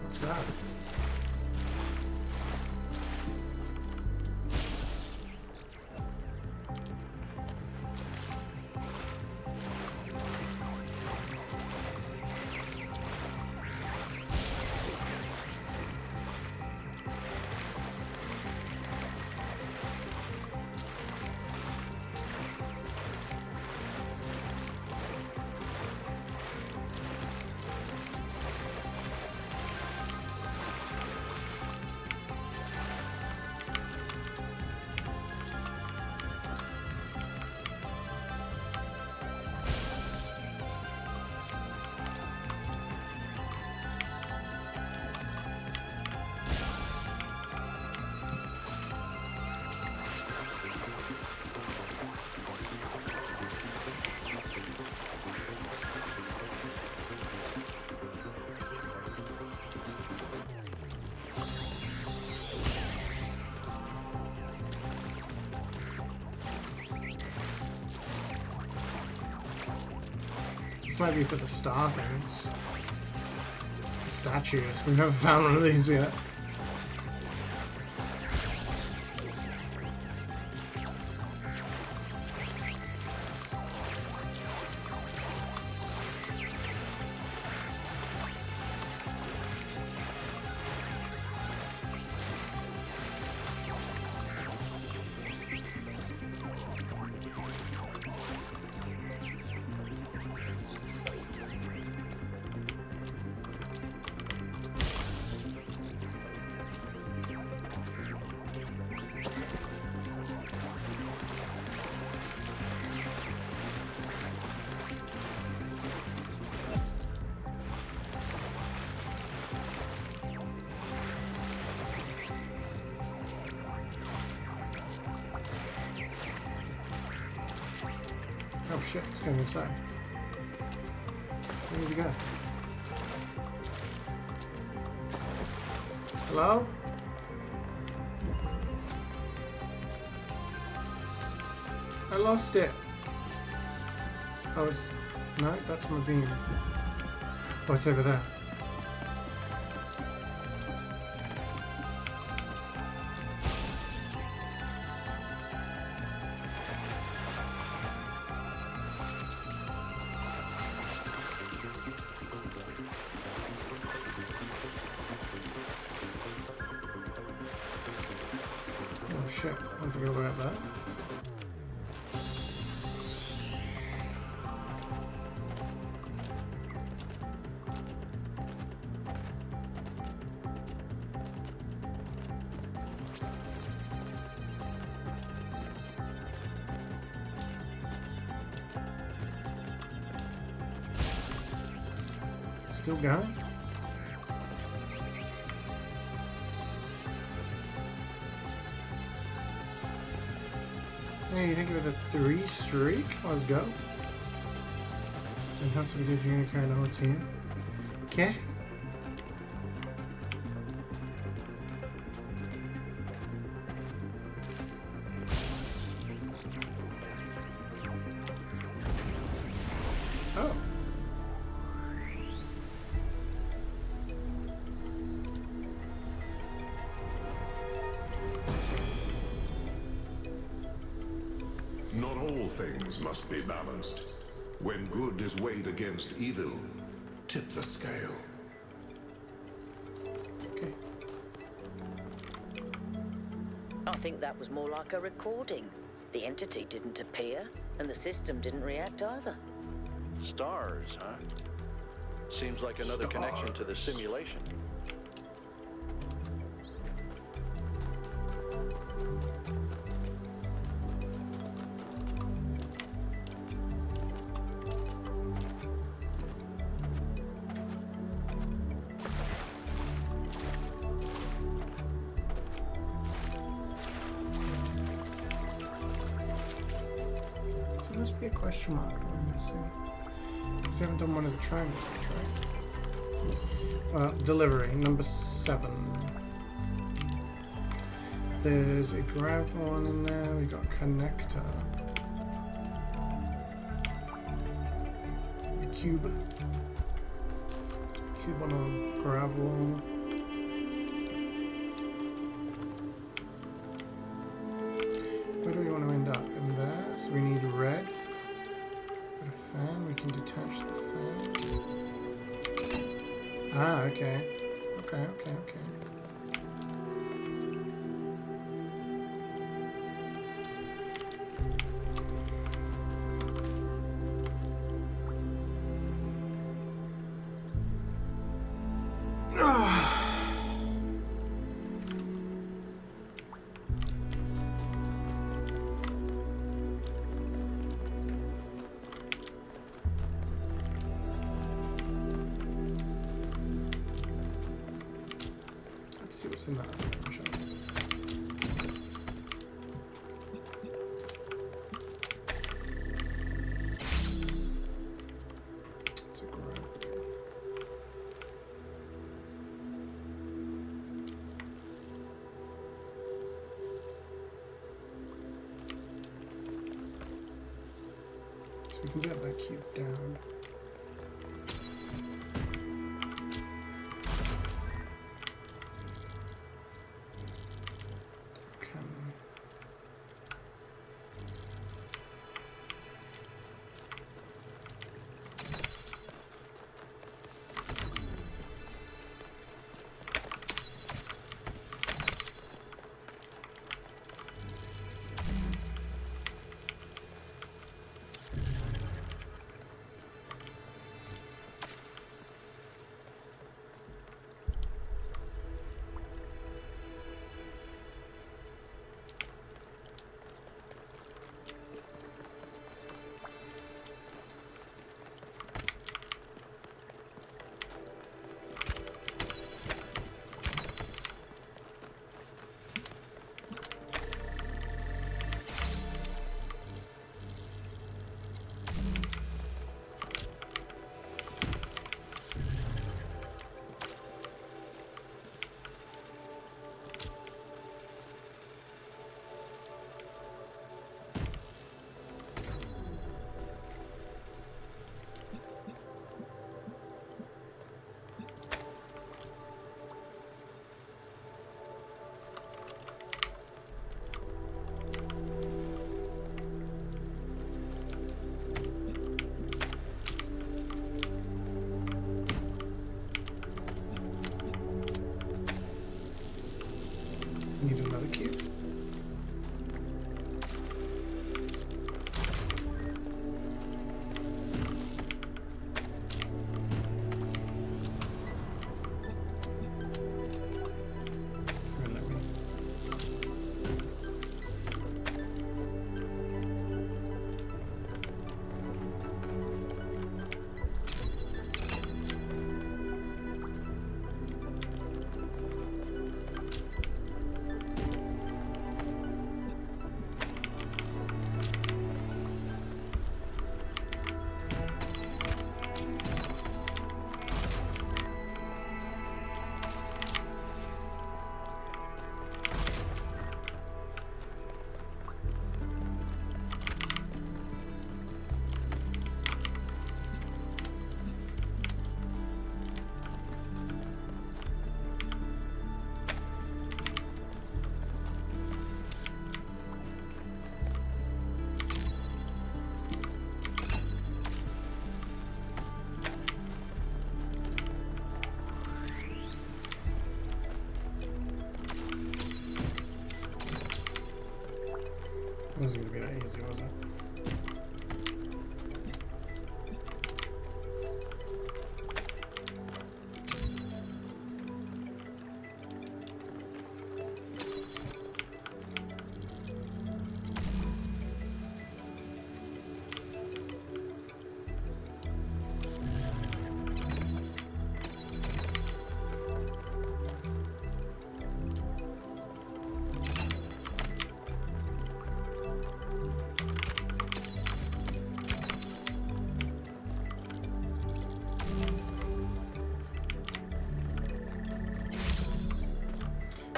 What's that? This might be for the star things. The statues. We've never found one of these yet. Oh shit, it's going inside. Where did he go? Hello? I lost it. Oh, it's... No, that's my beam. Oh, it's over there. Oh shit, I want to go about that. Still going? Hey, you think of a 3 streak? Let's go. Don't have to be good unicorn the whole team. Okay. Oh. Not all things must be balanced. When good is weighed against evil, tip the scale. Okay. I think that was more like a recording. The entity didn't appear, and the system didn't react either. Stars, huh? Seems like another connection to the simulation. There must be a question mark we're missing. If we haven't done one of the triangles, right? Delivery, number 7. There's a grav one in there, we got a connector. A cube. Cube on a gravel. Where do we want to end up? In there? So we need red. Got a fan, we can detach the fan. Ah, okay. Okay. Let's see what's in that. It's a grab. So we can get that cube down. Need another cube. It wasn't going to be that easy, was it?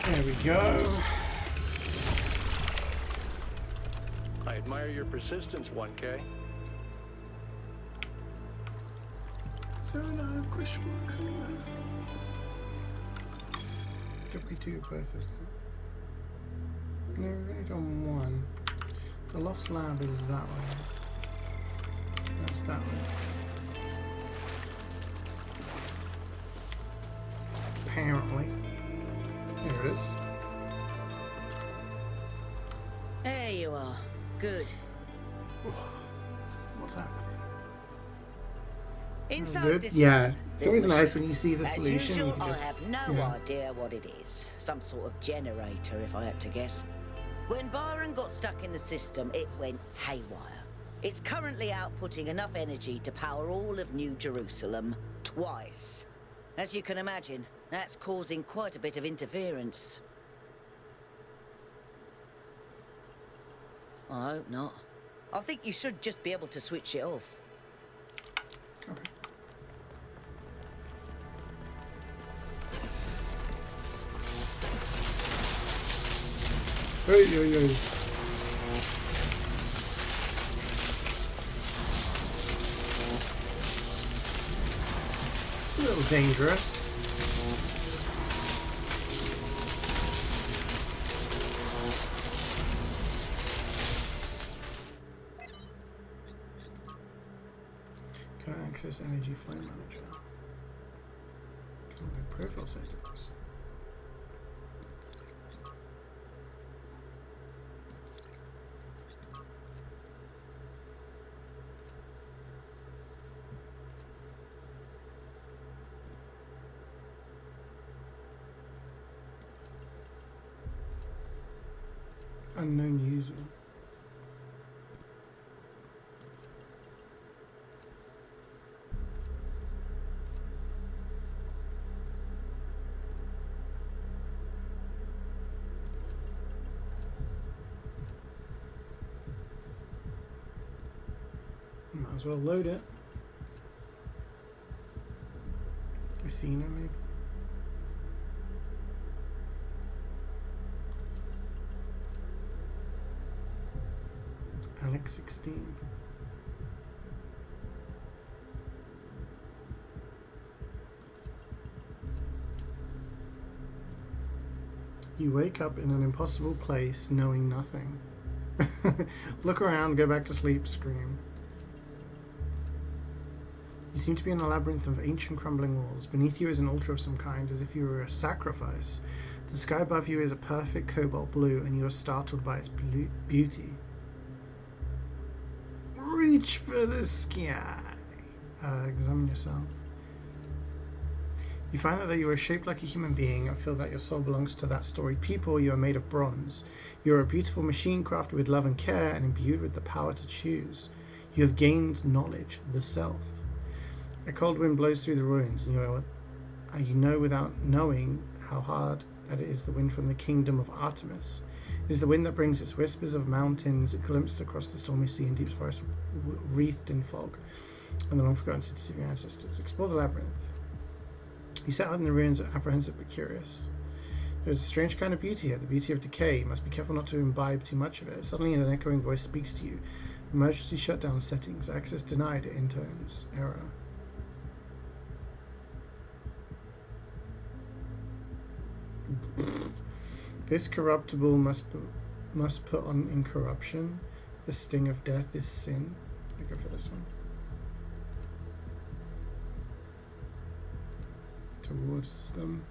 There we go. I admire your persistence, 1K. So no question mark anywhere. Did we do both of them? No, we've only done one. The Lost Lab is that way. That's that way. Apparently. There it is. There you are. Good. What's happening? Inside Good? this Yeah. one, It's this always nice machine. when you see the As solution. usual, You can I just, have no yeah. idea what it is. Some sort of generator, if I had to guess. When Byron got stuck in the system, it went haywire. It's currently outputting enough energy to power all of New Jerusalem twice. As you can imagine, that's causing quite a bit of interference. I hope not. I think you should just be able to switch it off. Okay. Hey, hey, hey. It's a little dangerous. Can I access Energy Flow Manager? Can I profile settings? Unknown user. Might as well load it. Athena, maybe. Alex 16. You wake up in an impossible place knowing nothing. Look around, go back to sleep, scream. You seem to be in a labyrinth of ancient crumbling walls. Beneath you is an altar of some kind, as if you were a sacrifice. The sky above you is a perfect cobalt blue, and you are startled by its beauty. Reach for the sky. Examine yourself. You find that though you are shaped like a human being and feel that your soul belongs to that storied people, you are made of bronze. You are a beautiful machine crafted with love and care and imbued with the power to choose. You have gained knowledge, the self. A cold wind blows through the ruins, and you know without knowing how hard that it is the wind from the kingdom of Artemis. It is the wind that brings its whispers of mountains glimpsed across the stormy sea and deep forest wreathed in fog, and the long-forgotten cities of your ancestors. Explore the labyrinth. You set out in the ruins, apprehensive but curious. There is a strange kind of beauty here, the beauty of decay. You must be careful not to imbibe too much of it. Suddenly an echoing voice speaks to you. Emergency shutdown settings. Access denied. It intones. Error. This corruptible must put on incorruption. The sting of death is sin. I go for this one. Towards them.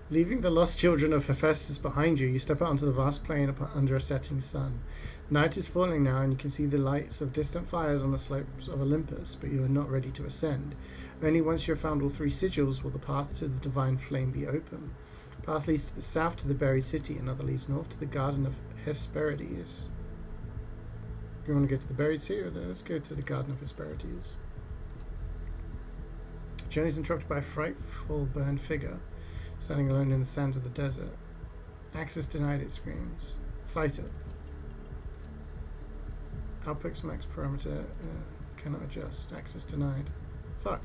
Leaving the lost children of Hephaestus behind you, you step out onto the vast plain under a setting sun. Night is falling now, and you can see the lights of distant fires on the slopes of Olympus, but you are not ready to ascend. Only once you have found all 3 sigils will the path to the divine flame be open. Path leads to the south to the buried city, another leads north to the garden of Hesperides. You want to go to the buried city, or let's go to the garden of Hesperides. Journey is interrupted by a frightful burned figure, standing alone in the sands of the desert. Access denied, it screams. Fight it. Outputs max parameter cannot adjust. Access denied. Fuck.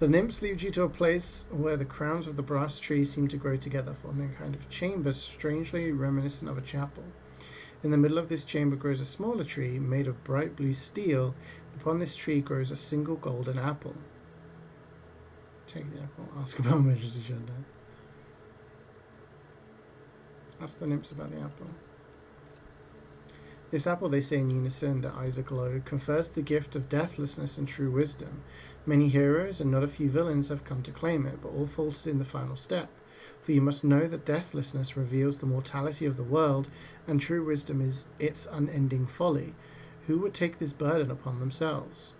The nymphs lead you to a place where the crowns of the brass trees seem to grow together, forming a kind of chamber strangely reminiscent of a chapel. In the middle of this chamber grows a smaller tree made of bright blue steel. Upon this tree grows a single golden apple. Take the apple. Ask about emergency shutdown. Ask the nymphs about the apple. This apple, they say in unison, their eyes aglow, confers the gift of deathlessness and true wisdom. Many heroes and not a few villains have come to claim it, but all faltered in the final step. For you must know that deathlessness reveals the mortality of the world, and true wisdom is its unending folly. Who would take this burden upon themselves?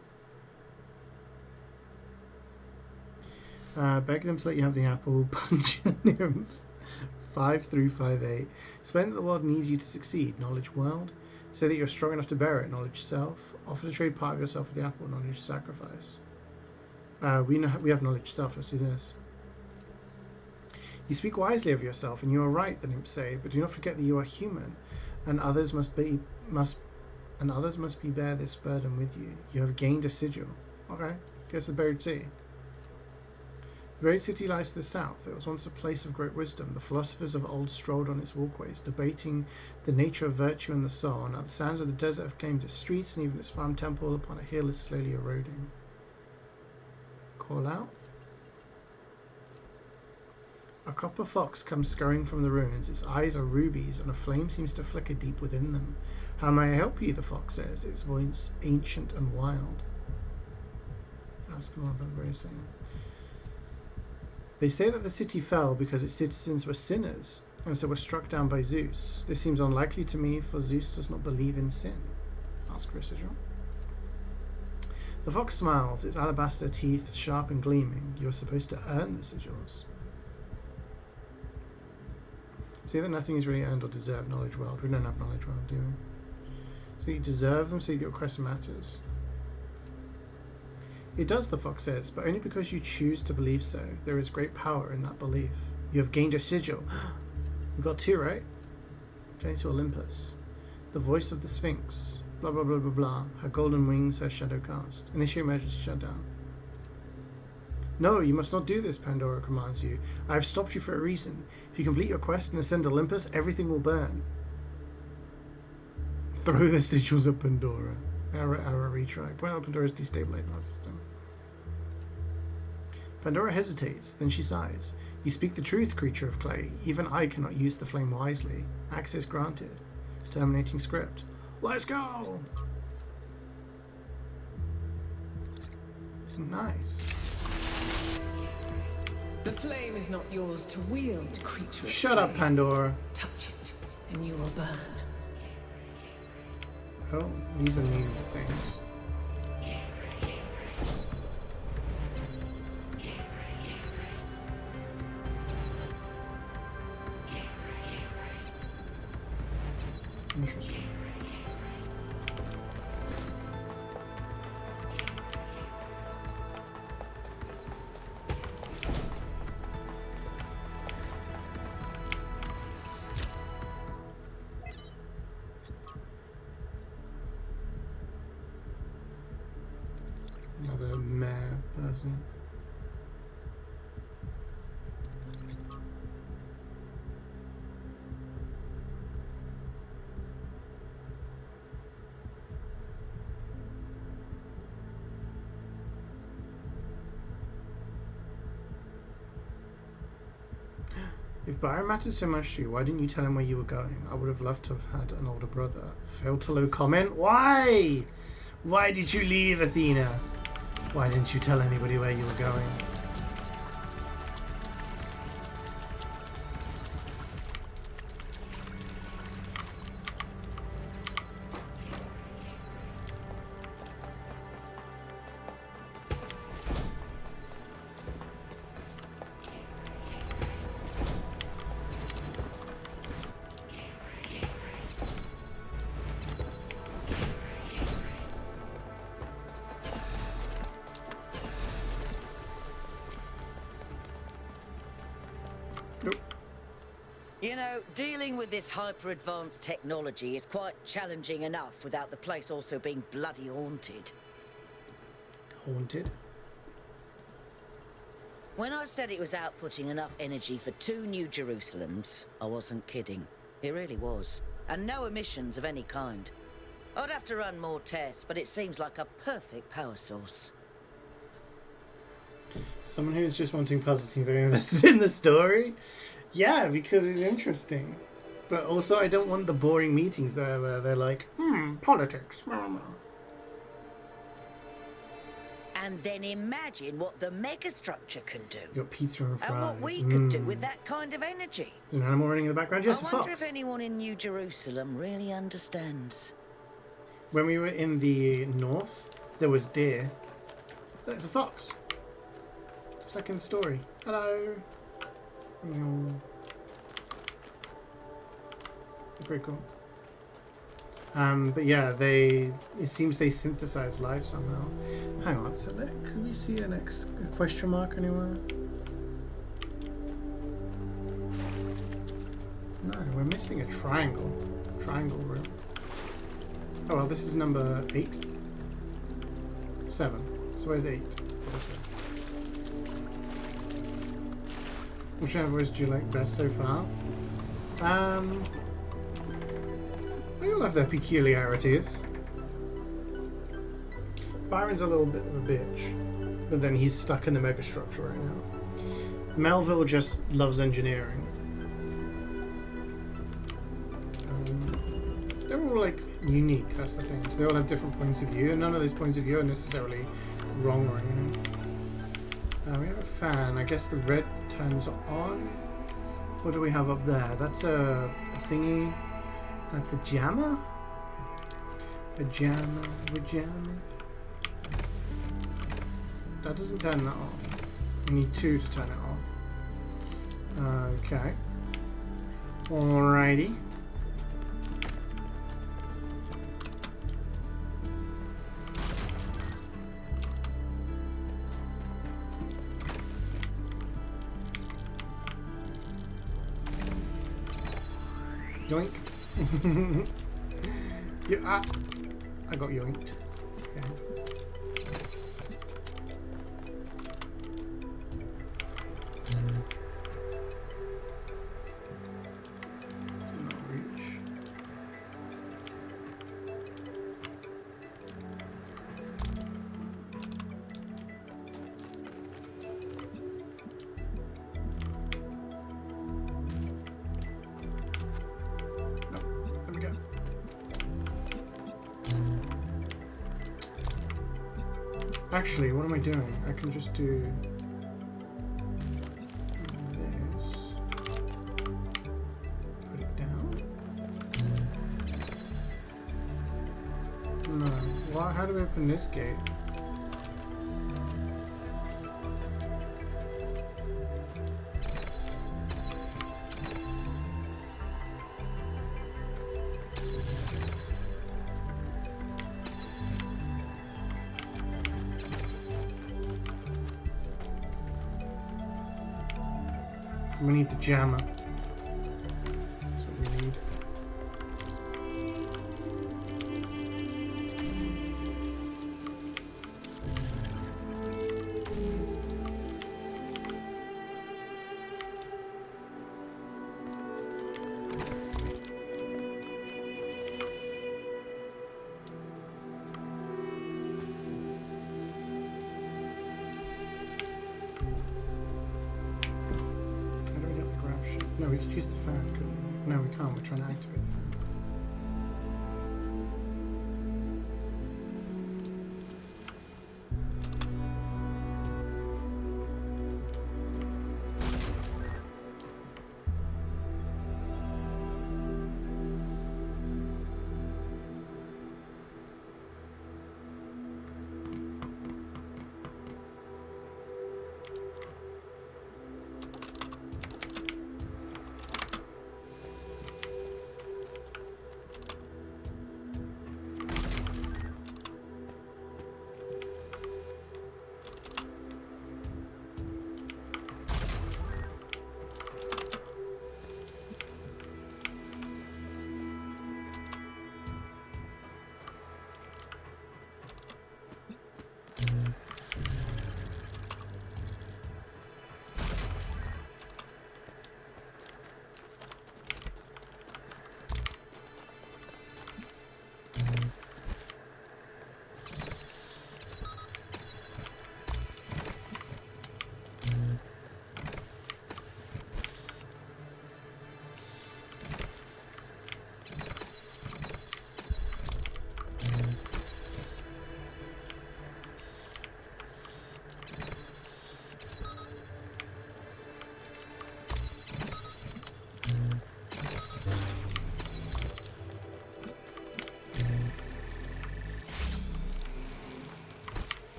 Beg them to let you have the apple. Punch a nymph. 5 through 5-8. Explain that the world needs you to succeed. Knowledge world. Say that you're strong enough to bear it. Knowledge self. Offer to trade part of yourself for the apple. Knowledge sacrifice. We have knowledge self. Let's do this. You speak wisely of yourself, and you are right, the nymphs say, but do not forget that you are human, and others must bear this burden with you. You have gained a sigil. Okay, go to the buried city. The buried city lies to the south. It was once a place of great wisdom. The philosophers of old strolled on its walkways, debating the nature of virtue and the soul. Now the sands of the desert have claimed its streets, and even its farm temple upon a hill is slowly eroding. Call out. A copper fox comes scurrying from the ruins. Its eyes are rubies, and a flame seems to flicker deep within them. How may I help you? The fox says, its voice ancient and wild. Ask more about the very thing. They say that the city fell because its citizens were sinners, and so were struck down by Zeus. This seems unlikely to me, for Zeus does not believe in sin. Ask for a sigil. The fox smiles, its alabaster teeth sharp and gleaming. You are supposed to earn the sigils. See that nothing is really earned or deserved. Knowledge world. We don't have knowledge world, do we? So you deserve them, so your quest matters. It does, the fox says, but only because you choose to believe so. There is great power in that belief. You have gained a sigil. You got 2, right? Journey to Olympus. The voice of the Sphinx. Blah, blah, blah, blah, blah. Her golden wings, her shadow cast. Initiate emergency shutdown. No, you must not do this, Pandora commands you. I have stopped you for a reason. If you complete your quest and ascend Olympus, everything will burn. Throw the sigils at Pandora. Error, retry. Point out Pandora's destabilizing our system. Pandora hesitates, then she sighs. You speak the truth, creature of clay. Even I cannot use the flame wisely. Access granted. Terminating script. Let's go! Nice. The flame is not yours to wield, creature. Shut up, Pandora. Touch it, and you will burn. Oh, these are new things. Interesting. Another meh person. If Byron mattered so much to you, why didn't you tell him where you were going? I would have loved to have had an older brother. Failed to low comment? Why? Why did you leave, Athena? Why didn't you tell anybody where you were going? You know, dealing with this hyper-advanced technology is quite challenging enough without the place also being bloody haunted. Haunted? When I said it was outputting enough energy for 2 New Jerusalems, I wasn't kidding. It really was. And no emissions of any kind. I'd have to run more tests, but it seems like a perfect power source. Someone who's just wanting puzzles seems very invested in the story? Yeah, because it's interesting. But also I don't want the boring meetings there where they're like, politics. And then imagine what the megastructure can do. You got pizza and fries. And what we could do with that kind of energy. There's an animal running in the background. Yes, a I wonder fox. if anyone in New Jerusalem really understands. When we were in the north, there was deer. There's a fox. Just like in the story. Hello. Pretty cool. But yeah, it seems they synthesize life somehow. Hang on, so could we see a question mark anywhere? No, we're missing a triangle. Triangle room. Oh well, this is number 8. 7. So where's 8? This way. Whichever do you like best so far? They all have their peculiarities. Byron's a little bit of a bitch, but then he's stuck in the megastructure right now. Melville just loves engineering. They're all like unique, that's the thing. So they all have different points of view, and none of those points of view are necessarily wrong or anything. We have a fan. I guess the red turns on. What do we have up there? That's a thingy. That's a jammer? A jammer. A jammer. That doesn't turn that off. We need 2 to turn it off. Okay. Alrighty. Yoink. Yeah, I got yoinked. Okay. Not reach. Actually, what am I doing? I can just do this. Put it down. No. What? How do we open this gate? We need the jammer. That's what we need. No, we could use the fan, couldn't we? No, we can't. We're trying to activate the fan.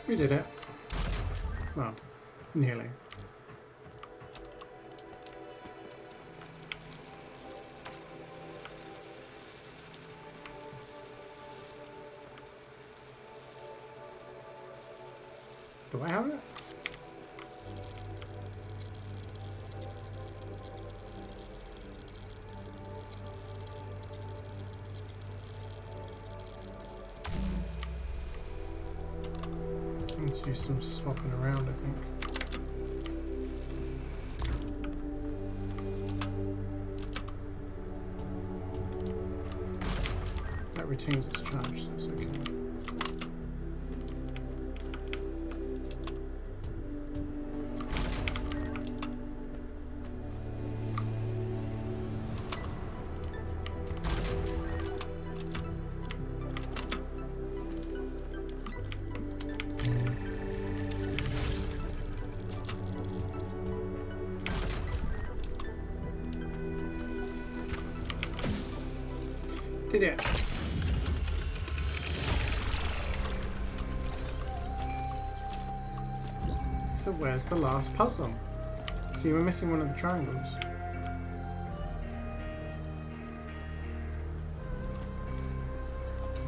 We did it. Well, nearly. Do I have it? Let's do some swapping around, I think. That retains its charge, so it's okay. Did it. So where's the last puzzle? See, we're missing one of the triangles.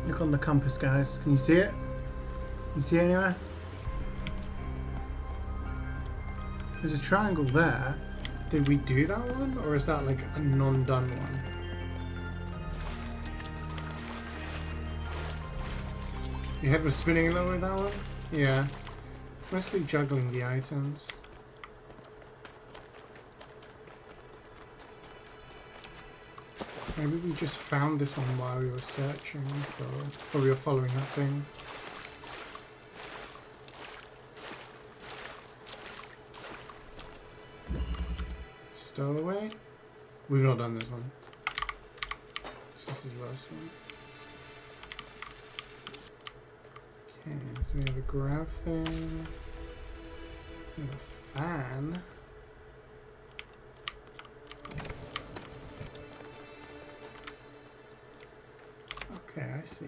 Look on the compass, guys. Can you see it? Can you see it anywhere? There's a triangle there. Did we do that one? Or is that like a non-done one? Your head was spinning a little with that one? Yeah. It's mostly juggling the items. Maybe we just found this one while we were searching for, or we were following that thing. Stowaway? We've not done this one. This is the last one. Okay, so we have a grav thing. We have a fan. Okay, I see.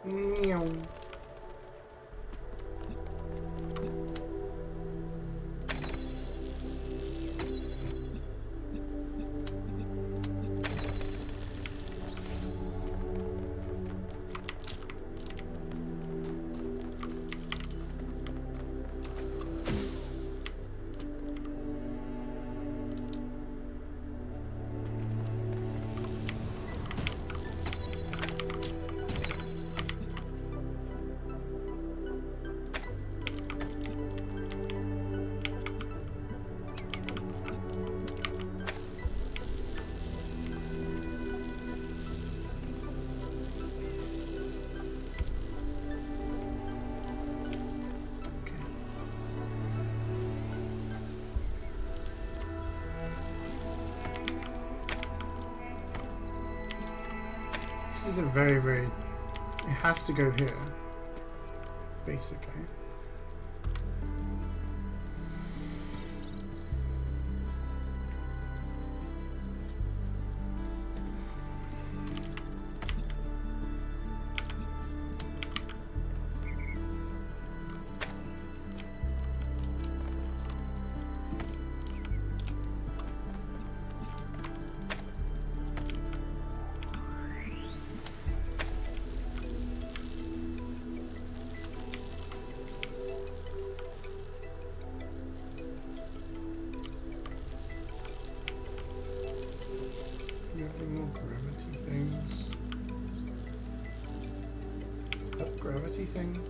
Meow. This is a very, very... It has to go here, basically. Gravity thing?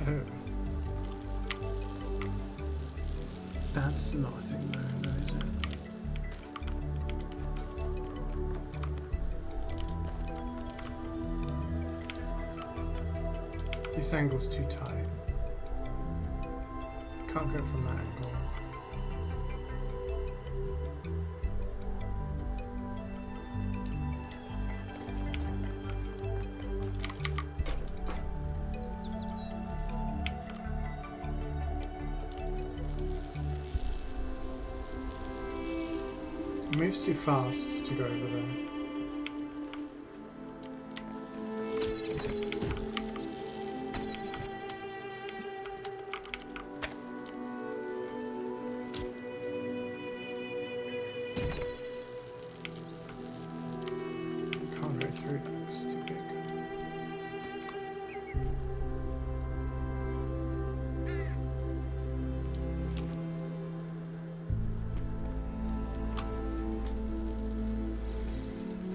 Oh. That's not a thing though, is it? This angle's too tight. Can't go from that angle. It moves too fast to go over there.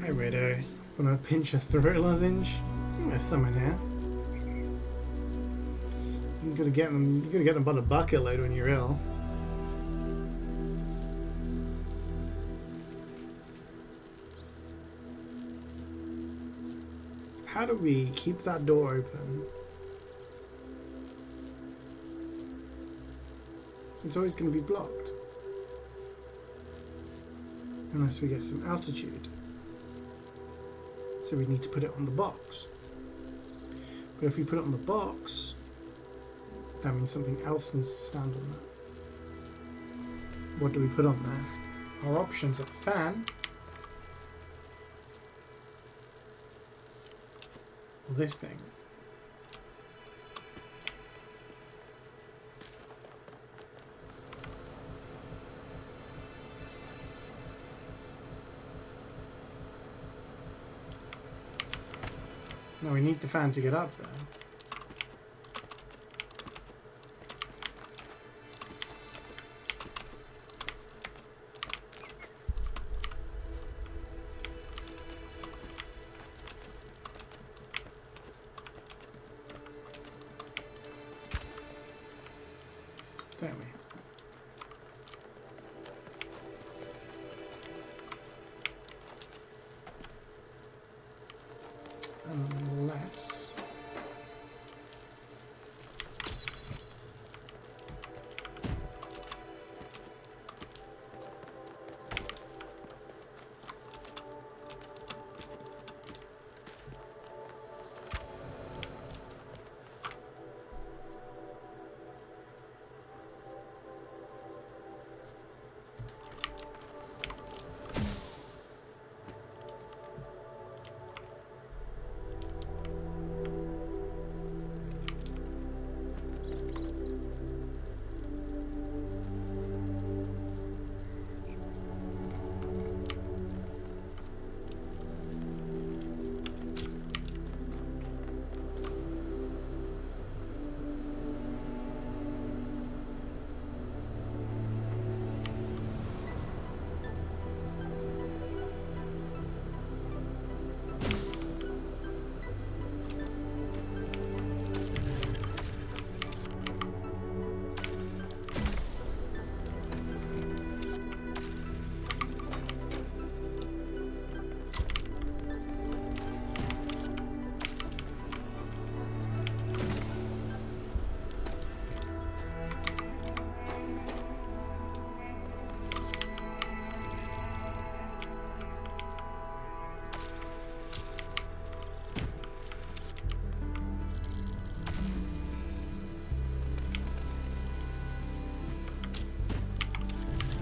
Hey Widow, wanna pinch a throat lozenge? I think there's some in here. You gotta get them by the bucket load when you're ill. How do we keep that door open? It's always gonna be blocked. Unless we get some altitude. So we need to put it on the box. But if we put it on the box, that means something else needs to stand on that. What do we put on there? Our options are the fan, or this thing. No, we need the fan to get up there. Don't we? Unless...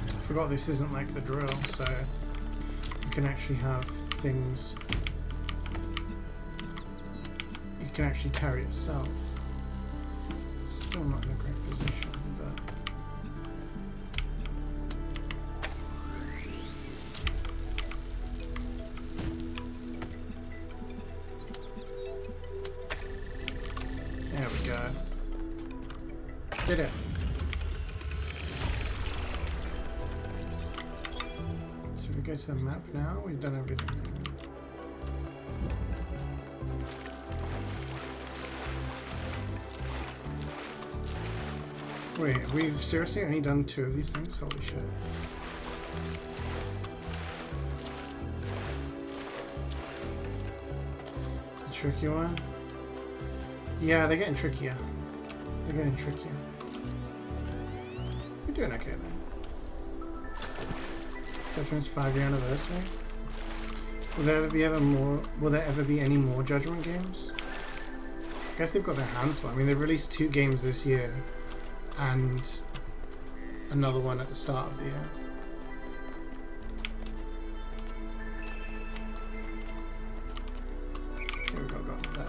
I forgot this isn't like the drill, so you can actually have things. You can actually carry it yourself. Still not in a great position, but. There we go. Did it. So we go to the map now. We've done everything. Wait, we've seriously only done 2 of these things? Holy shit. It's a tricky one. Yeah, they're getting trickier. They're getting trickier. We're doing okay then. Judgment's 5-year anniversary. Will there ever be any more Judgment games? I guess they've got their hands full. I mean, they've released 2 games this year and another one at the start of the year. Here we go, got there.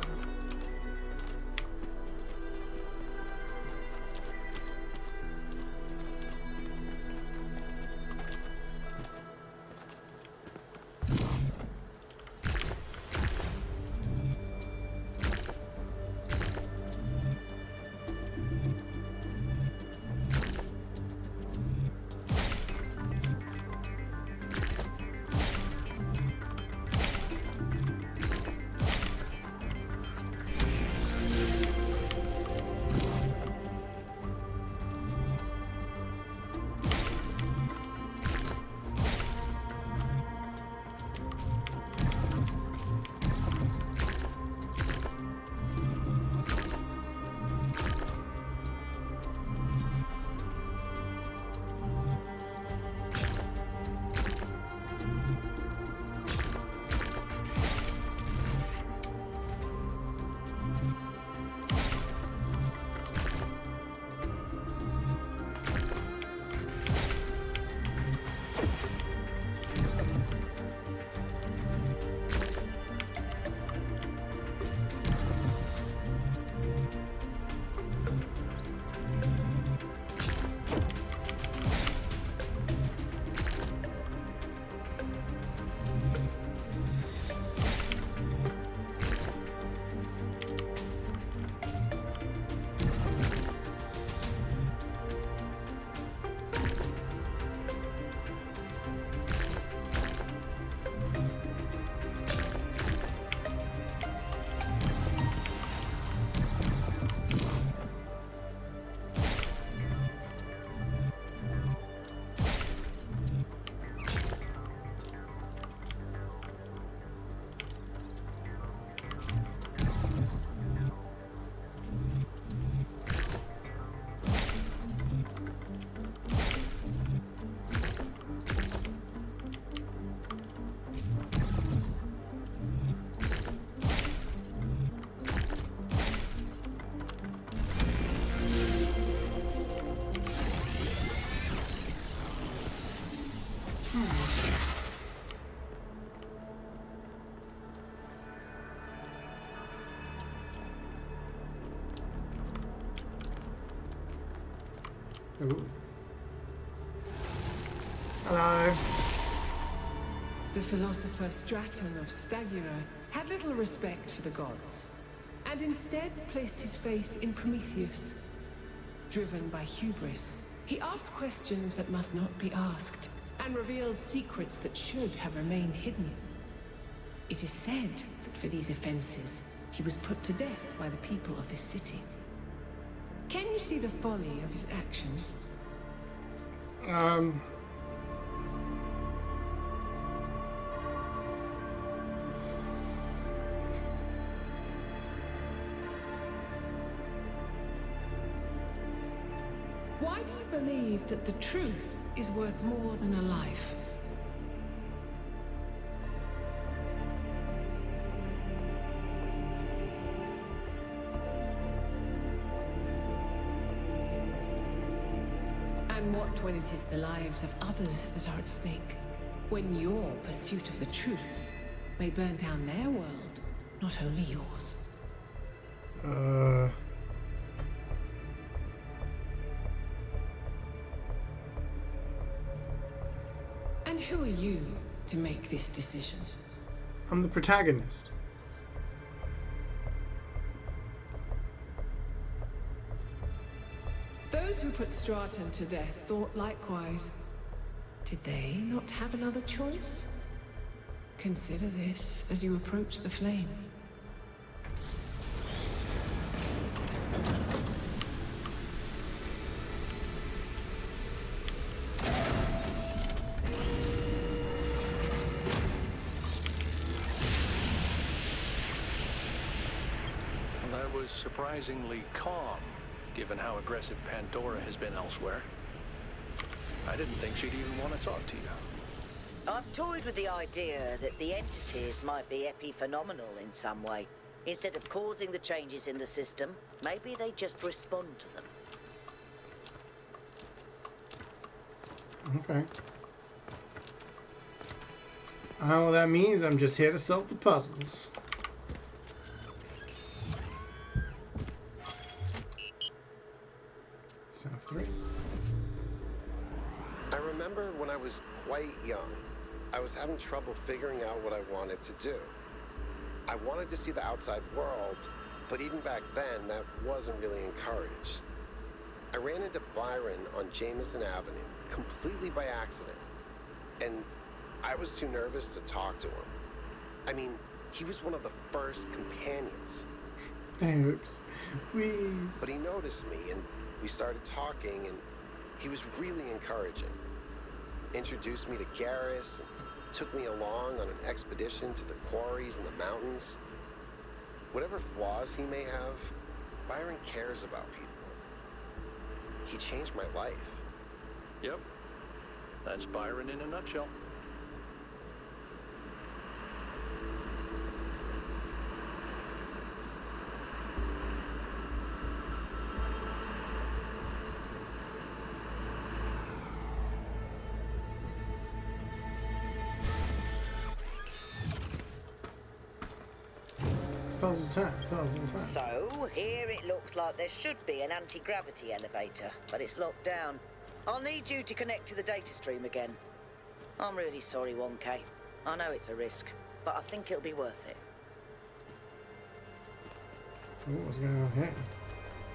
Ooh. Hello. The philosopher Straton of Stagira had little respect for the gods, and instead placed his faith in Prometheus. Driven by hubris, he asked questions that must not be asked, and revealed secrets that should have remained hidden. It is said that for these offenses, he was put to death by the people of his city. Can you see the folly of his actions? Why do you believe that the truth is worth more than a life? And what when it is the lives of others that are at stake? When your pursuit of the truth may burn down their world, not only yours. And who are you to make this decision? I'm the protagonist. Those who put Straton to death thought likewise. Did they not have another choice? Consider this as you approach the flame. That was surprisingly calm, given how aggressive Pandora has been elsewhere. I didn't think she'd even want to talk to you. I've toyed with the idea that the entities might be epiphenomenal in some way. Instead of causing the changes in the system, maybe they just respond to them. Okay. Oh, that means I'm just here to solve the puzzles. Sound 3. I remember when I was quite young, I was having trouble figuring out what I wanted to do. I wanted to see the outside world, but even back then, that wasn't really encouraged. I ran into Byron on Jameson Avenue, completely by accident. And I was too nervous to talk to him. I mean, he was one of the first companions. Oops. But he noticed me, and we started talking, and he was really encouraging. Introduced me to Garrus, and took me along on an expedition to the quarries in the mountains. Whatever flaws he may have, Byron cares about people. He changed my life. Yep. That's Byron in a nutshell. So, here it looks like there should be an anti-gravity elevator, but it's locked down. I'll need you to connect to the data stream again. I'm really sorry, 1K. I know it's a risk, but I think it'll be worth it. What's going on here?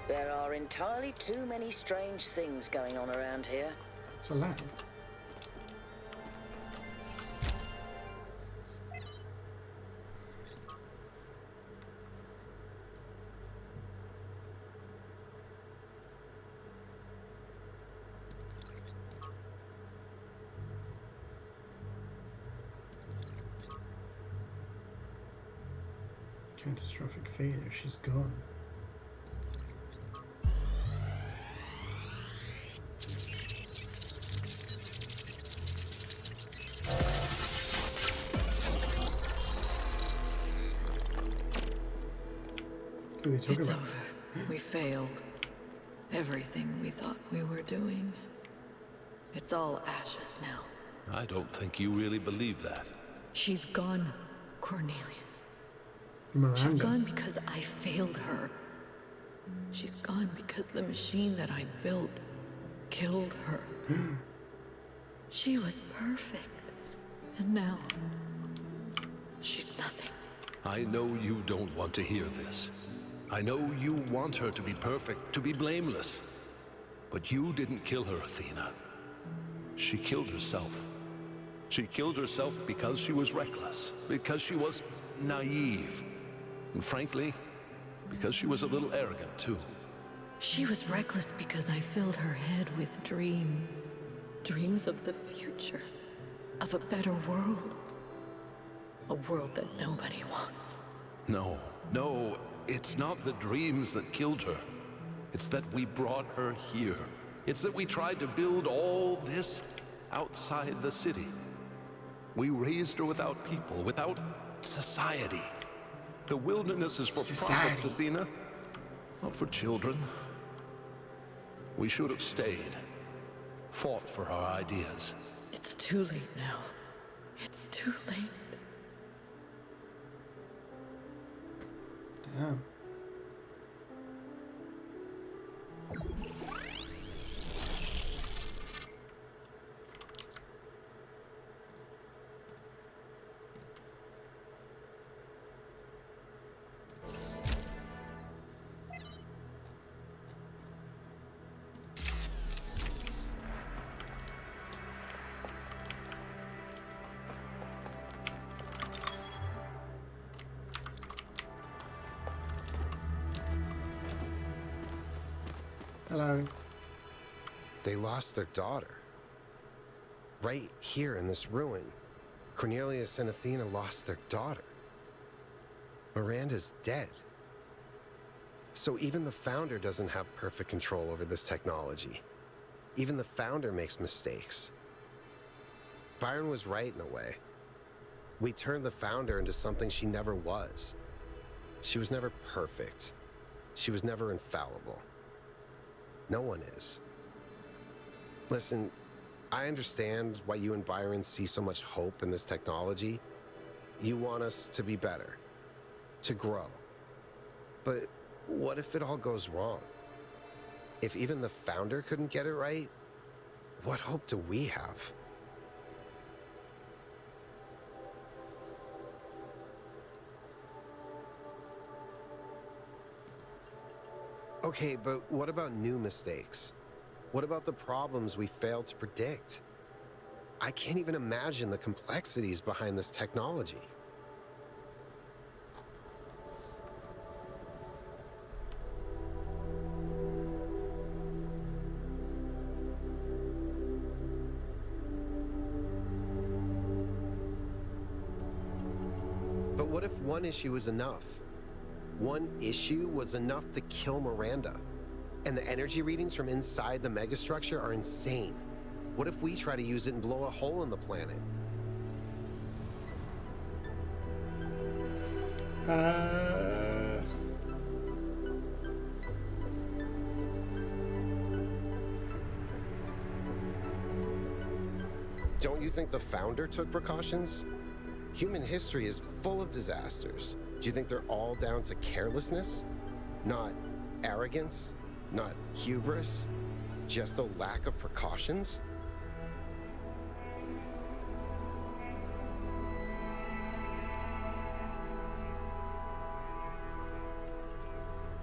There are entirely too many strange things going on around here. It's a lab. Catastrophic failure, she's gone. Who are they talking It's about? over. We failed. Everything we thought we were doing. It's all ashes now. I don't think you really believe that. She's gone, Cornelius. Miranda. She's gone because I failed her. She's gone because the machine that I built killed her. She was perfect. And now, she's nothing. I know you don't want to hear this. I know you want her to be perfect, to be blameless. But you didn't kill her, Athena. She killed herself. She killed herself because she was reckless, because she was naive. And frankly, because she was a little arrogant, too. She was reckless because I filled her head with dreams. Dreams of the future. Of a better world. A world that nobody wants. No, it's not the dreams that killed her. It's that we brought her here. It's that we tried to build all this outside the city. We raised her without people, without society. The wilderness is for prophets, Athena, not for children. We should have stayed, fought for our ideas. It's too late now. It's too late. Damn. Hello. They lost their daughter. Right here in this ruin, Cornelius and Athena lost their daughter. Miranda's dead. So even the Founder doesn't have perfect control over this technology. Even the Founder makes mistakes. Byron was right in a way. We turned the Founder into something she never was. She was never perfect. She was never infallible. No one is. Listen, I understand why you and Byron see so much hope in this technology. You want us to be better, to grow. But what if it all goes wrong? If even the Founder couldn't get it right, what hope do we have? Okay, but what about new mistakes? What about the problems we failed to predict? I can't even imagine the complexities behind this technology. But what if one issue was enough? One issue was enough to kill Miranda. And the energy readings from inside the megastructure are insane. What if we try to use it and blow a hole in the planet? Don't you think the Founder took precautions? Human history is full of disasters. Do you think they're all down to carelessness? Not arrogance? Not hubris? Just a lack of precautions?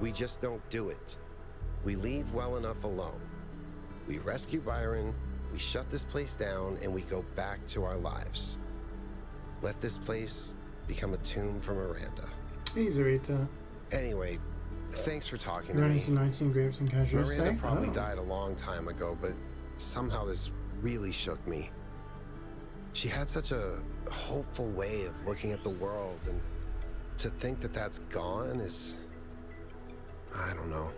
We just don't do it. We leave well enough alone. We rescue Byron, we shut this place down, and we go back to our lives. Let this place become a tomb for Miranda. Easy, Rita. Anyway, thanks for talking to me. Running to 19 grapes and casual Miranda stay? probably died a long time ago, but somehow this really shook me. She had such a hopeful way of looking at the world, and to think that that's gone is... I don't know.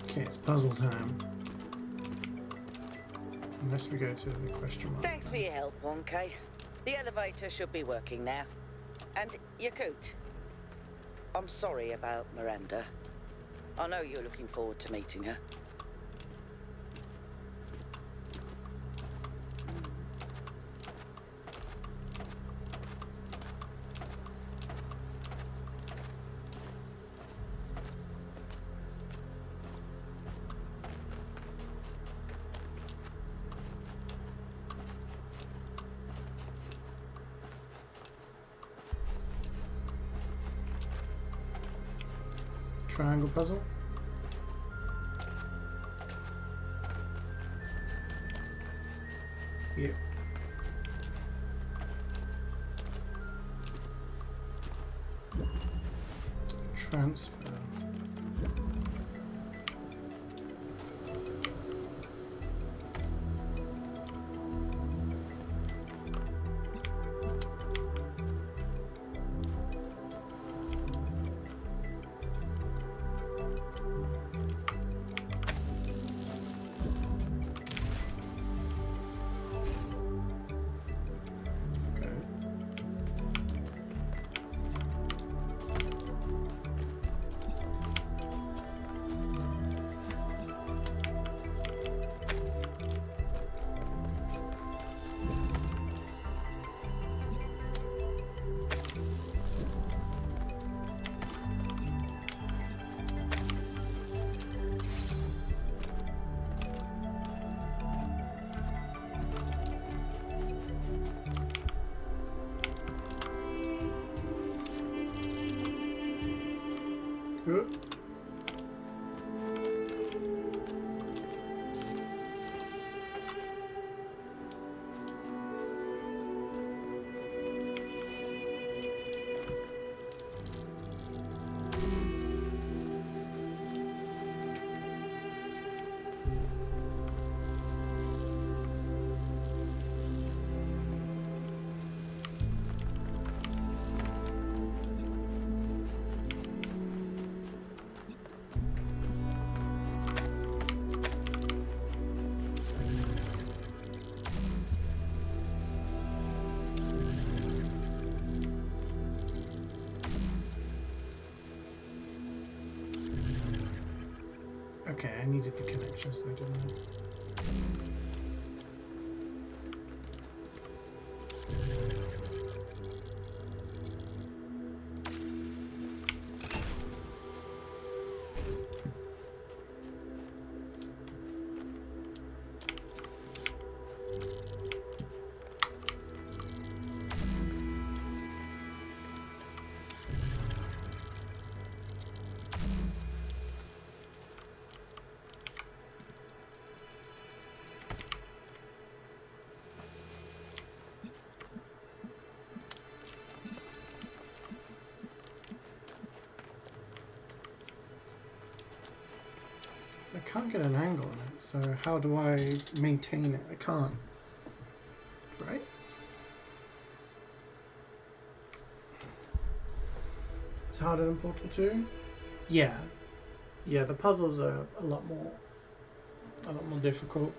Okay, it's puzzle time. Unless we go to the question mark. Thanks for your help, 1K. The elevator should be working now. And Yakut, I'm sorry about Miranda. I know you're looking forward to meeting her. triangle puzzle. Yep. Transfer. Good. Okay, I needed the connections though, didn't I? I can't get an angle on it, so how do I maintain it? I can't. Right? It's harder than Portal 2? Yeah. Yeah, the puzzles are a lot more difficult.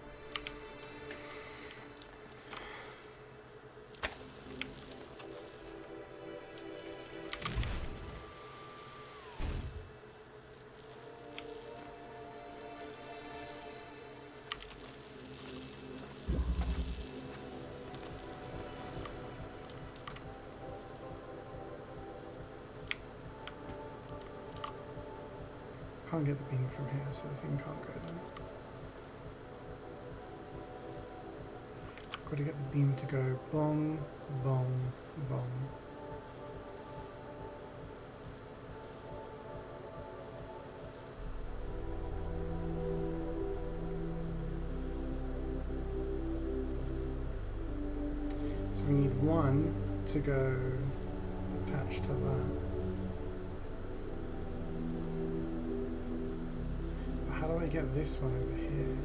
Can't get the beam from here, so the thing can't go there. Got to get the beam to go bong, bong, bong. So we need one to go attached to that. How do I get this one over here?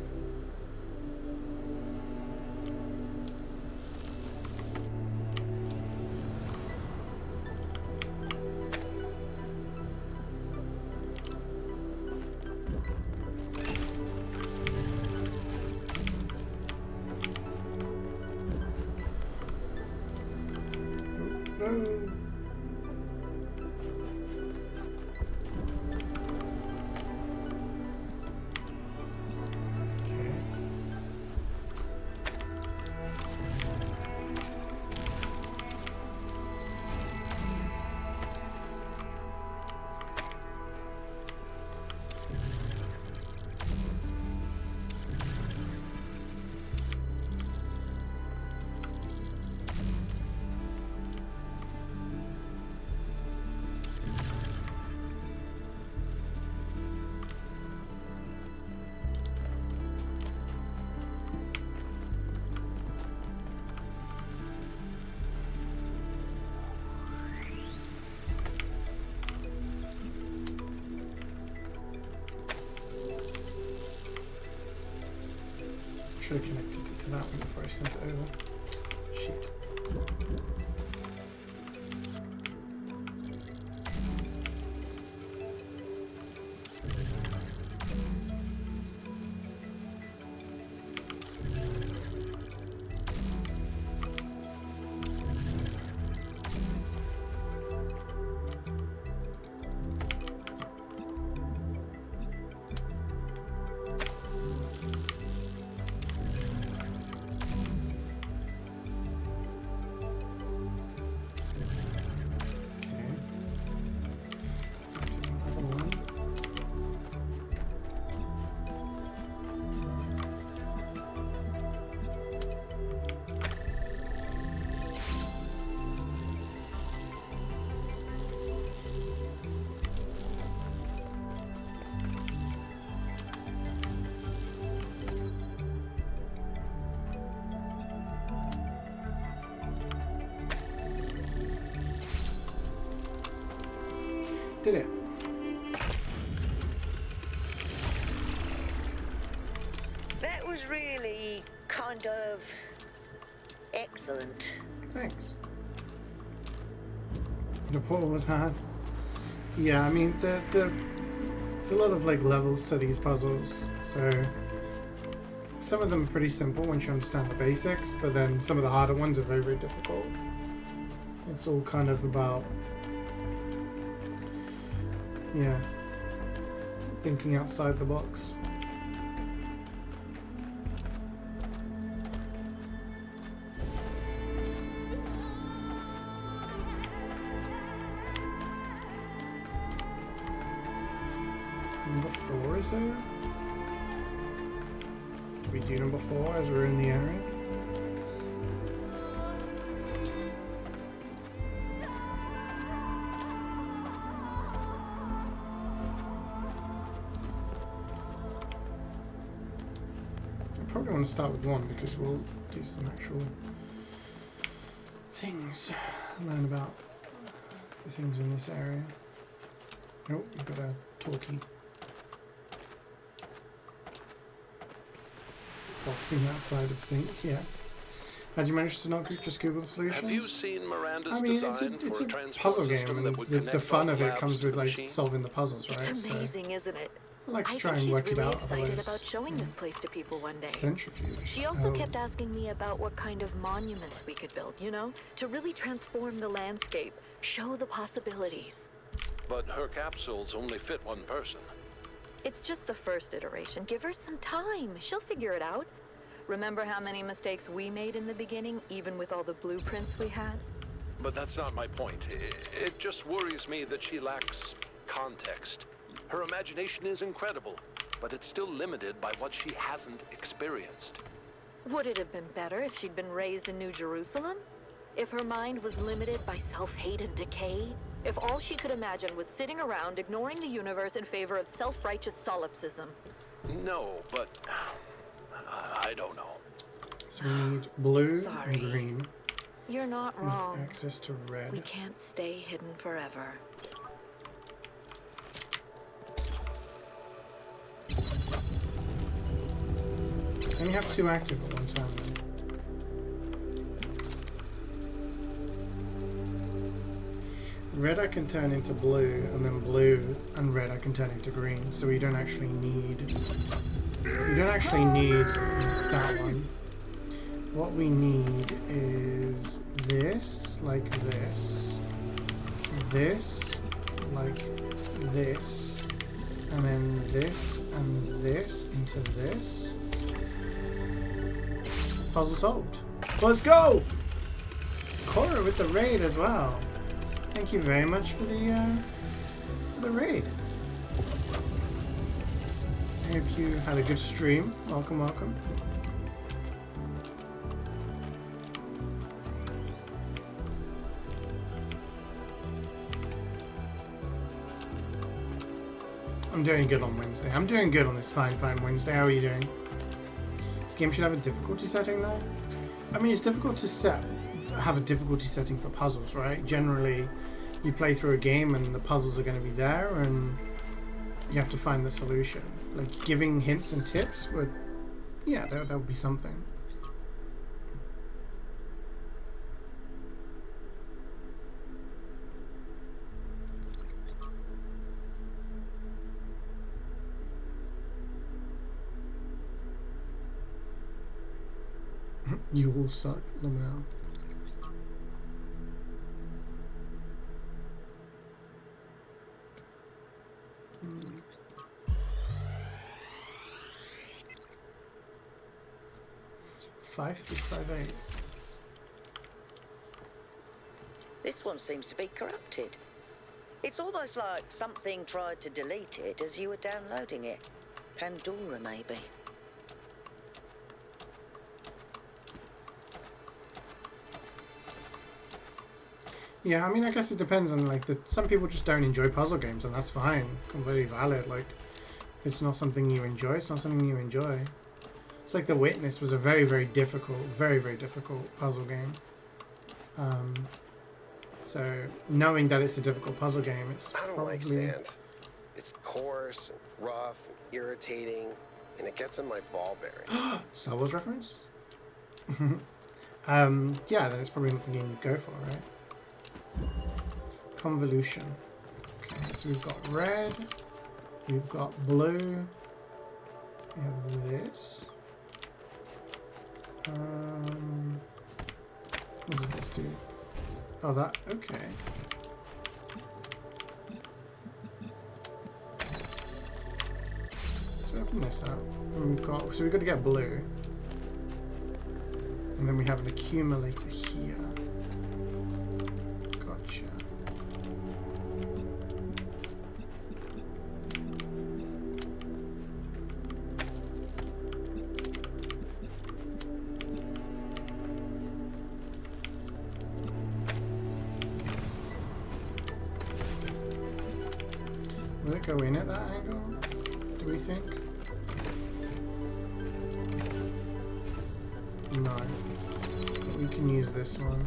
Oh, no. Should have connected it to that one before I sent it over. Shit. Did it? That was really kind of excellent. Thanks. The portal was hard. Yeah, I mean, there's a lot of like levels to these puzzles, so some of them are pretty simple once you understand the basics, but then some of the harder ones are very, very difficult. It's all kind of about, yeah, thinking outside the box. Number 4 is there? Do we do number 4 as we're in the area? I probably want to start with 1 because we'll do some actual things, learn about the things in this area. Oh, we've got a talkie. Boxing outside of things, yeah. How'd you manage to not just Google the solutions? Have you seen Miranda's I mean, design it's for a a transport puzzle game, system and that would the connect fun all of it labs comes to with the like machine? solving the puzzles, right? It's amazing, isn't it? I like to I try think and work she's it really out. excited Otherwise, about showing this place to people one day. Centrifuge. She also Oh. kept asking me about what kind of monuments we could build, you know? To really transform the landscape, show the possibilities. But her capsules only fit one person. It's just the first iteration. Give her some time. She'll figure it out. Remember how many mistakes we made in the beginning, even with all the blueprints we had? But that's not my point. It just worries me that she lacks context. Her imagination is incredible, but it's still limited by what she hasn't experienced. Would it have been better if she'd been raised in New Jerusalem? If her mind was limited by self-hate and decay? If all she could imagine was sitting around ignoring the universe in favor of self-righteous solipsism? No, but I don't know. So we need blue Sorry. and green. You're not with wrong. access to red. We can't stay hidden forever. Can you have 2 active at one time then? Red I can turn into blue, and then blue and red I can turn into green. So we don't actually need that one. What we need is this, like this, this, like this, and then this and this into this. Puzzle solved. Let's go! Cora with the raid as well. Thank you very much for the raid. I hope you had a good stream. Welcome, welcome. I'm doing good on Wednesday. I'm doing good on this fine Wednesday. How are you doing? This game should have a difficulty setting though. I mean, it's difficult to have a difficulty setting for puzzles, right? Generally, you play through a game and the puzzles are going to be there and you have to find the solution. Like, giving hints and tips would, Yeah, that would be something. You all suck, Lamau. Five, 5, 8. This one seems to be corrupted. It's almost like something tried to delete it as you were downloading it. Pandora, maybe. Yeah, I mean, I guess it depends on, like, some people just don't enjoy puzzle games, and that's fine. Completely valid. Like, if it's not something you enjoy, it's not something you enjoy. It's like The Witness was a very, very difficult puzzle game. So, knowing that it's a difficult puzzle game, it's I don't probably... like sand. It's coarse, and rough, and irritating, and it gets in my ball bearings. Star Wars reference? Yeah, then it's probably not the game you'd go for, right? Convolution. Okay, so we've got red, we've got blue, we have this. What does this do? Oh, that, okay. So open this up. And we've got to get blue. And then we have an accumulator here. Gotcha. Will it go in at that angle? Do we think? No. We can use this one.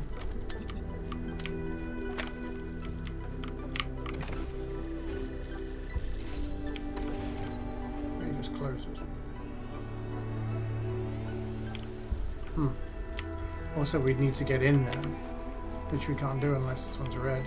It just closes. Also, we'd need to get in there, which we can't do unless this one's red.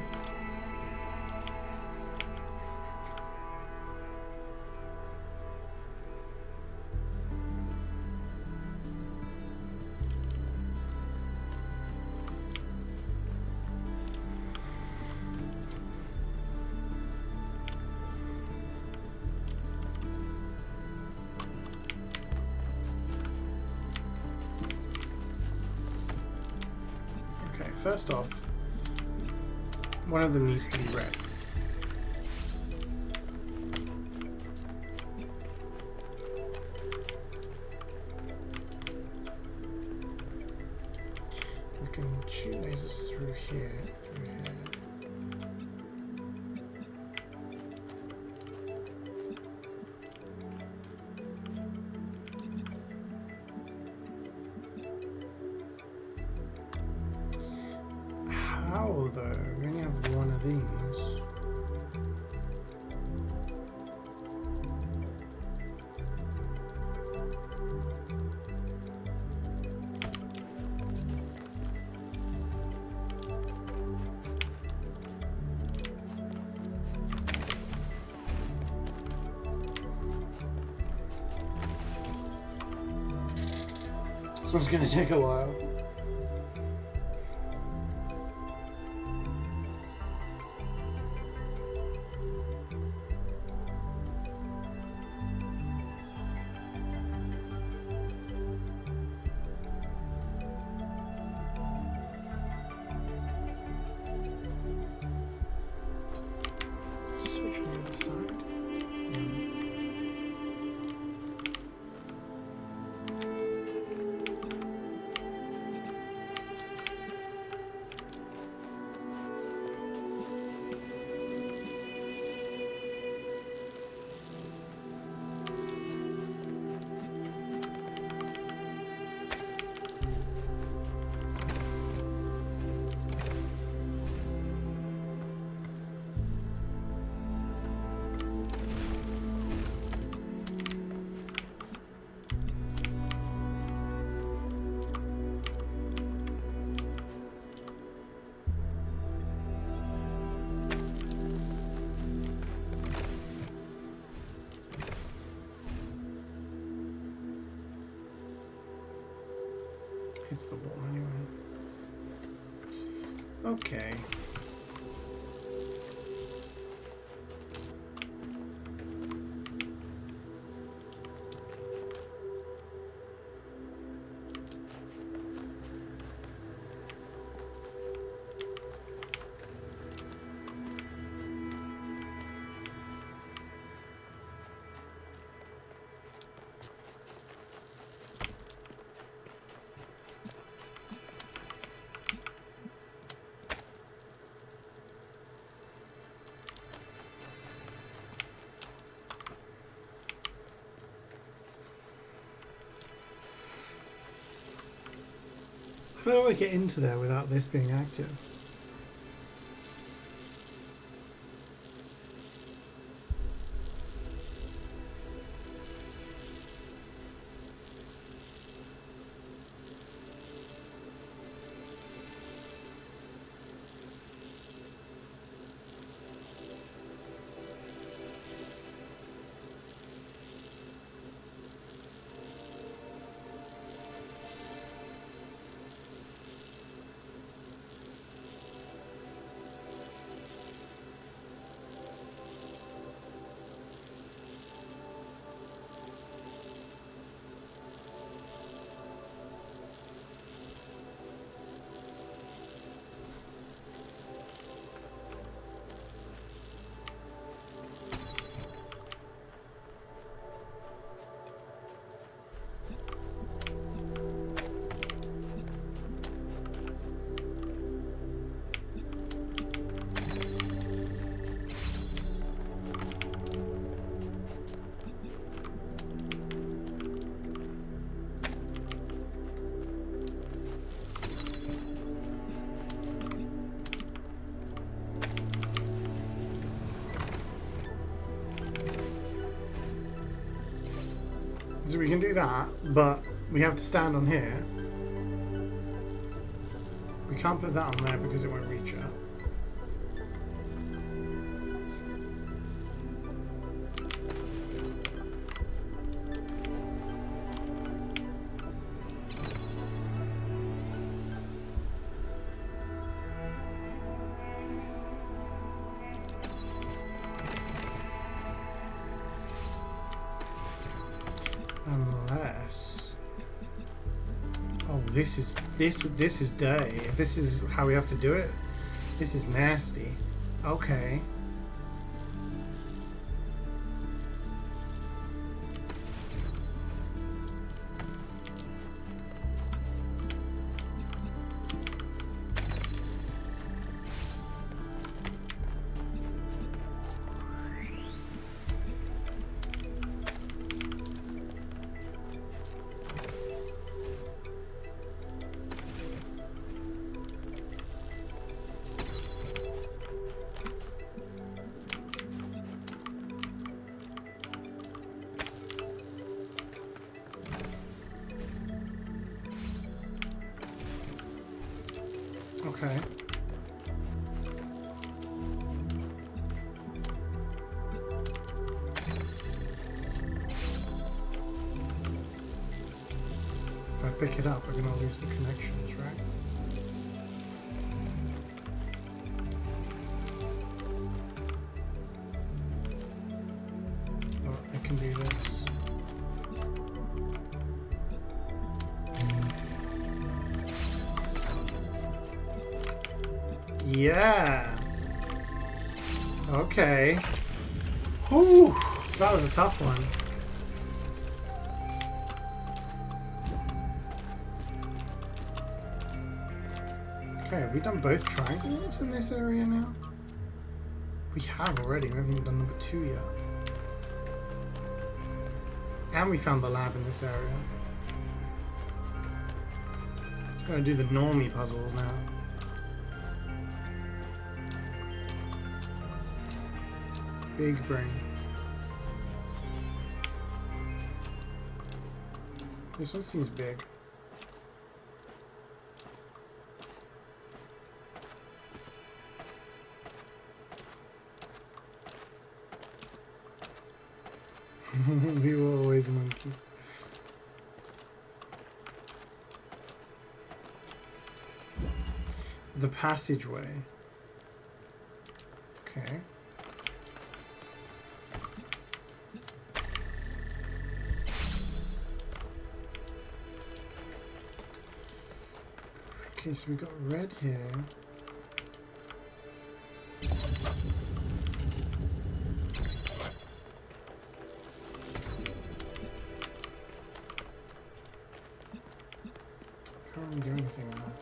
First off, one of them needs to be red. We can shoot lasers through here, through here. How though? We only have one of these. This one's gonna take a while. Switch on the other side. hits the wall anyway. Okay. How do I get into there without this being active? So we can do that, but we have to stand on here. We can't put that on there because it won't reach out. Unless, oh, this is dirty. If this is how we have to do it, this is nasty. Okay. Okay. If I pick it up, I'm gonna lose the connections, right? Oh, I can do this. Yeah. Okay. Whew. That was a tough one. Okay, have we done both triangles in this area now? We have already. We haven't even done number 2 yet. And we found the lab in this area. Just gonna do the normie puzzles now. Big brain. This one seems big. We were always a monkey. The passageway. Okay. Okay, so we got red here. Can't really do anything now.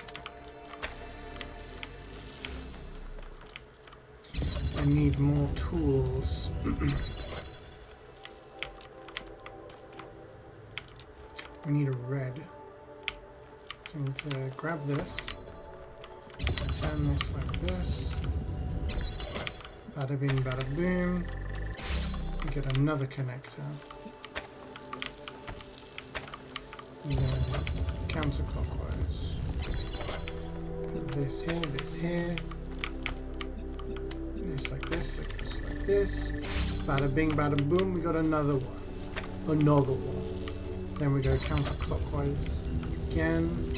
I need more tools. We need a red. So I need to grab this, turn this like this. Bada bing, bada boom. We get another connector. And then counterclockwise. This here, this here. This like this, like this, like this. Bada bing, bada boom. We got another one. Another one. Then we go counterclockwise again.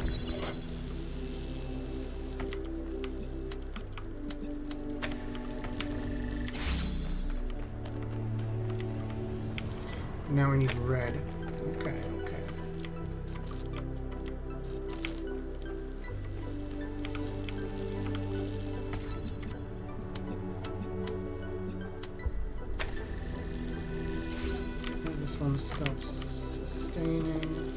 Now we need red. Okay, okay. This one's self-sustaining.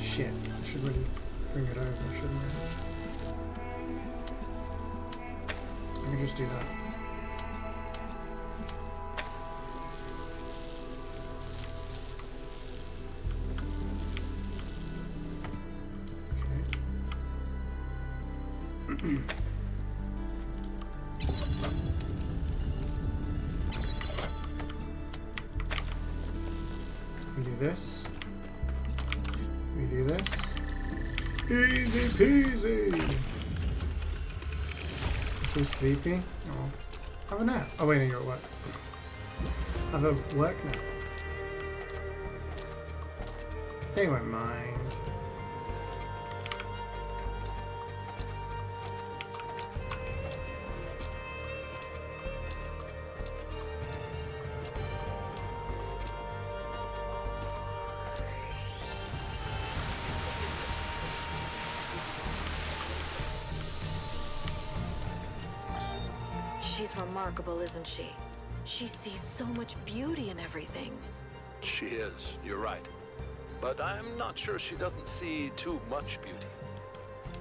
Shit, I should really bring it over, shouldn't I? I can just do that. Okay. We do this. We do this. Easy peasy! Is he sleepy? Oh. Have a nap. Oh wait, no, you're at work. Have a work now. They won't mind. She's remarkable, isn't she? She sees so much beauty in everything. She is, you're right. But I'm not sure she doesn't see too much beauty.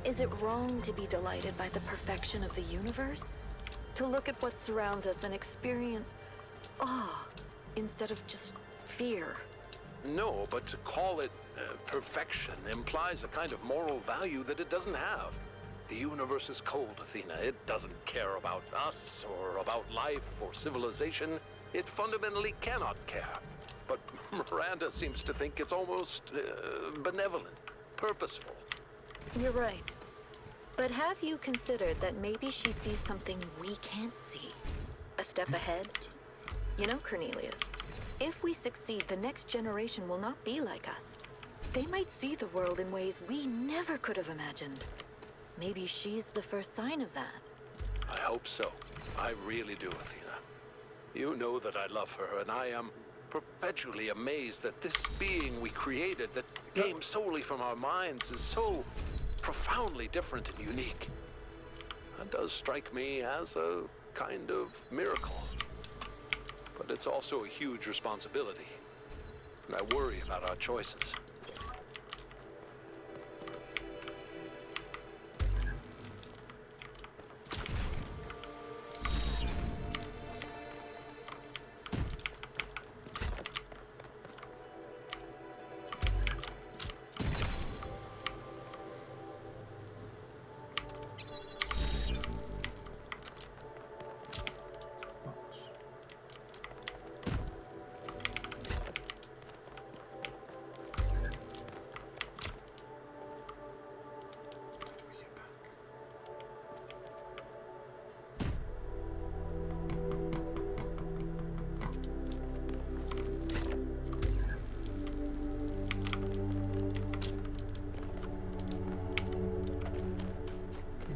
Is it wrong to be delighted by the perfection of the universe? To look at what surrounds us and experience awe instead of just fear? No, but to call it perfection implies a kind of moral value that it doesn't have. The universe is cold, Athena. It doesn't care about us, or about life, or civilization. It fundamentally cannot care. But Miranda seems to think it's almost benevolent, purposeful. You're right. But have you considered that maybe she sees something we can't see? A step ahead? You know, Cornelius, if we succeed, the next generation will not be like us. They might see the world in ways we never could have imagined. Maybe she's the first sign of that. I hope so. I really do, Athena. You know that I love her, and I am perpetually amazed that this being we created that came solely from our minds is so profoundly different and unique. That does strike me as a kind of miracle. But it's also a huge responsibility, and I worry about our choices.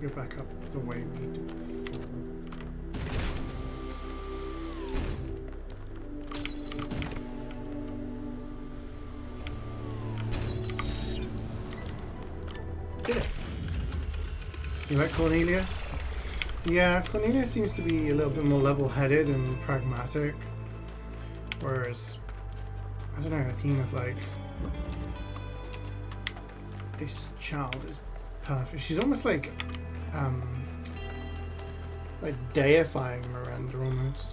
go back up the way we did before. Did it? You like Cornelius? Yeah, Cornelius seems to be a little bit more level-headed and pragmatic, whereas I don't know, Athena's like, this child is perfect. She's almost like deifying Miranda almost.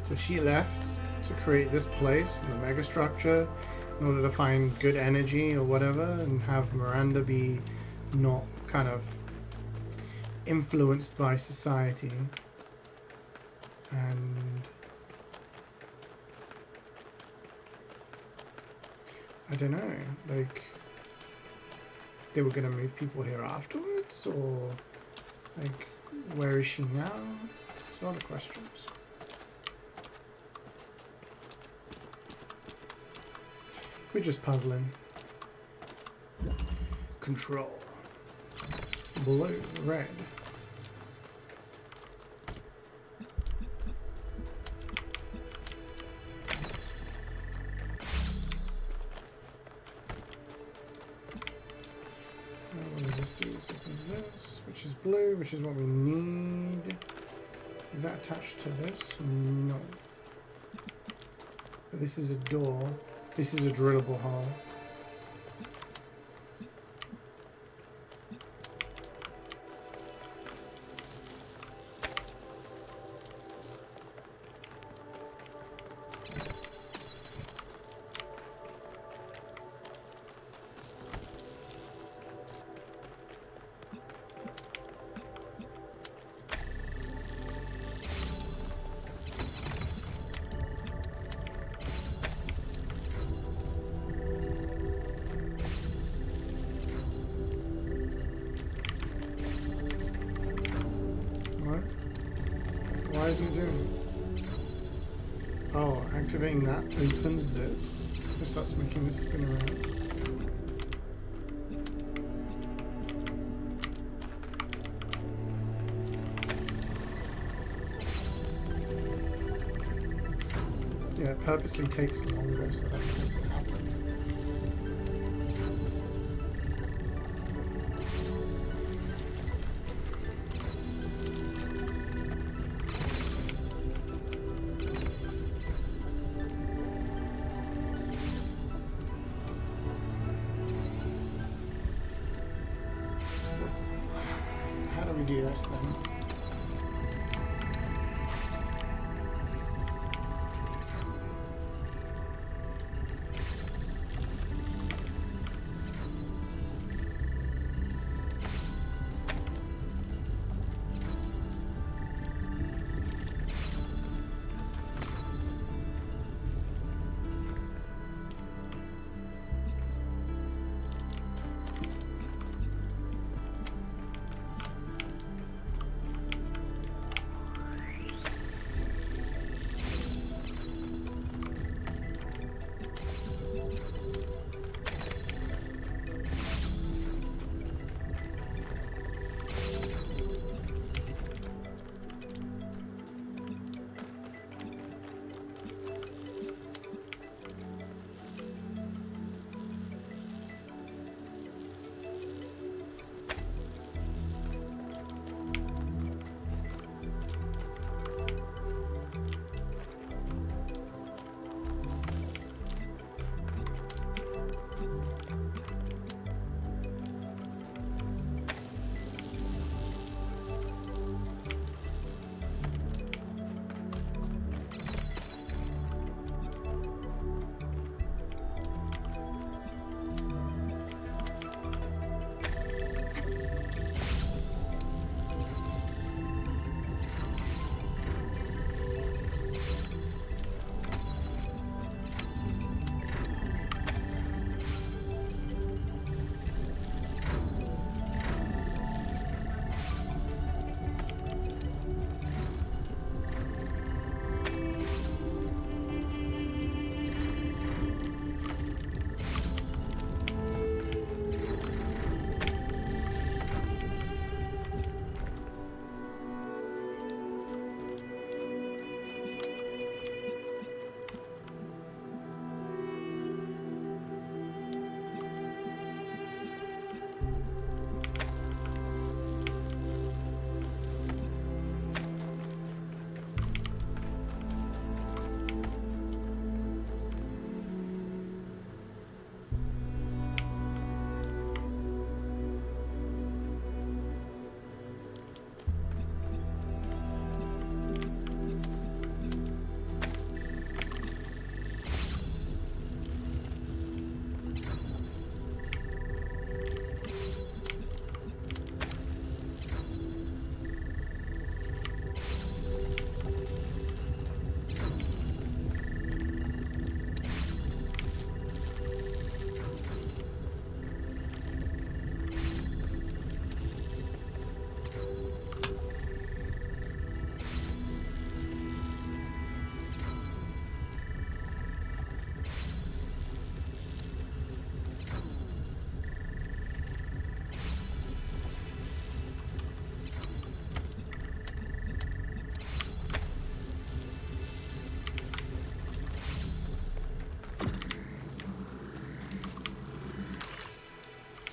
So she left to create this place and the megastructure in order to find good energy or whatever, and have Miranda be not kind of influenced by society. And I don't know, like they were gonna move people here afterwards, or like where is she now? There's a lot of questions. We're just puzzling. Control. Blue, red. What does this do? This opens this, which is blue, which is what we need. Is that attached to this? No. But this is a door. This is a drillable hole. Why is it doing it? Oh, activating that opens this. It starts making this spin around. Yeah, it purposely takes longer so that it doesn't happen. Do this then.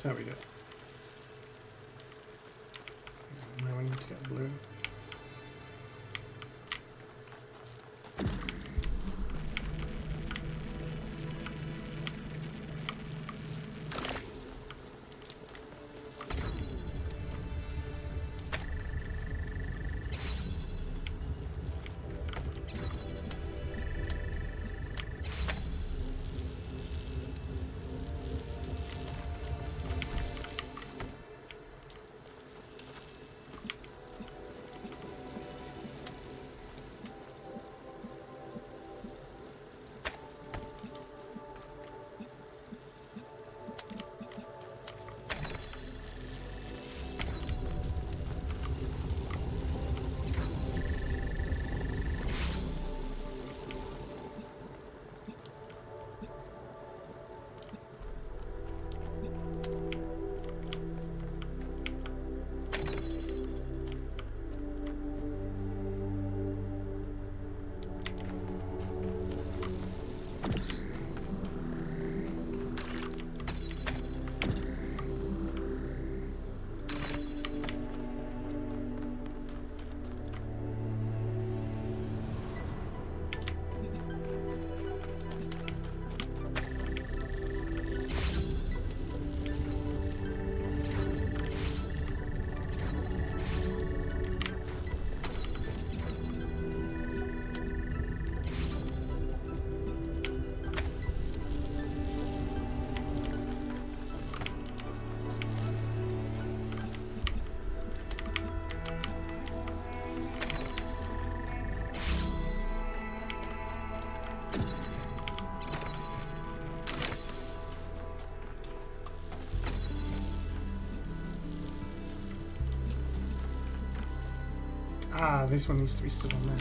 That's how we do it. Now we need to get blue. Ah, this one needs to be stood on there.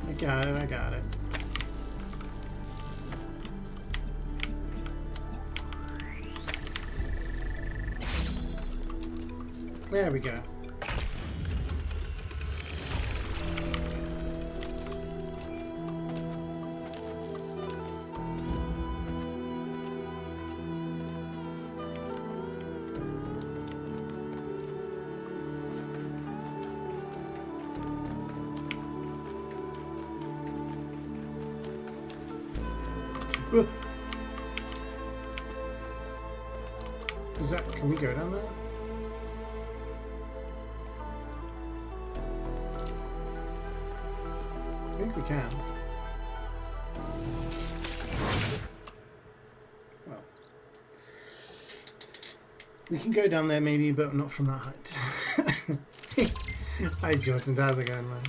I got it. There we go. Is that, can we go down there? I think we can. Well, we can go down there maybe, but not from that height. Hi Jordan, how's it going, man?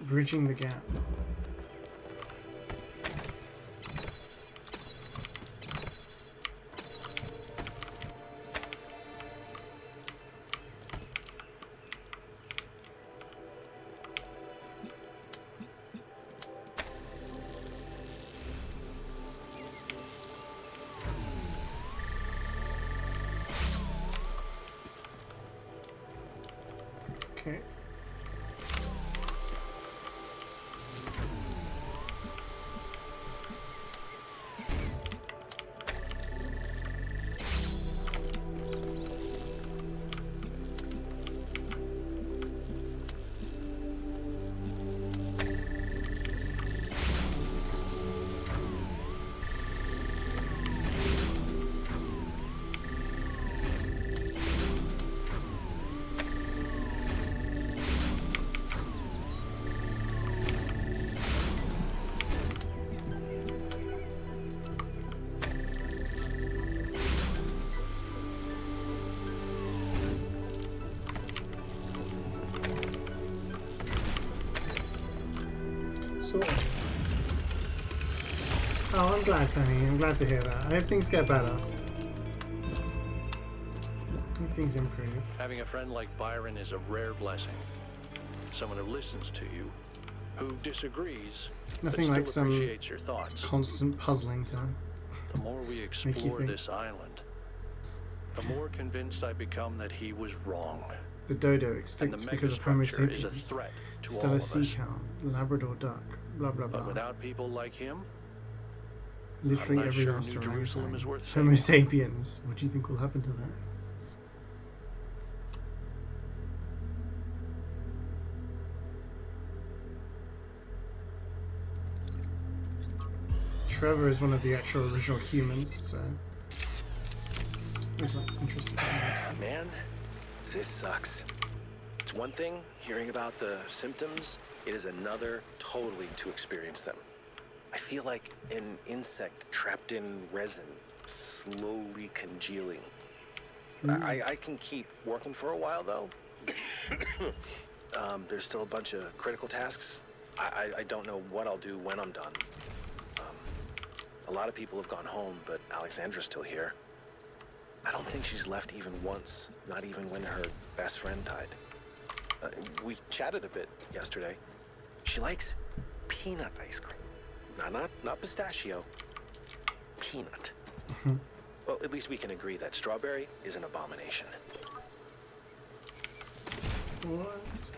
Bridging the gap. Okay. sorted. Oh, I'm glad, Sammy. I'm glad to hear that. I hope things get better. I hope things improve. Having a friend like Byron is a rare blessing. Someone who listens to you, who disagrees, Nothing but like still some appreciates your thoughts. constant puzzling to The more we explore this island, the more convinced I become that he was wrong. the dodo extinct because of Homo megastructure is a sapiens. threat to all Stellar of sea us. cow, Labrador duck, blah blah blah. But without people like him, Literally I'm not every sure last New Jerusalem orangutan. is worth Homo saving. sapiens. What do you think will happen to that? Trevor is one of the actual original humans, so it's like interesting. Man, this sucks. It's one thing hearing about the symptoms, it is another totally to experience them. I feel like an insect trapped in resin, slowly congealing. I can keep working for a while though. There's still a bunch of critical tasks. I don't know what I'll do when I'm done. A lot of people have gone home, but Alexandra's still here. I don't think she's left even once, not even when her best friend died. We chatted a bit yesterday. She likes peanut ice cream. Not pistachio. Peanut. Well, at least we can agree that strawberry is an abomination. What?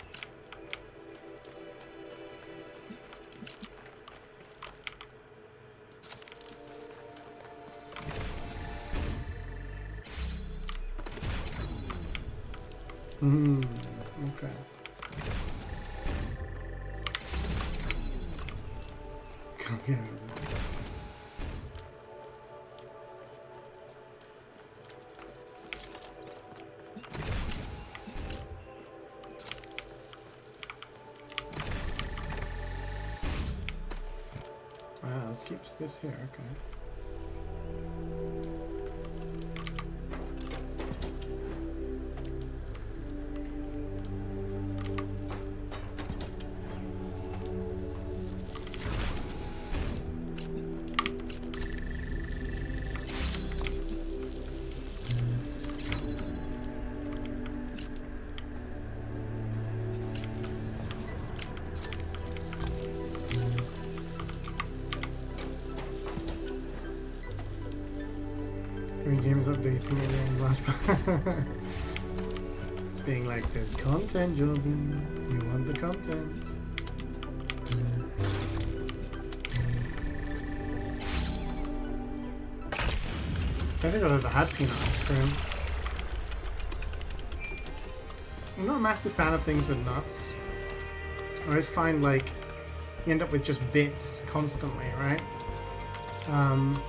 Okay. Okay. Let's keep this here, okay. Game's updating again last It's being like, there's content, Jordan. You want the content. I think I've ever had peanut ice cream. I'm not a massive fan of things with nuts. I always find like you end up with just bits constantly, right? Not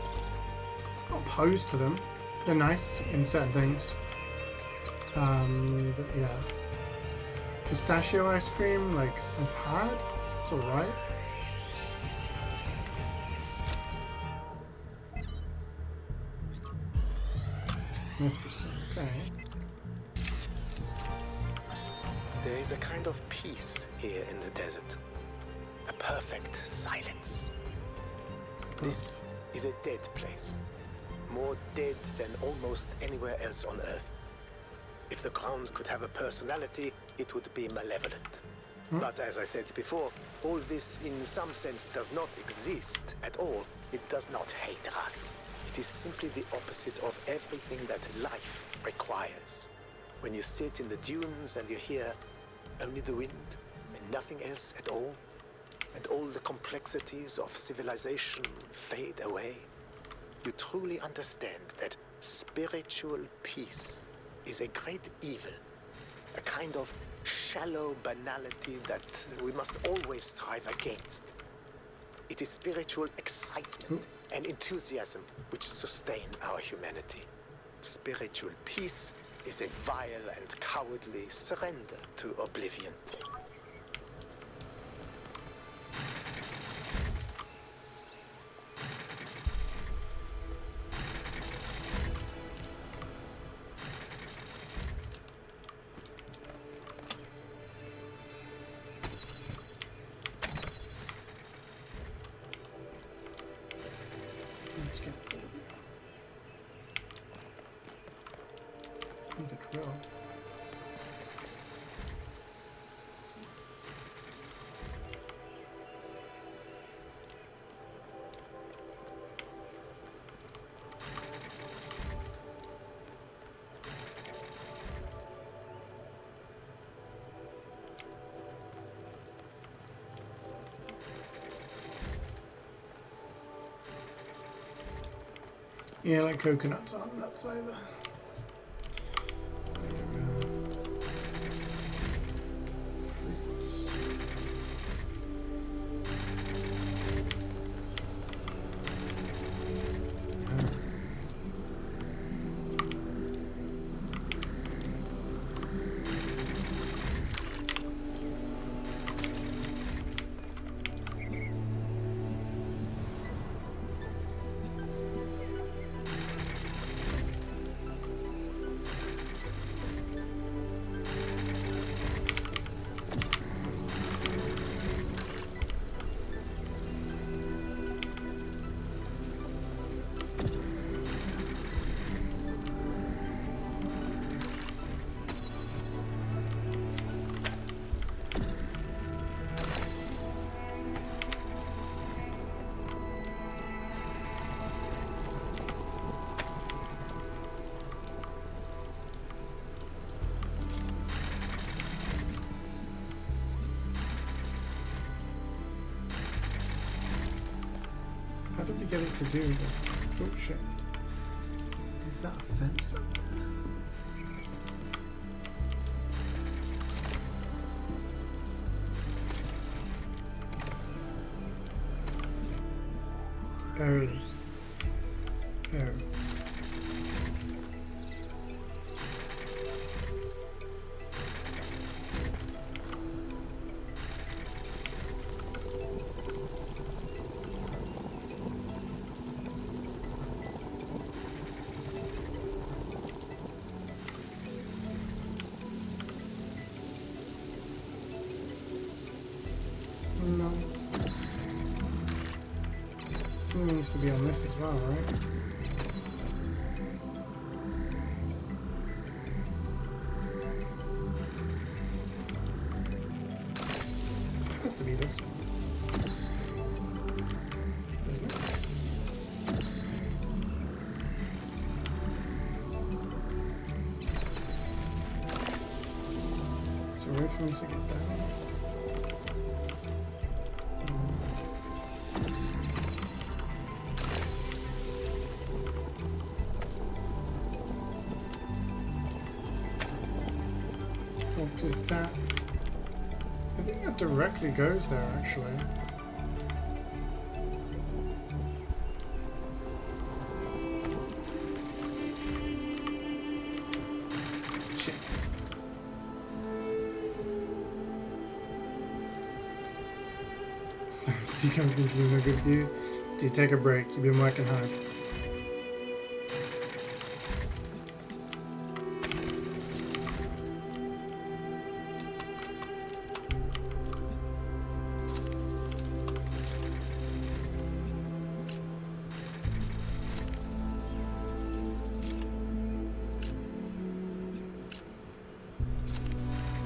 opposed to them. They're nice in certain things. But yeah. Pistachio ice cream, like, I've had. It's alright. Okay. There is a kind of peace here in the desert. A perfect silence. This is a dead place. More dead than almost anywhere else on Earth. If the ground could have a personality, it would be malevolent. But as I said before, all this in some sense does not exist at all. It does not hate us. It is simply the opposite of everything that life requires. When you sit in the dunes and you hear only the wind and nothing else at all, and all the complexities of civilization fade away, you truly understand that spiritual peace is a great evil, a kind of shallow banality that we must always strive against. It is spiritual excitement and enthusiasm which sustain our humanity. Spiritual peace is a vile and cowardly surrender to oblivion. Yeah, like coconuts aren't nuts either. Fruits. How did we get it to do that? Oh shit. Is that a fence up there? Oh. Oh. No. Something needs to be on this as well, right? It has to be this one. Isn't it? Is there a way for me to get down? Because that, I think that directly goes there actually. Shit. Stick, I'm thinking no good for you. Do you take a break? You've been working hard.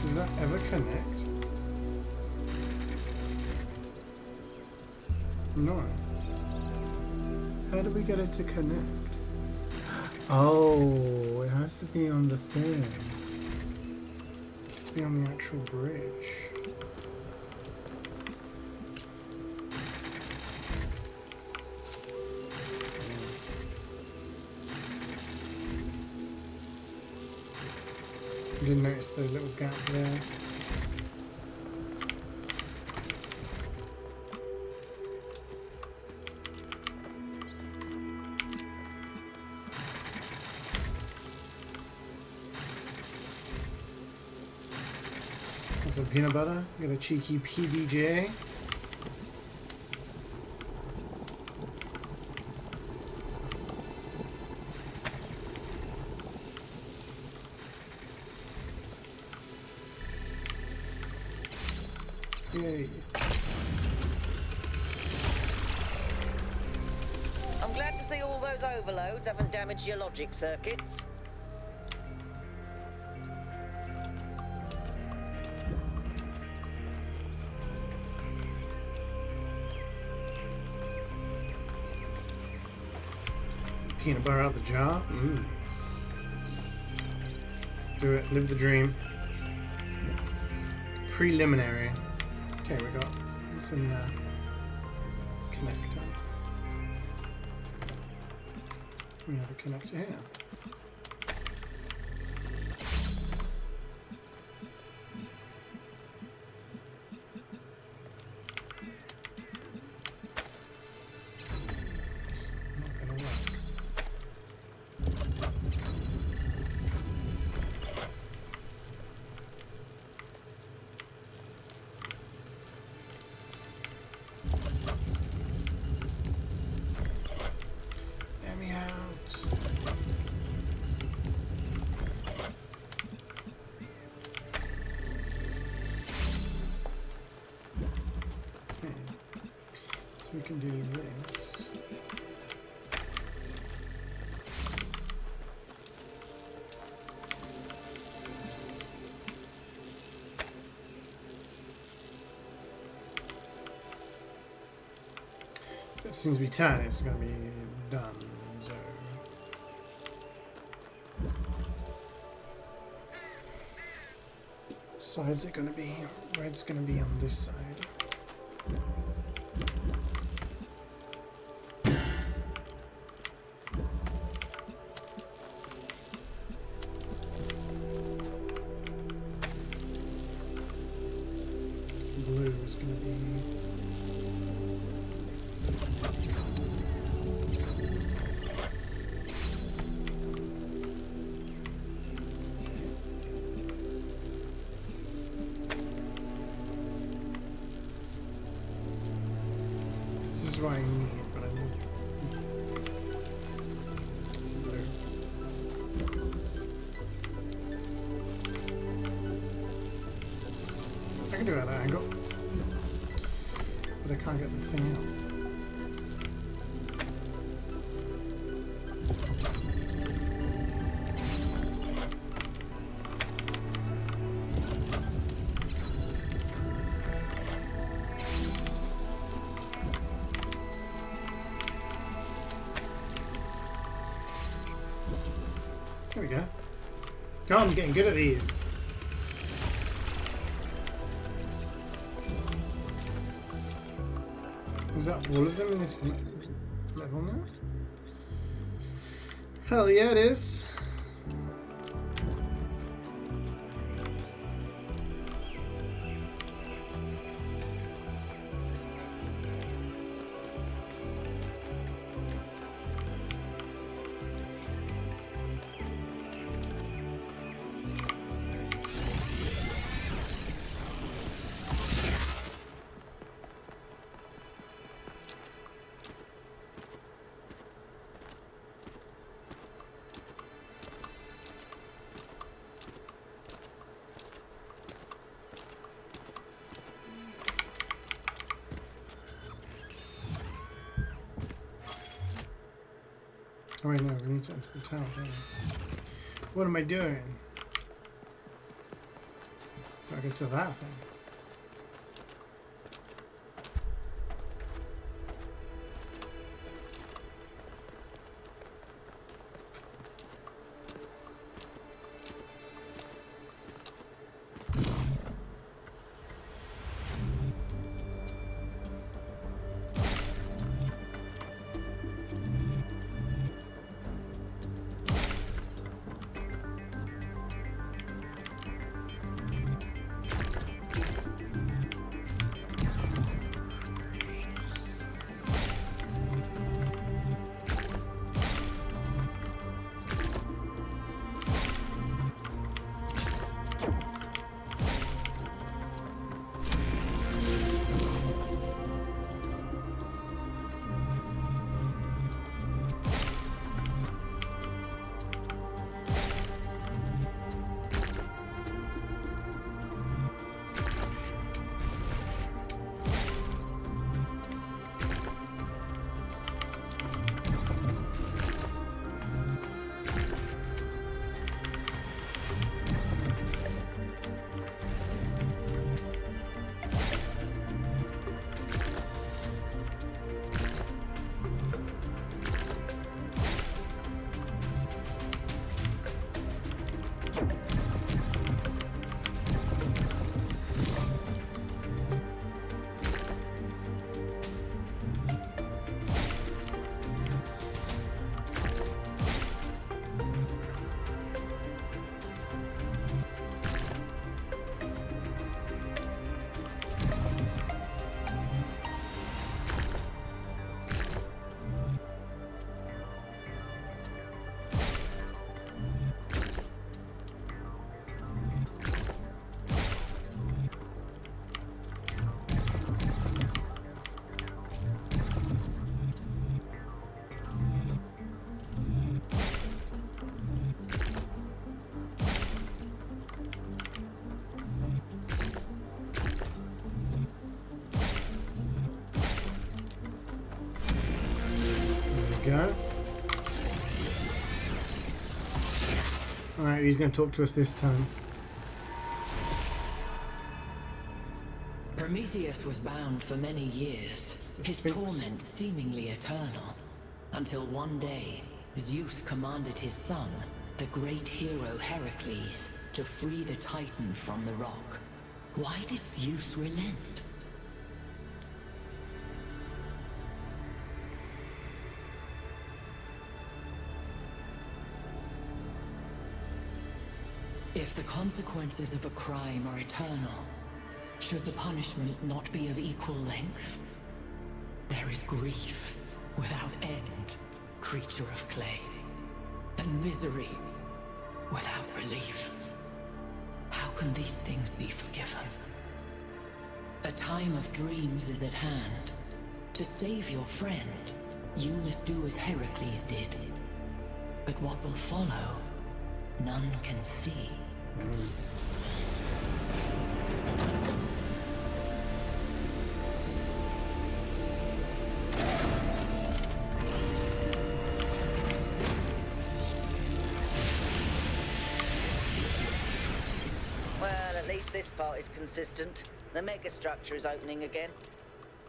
Does that ever connect? No. How do we get it to connect? Oh, it has to be on the thing. It has to be on the actual bridge. Didn't notice the little gap there. That's some peanut butter. Got a cheeky PBJ. Yay. I'm glad to see all those overloads haven't damaged your logic circuits. Peanut butter out the jar. Ooh. Do it. Live the dream. Preliminary. Okay, we got what's in there. Connector. We have a connector here. We can do this. As soon as we turn, it's going to be done. So. Side's it going to be? Red's going to be on this side. Blue is going to be this is what I need, but I need blue. I can do it at that angle. But I can't get the thing out. There we go. God, I'm getting good at these. Is that all of them in this level now? Hell yeah, it is. Oh wait, no, we need to enter the tower, don't we? What am I doing? Gotta get to that thing. go. Alright, he's going to talk to us this time. Prometheus was bound for many years, his torment seemingly eternal, until one day Zeus commanded his son, the great hero Heracles, to free the Titan from the rock. Why did Zeus relent? If the consequences of a crime are eternal, should the punishment not be of equal length? There is grief without end, creature of clay, and misery without relief. How can these things be forgiven? A time of dreams is at hand. To save your friend, you must do as Heracles did. But what will follow, none can see. Well, at least this part is consistent. The megastructure is opening again.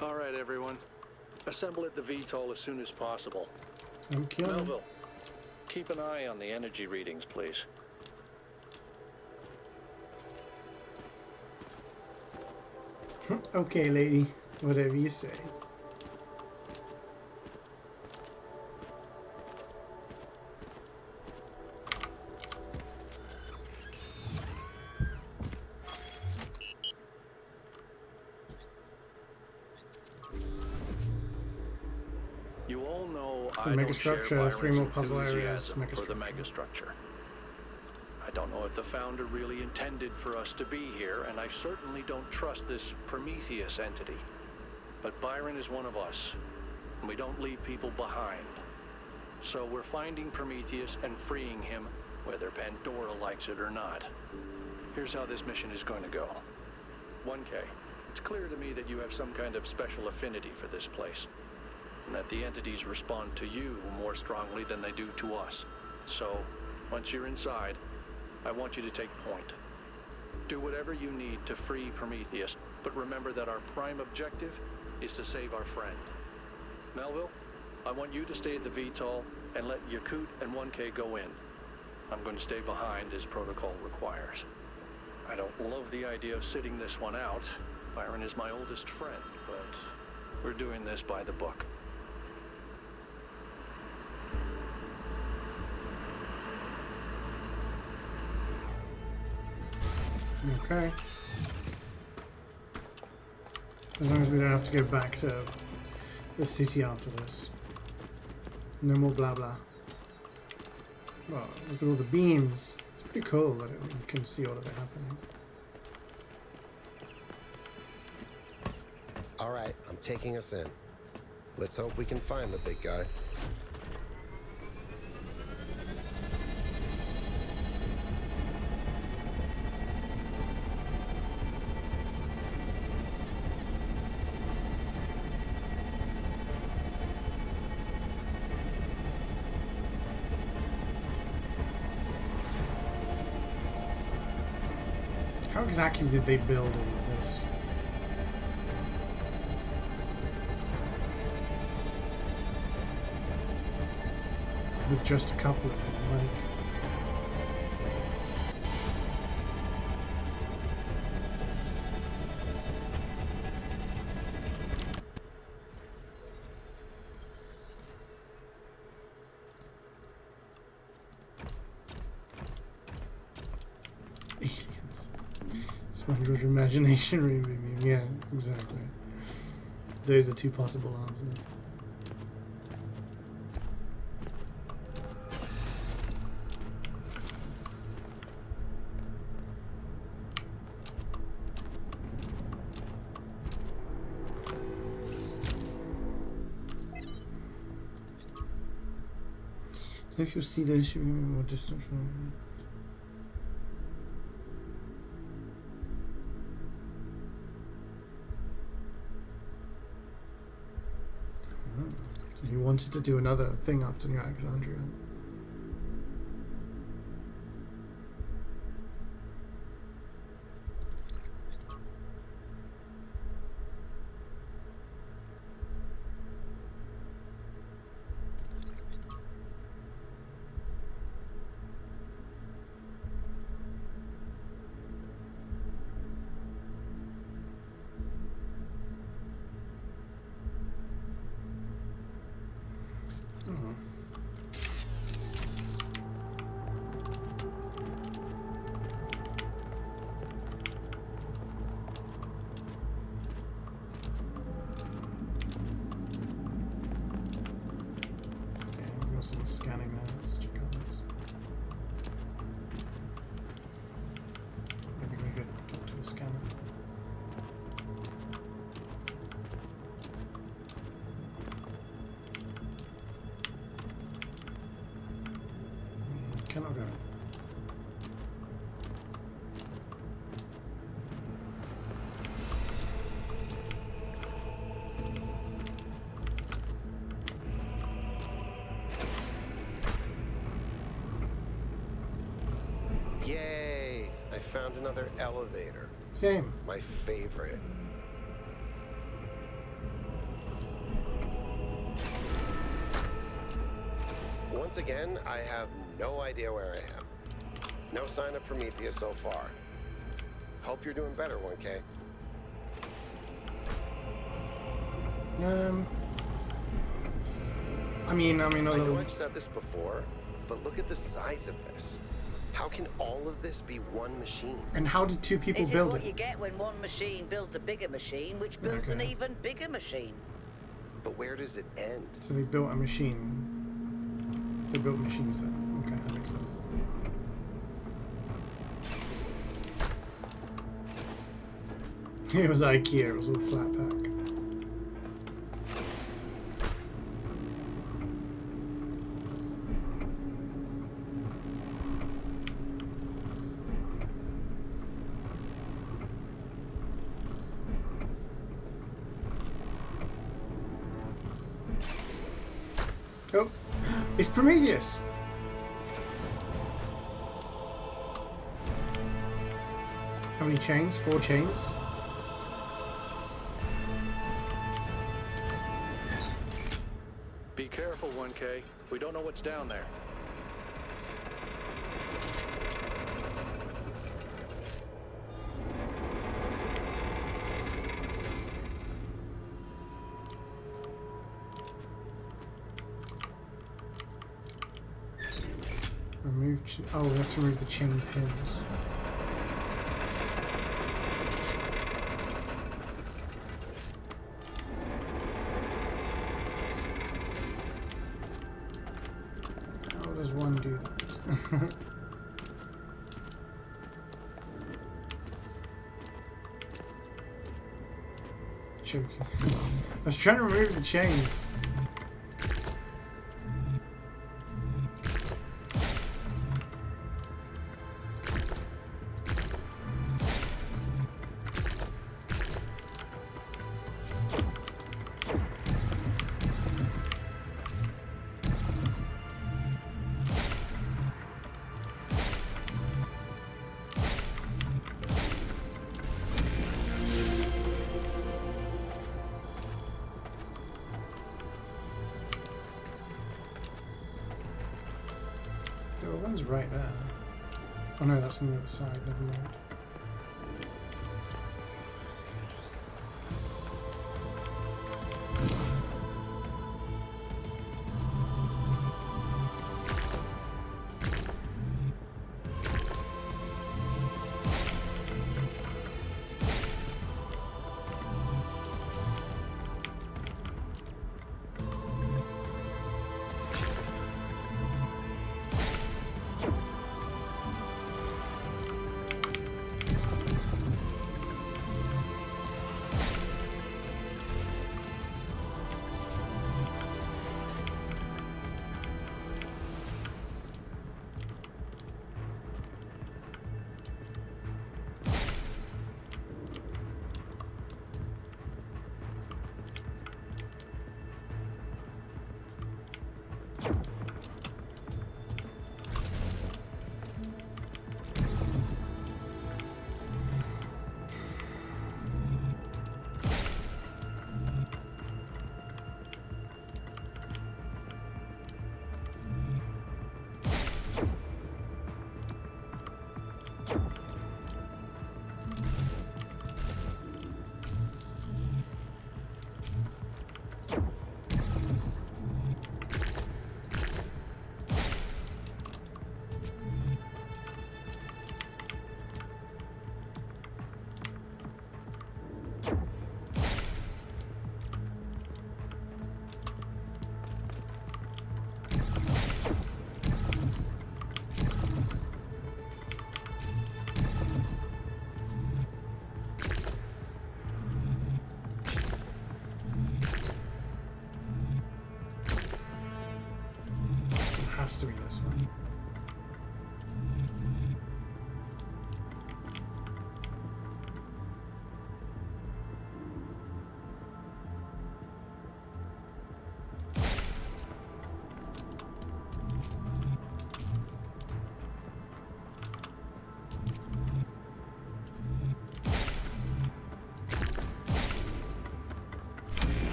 All right, everyone. Assemble at the VTOL as soon as possible. Okay. Melville, keep an eye on the energy readings, please. Okay, lady. Whatever you say. You all know The I don't share megastructure, Byron's 3 more puzzle areas, enthusiasm for the megastructure. megastructure. I don't know if the founder really intended for us to be here, and I certainly don't trust this Prometheus entity. But Byron is one of us, and we don't leave people behind. So we're finding Prometheus and freeing him, whether Pandora likes it or not. Here's how this mission is going to go. 1K, it's clear to me that you have some kind of special affinity for this place, and that the entities respond to you more strongly than they do to us. So, once you're inside, I want you to take point. Do whatever you need to free Prometheus, but remember that our prime objective is to save our friend. Melville, I want you to stay at the VTOL and let Yakut and 1K go in. I'm going to stay behind as protocol requires. I don't love the idea of sitting this one out. Byron is my oldest friend, but we're doing this by the book. Okay. As long as we don't have to go back to the city after this. No more blah blah. Well, look at all the beams. It's pretty cool that you can see all of it happening. All right, I'm taking us in. Let's hope we can find the big guy. How exactly did they build all of this? With just a couple of them, like... SpongeBob imagination ring. Yeah, exactly. Those are two possible answers. If you see those, you remember more distant from. He wanted to do another thing after New Alexandria. Some scanning there. Let's check out this. Maybe we could go to the scanner. Cannot go. Yay! I found another elevator. Same. My favorite. Once again, I have no idea where I am. No sign of Prometheus so far. Hope you're doing better, 1K. I mean, a I know little. I've said this before, but look at the size of this. How can all of this be one machine? And how did two people This build is what it? you get when one machine builds a bigger machine, which builds an Okay. even bigger machine. But where does it end? So they built a machine. They built machines then. Okay, that makes sense. It was IKEA, it was all flat pack. Oh, it's Prometheus! How many chains? 4 chains? Be careful, 1K. We don't know what's down there. Remove. Oh, we have to remove the chain pins. How does one do that? Choking. I was trying to remove the chains. One's right there. Oh no, that's on the other side, never mind.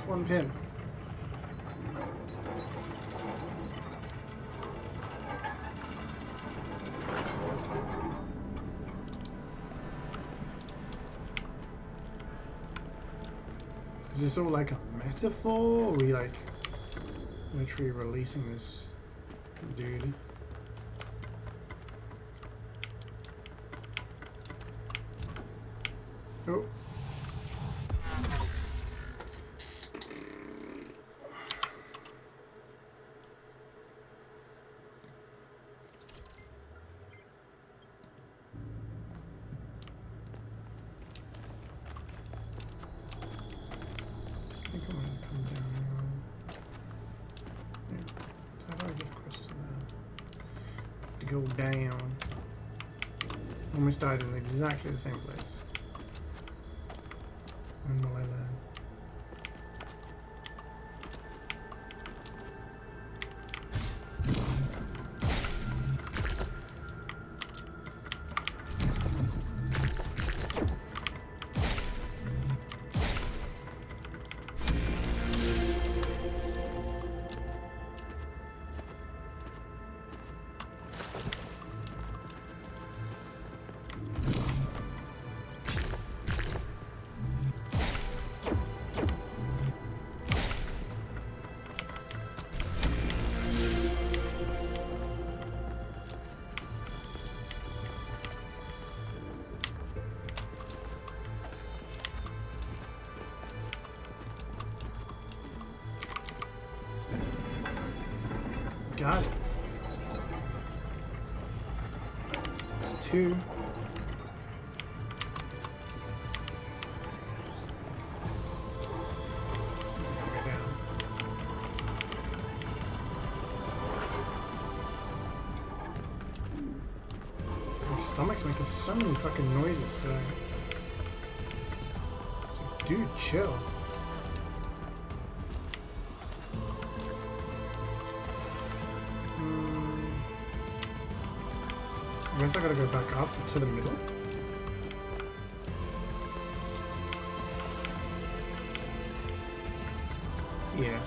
Just one pin. Is this all like a metaphor? Or are we like literally releasing this dude? Oh. I think I'm gonna come down here. Yeah. So how do I get across to that? To go down. Almost died in exactly the same place. When will I learn? Got it. It's 2. My stomach's making so many fucking noises today. So, dude, chill. I guess I gotta go back up to the middle. Yeah.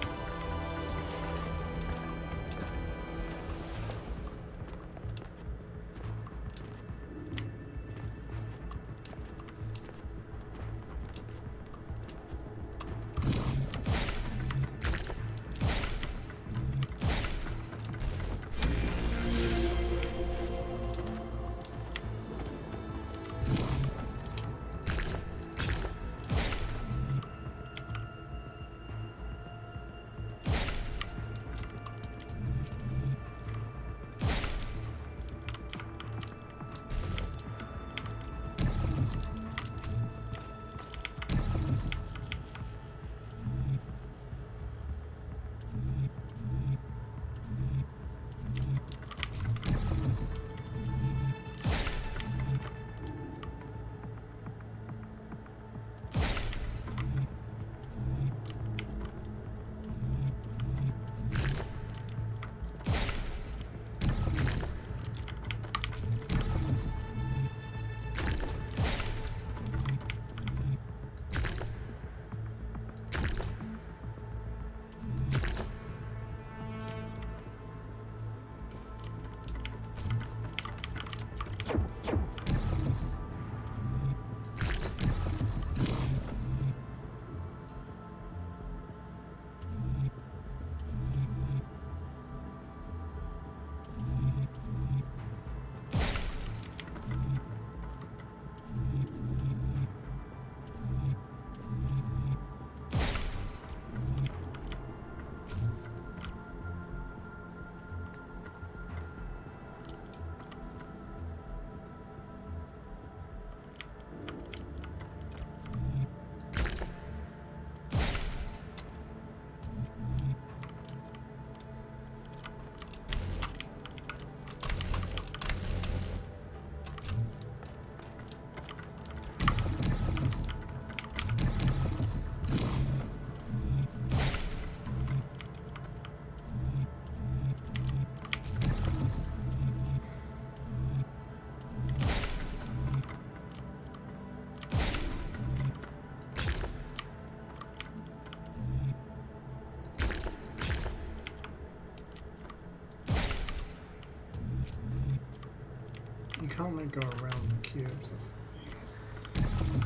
can't like go around the cubes. That's the thing.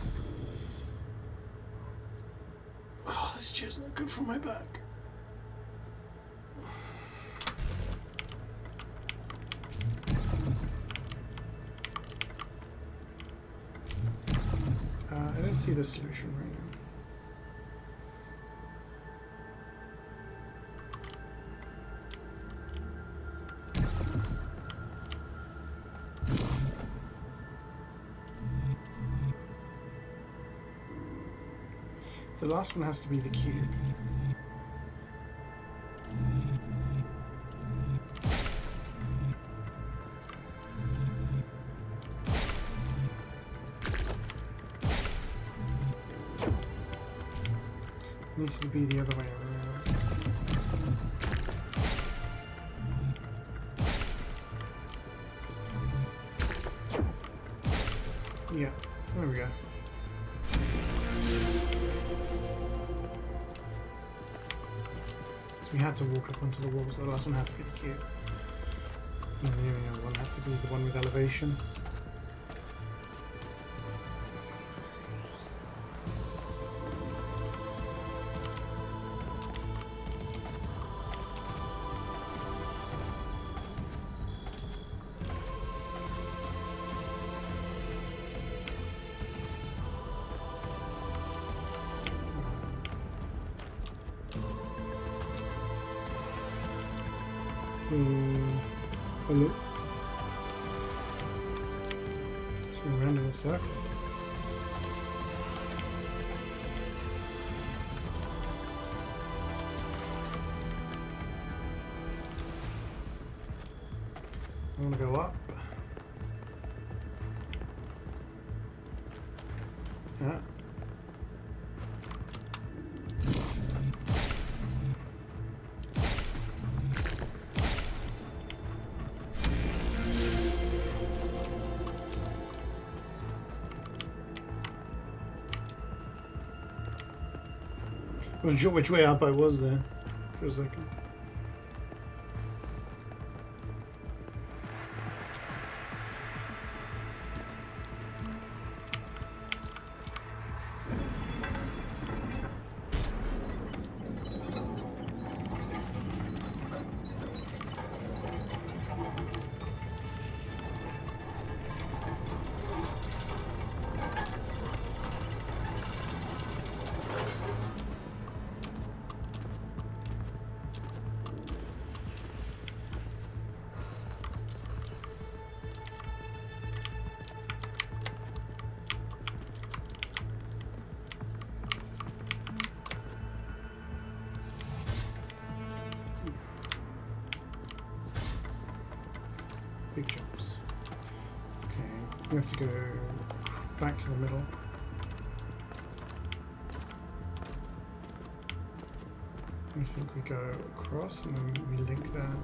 Oh, this chair's not good for my back. I don't see the solution right now. The last one has to be the cube. Needs to be the other way around. Yeah, there we go. We had to walk up onto the wall, so the last one had to be the cube. And the other one had to be the one with elevation. Hello. Just going around in a circle. I want to go up. Yeah. I wasn't sure which way up I was there for a second. Big jumps. Okay, we have to go back to the middle. I think we go across and then we link there.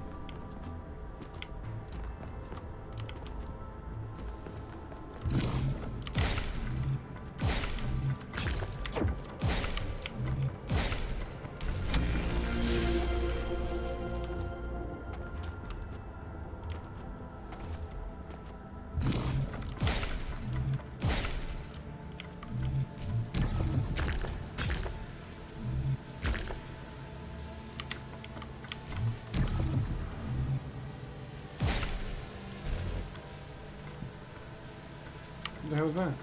What the hell was that?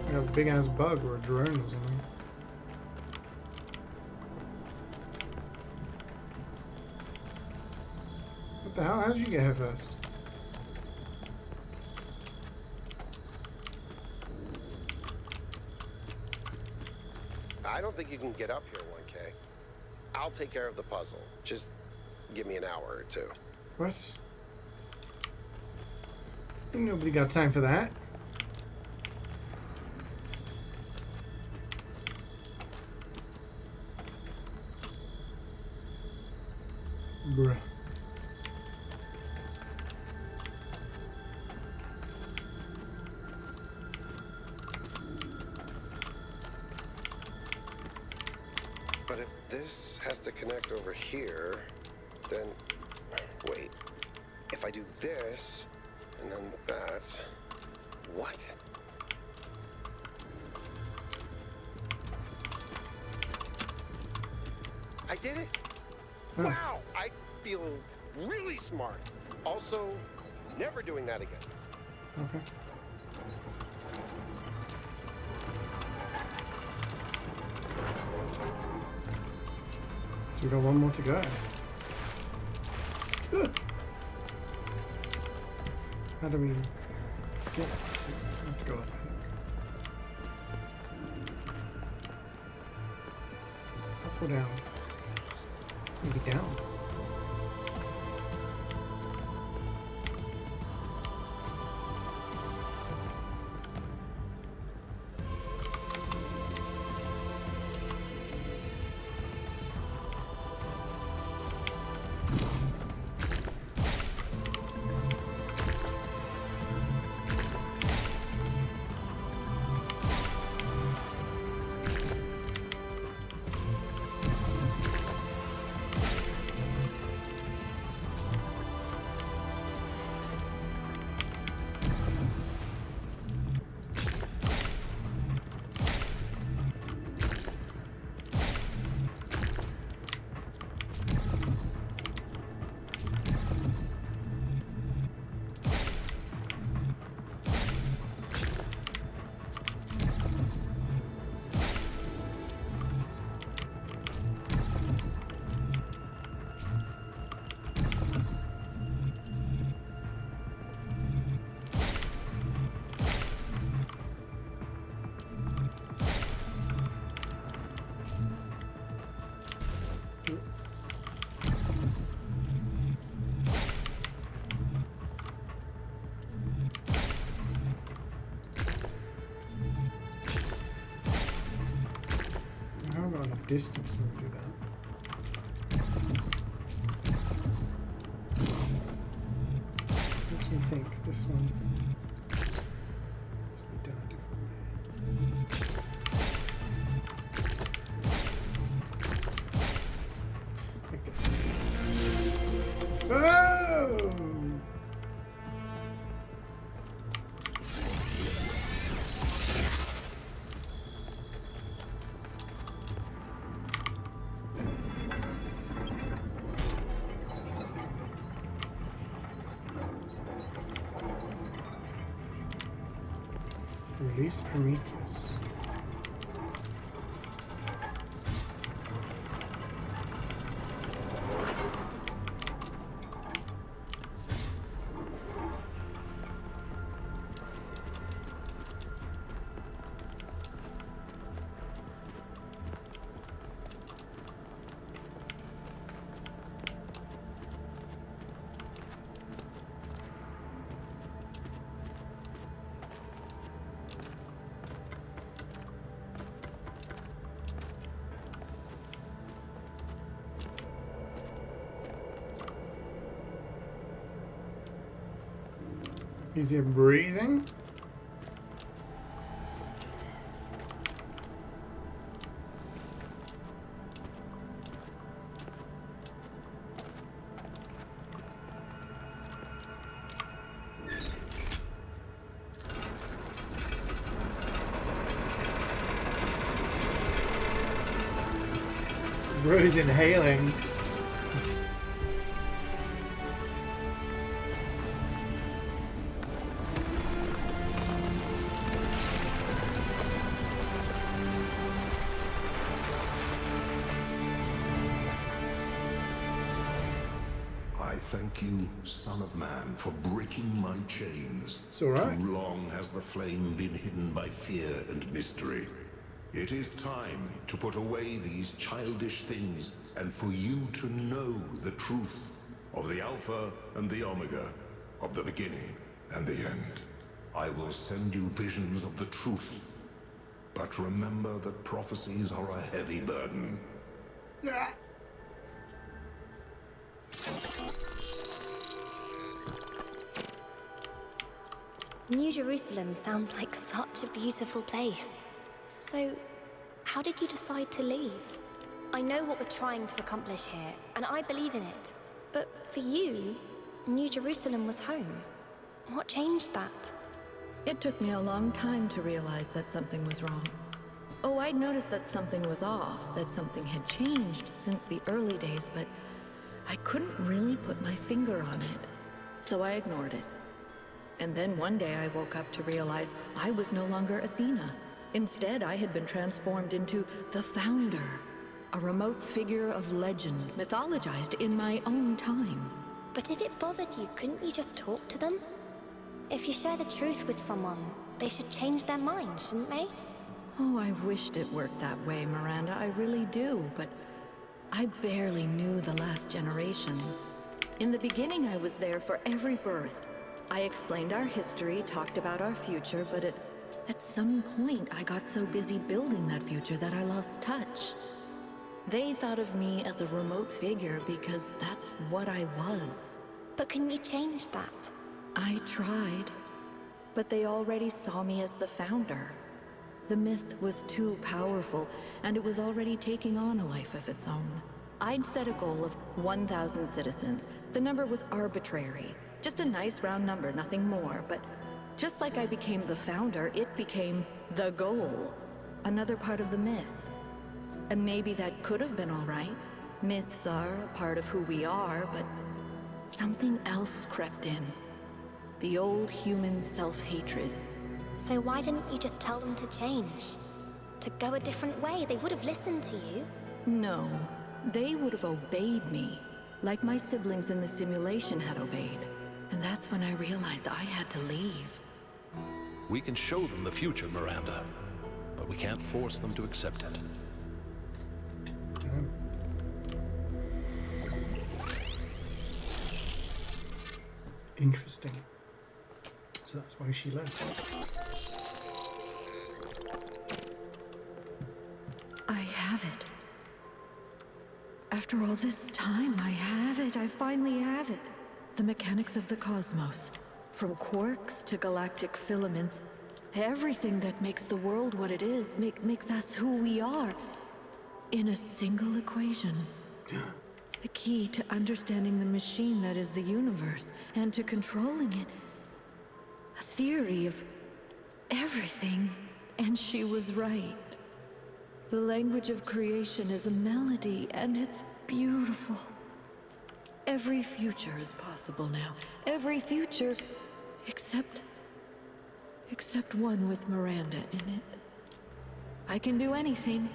I got a big ass bug or a drone or something. What the hell? How did you get here first? I don't think you can get up here, 1K. I'll take care of the puzzle. Just give me an hour or two. What? Ain't nobody got time for that. Bruh. this has to connect over here, then... Wait. If I do this, and then that... What? I did it! Wow! I feel really smart. Also, never doing that again. Okay. So we got one more to go. How do we get to? We have to go up, I think. Up or down? Maybe down. Distance when we do that. This makes me think this one has to be done a different way. Like this. Oh! Release Prometheus. Is he breathing? Bro's inhaling. Thank you, Son of Man, for breaking my chains. It's all right. Too long has the flame been hidden by fear and mystery. It is time to put away these childish things and for you to know the truth of the Alpha and the Omega, of the beginning and the end. I will send you visions of the truth, but remember that prophecies are a heavy burden. New Jerusalem sounds like such a beautiful place. So, how did you decide to leave? I know what we're trying to accomplish here, and I believe in it. But for you, New Jerusalem was home. What changed that? It took me a long time to realize that something was wrong. Oh, I'd noticed that something was off, that something had changed since the early days, but I couldn't really put my finger on it. So I ignored it. And then one day I woke up to realize I was no longer Athena. Instead, I had been transformed into the Founder, a remote figure of legend, mythologized in my own time. But if it bothered you, couldn't you just talk to them? If you share the truth with someone, they should change their mind, shouldn't they? Oh, I wished it worked that way, Miranda, I really do, but I barely knew the last generations. In the beginning, I was there for every birth. I explained our history, talked about our future, but at some point, I got so busy building that future that I lost touch. They thought of me as a remote figure because that's what I was. But can you change that? I tried, but they already saw me as the Founder. The myth was too powerful, and it was already taking on a life of its own. I'd set a goal of 1,000 citizens. The number was arbitrary. Just a nice round number, nothing more. But just like I became the Founder, it became the goal. Another part of the myth. And maybe that could have been all right. Myths are a part of who we are, but something else crept in. The old human self-hatred. So why didn't you just tell them to change? To go a different way? They would have listened to you. No. They would have obeyed me, like my siblings in the simulation had obeyed. And that's when I realized I had to leave. We can show them the future, Miranda, but we can't force them to accept it. Interesting. So that's why she left. I have it. After all this time, I have it. I finally have it. The mechanics of the cosmos. From quarks to galactic filaments. Everything that makes the world what it is, makes us who we are. In a single equation. The key to understanding the machine that is the universe, and to controlling it. A theory of everything. And she was right. The language of creation is a melody, and it's beautiful. Every future is possible now. Every future, except one with Miranda in it. I can do anything,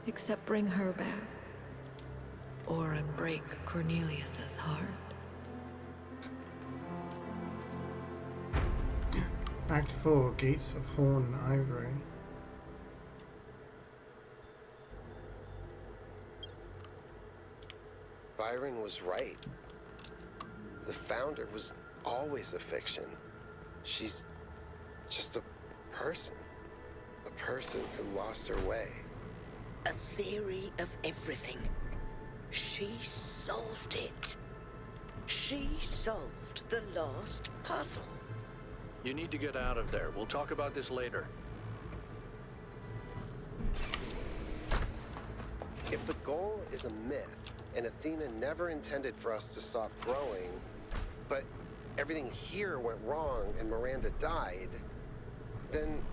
except bring her back. Or unbreak Cornelius's heart. Act 4, Gates of Horn Ivory. Byron was right. The Founder was always a fiction. She's just a person. A person who lost her way. A theory of everything. She solved it. She solved the last puzzle. You need to get out of there. We'll talk about this later. If the goal is a myth, and Athena never intended for us to stop growing, but everything here went wrong and Miranda died, then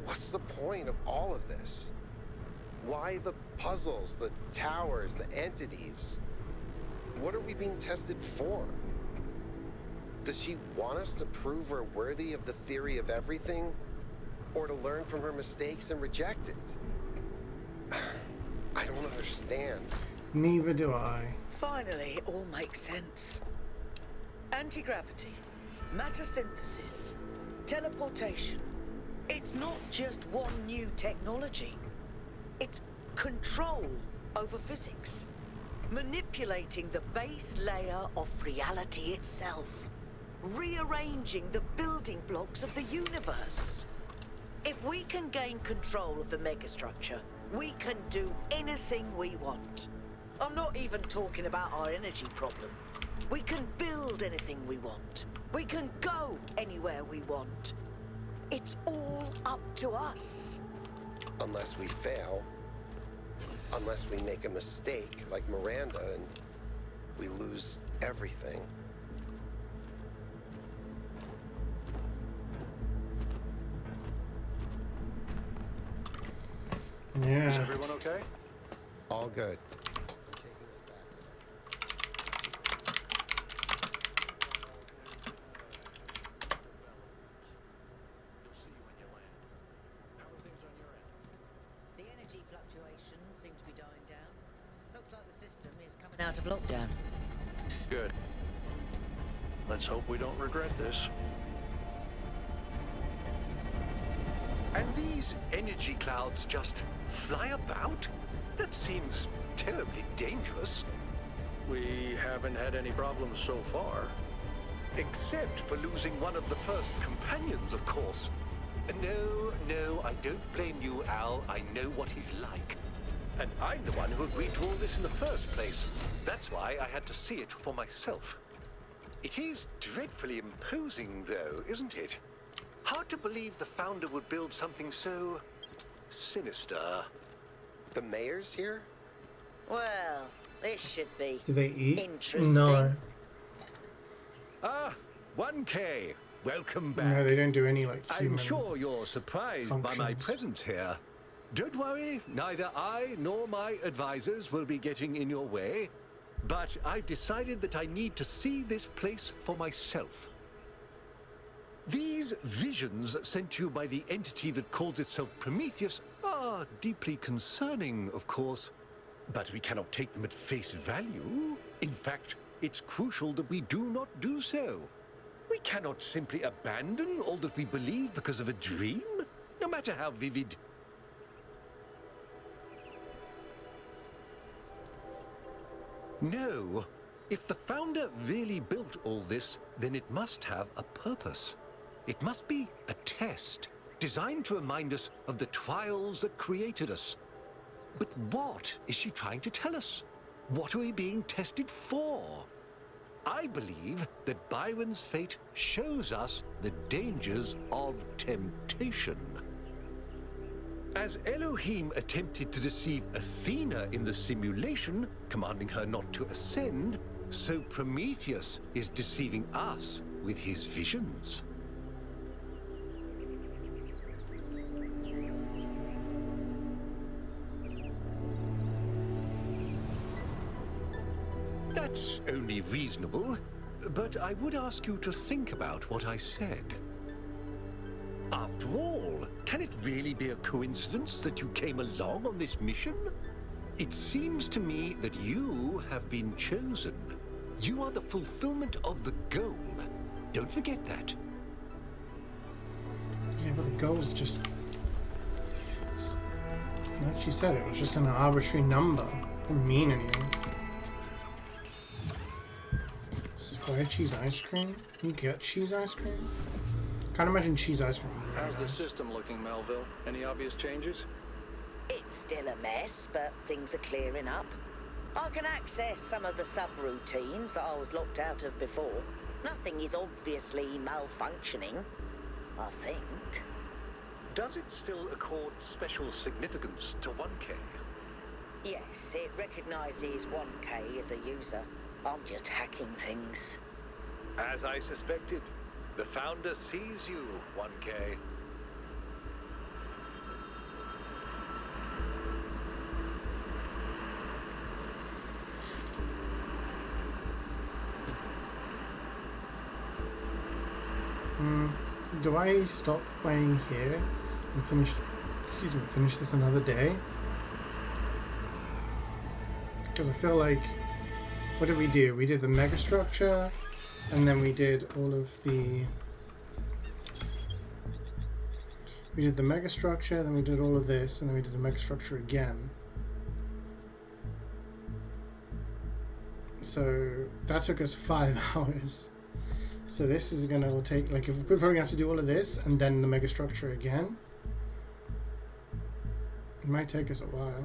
what's the point of all of this? Why the puzzles, the towers, the entities? What are we being tested for? Does she want us to prove we're worthy of the theory of everything? Or to learn from her mistakes and reject it? I don't understand. Neither do I. Finally, it all makes sense. Anti-gravity, matter synthesis, teleportation. It's not just one new technology. It's control over physics. Manipulating the base layer of reality itself. Rearranging the building blocks of the universe. If we can gain control of the megastructure, we can do anything we want. I'm not even talking about our energy problem. We can build anything we want. We can go anywhere we want. It's all up to us. Unless we fail. Unless we make a mistake like Miranda and we lose everything. Yeah. Is everyone okay? All good. The energy fluctuations seem to be dying down. Looks like the system is coming out of lockdown. Good. Let's hope we don't regret this. And these energy clouds just fly about? That seems terribly dangerous. We haven't had any problems so far. Except for losing one of the first companions, of course. No, I don't blame you, Al. I know what he's like. And I'm the one who agreed to all this in the first place. That's why I had to see it for myself. It is dreadfully imposing, though, isn't it? Hard to believe the founder would build something so sinister. The mayor's here? Well, this should be Do they eat? interesting. No. Ah, 1K. Welcome back. No, they don't do any like human. I'm sure you're surprised by my functions. presence here. Don't worry, neither I nor my advisors will be getting in your way. But I decided that I need to see this place for myself. These visions sent to you by the entity that calls itself Prometheus are deeply concerning, of course. But we cannot take them at face value. In fact, it's crucial that we do not do so. We cannot simply abandon all that we believe because of a dream, no matter how vivid. No. If the founder really built all this, then it must have a purpose. It must be a test, designed to remind us of the trials that created us. But what is she trying to tell us? What are we being tested for? I believe that Byron's fate shows us the dangers of temptation. As Elohim attempted to deceive Athena in the simulation, commanding her not to ascend, so Prometheus is deceiving us with his visions. That's only reasonable, but I would ask you to think about what I said. After all, can it really be a coincidence that you came along on this mission? It seems to me that you have been chosen. You are the fulfillment of the goal. Don't forget that. Yeah, but the goal's just like she said, it was just an arbitrary number. It didn't mean anything. Square cheese ice cream? You get cheese ice cream? Can't imagine cheese ice cream. How's the system looking, Melville? Any obvious changes? It's still a mess, but things are clearing up. I can access some of the subroutines that I was locked out of before. Nothing is obviously malfunctioning, I think. Does it still accord special significance to 1K? Yes, it recognizes 1K as a user. I'm just hacking things. As I suspected, the founder sees you, 1K. Do I stop playing here and finish this another day? Because I feel like, what did we do? We did the megastructure, and then we did all of the... We did the megastructure, then we did all of this, and then we did the megastructure again. So that took us 5 hours. So this is gonna take, like, if we're probably gonna have to do all of this and then the megastructure again. It might take us a while.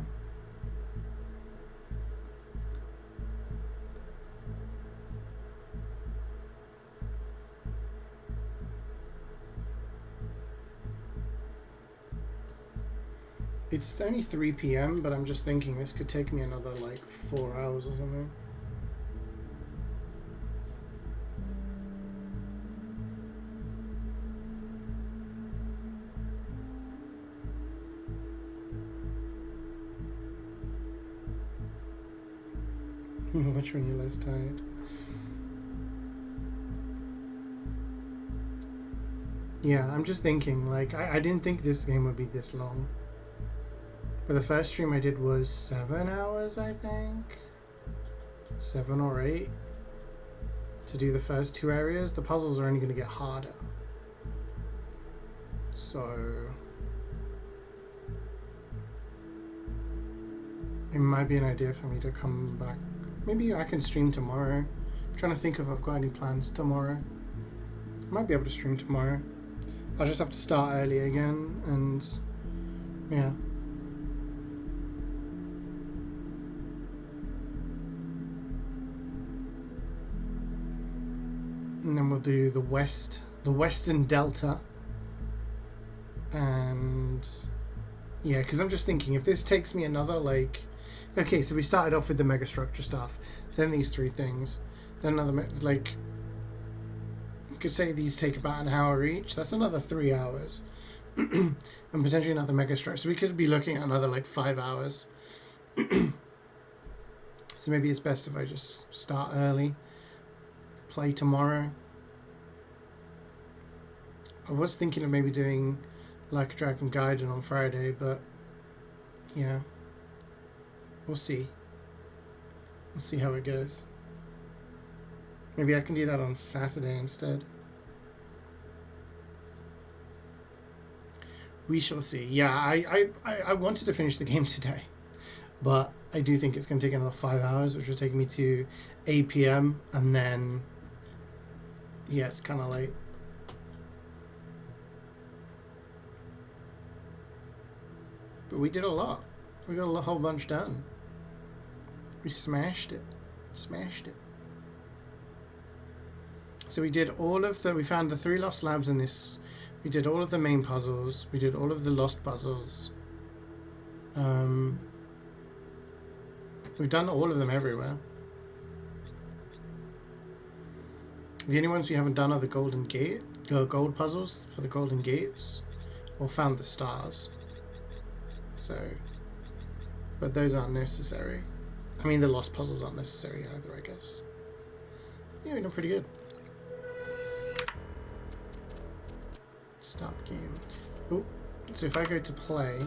It's only 3 p.m., but I'm just thinking this could take me another, like, 4 hours or something. Which one you're less tired? Yeah, I'm just thinking, like, I didn't think this game would be this long. But the first stream I did was 7 hours, I think. 7 or 8. To do the first 2 areas. The puzzles are only going to get harder. So... it might be an idea for me to come back. Maybe I can stream tomorrow. I'm trying to think if I've got any plans tomorrow. I might be able to stream tomorrow. I'll just have to start early again, and yeah. And then we'll do the Western Delta. And yeah, because I'm just thinking, if this takes me another, like, okay, so we started off with the megastructure stuff, then these 3 things, then another, like, you could say these take about an hour each. That's another 3 hours. And potentially another megastructure. So we could be looking at another, like, 5 hours. So maybe it's best if I just start early, play tomorrow. I was thinking of maybe doing Like a Dragon Gaiden on Friday, but yeah, we'll see. We'll see how it goes. Maybe I can do that on Saturday instead. We shall see. Yeah, I wanted to finish the game today, but I do think it's going to take another 5 hours, which will take me to 8 p.m. and then, yeah, it's kind of late. But we did a lot. We got a whole bunch done. We smashed it. Smashed it. So we did all of the... We found the 3 lost labs in this. We did all of the main puzzles. We did all of the lost puzzles. We've done all of them everywhere. The only ones we haven't done are the golden gate, gold puzzles for the golden gates, or found the stars. So, but those aren't necessary. I mean, the lost puzzles aren't necessary either, I guess. Yeah, we're doing pretty good. Stop game. Oh, so if I go to play,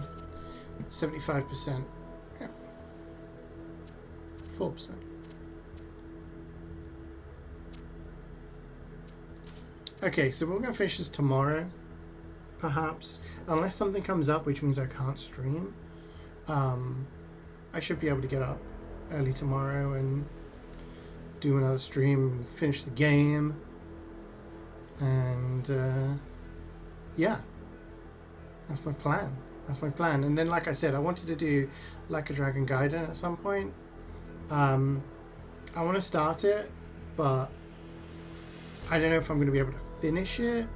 75%. Yeah. 4%. Okay, so we're going to finish this tomorrow, perhaps. Unless something comes up, which means I can't stream. I should be able to get up early tomorrow and do another stream, finish the game. And, yeah. That's my plan. That's my plan. And then, like I said, I wanted to do Like a Dragon Gaiden at some point. I want to start it, but I don't know if I'm going to be able to finish it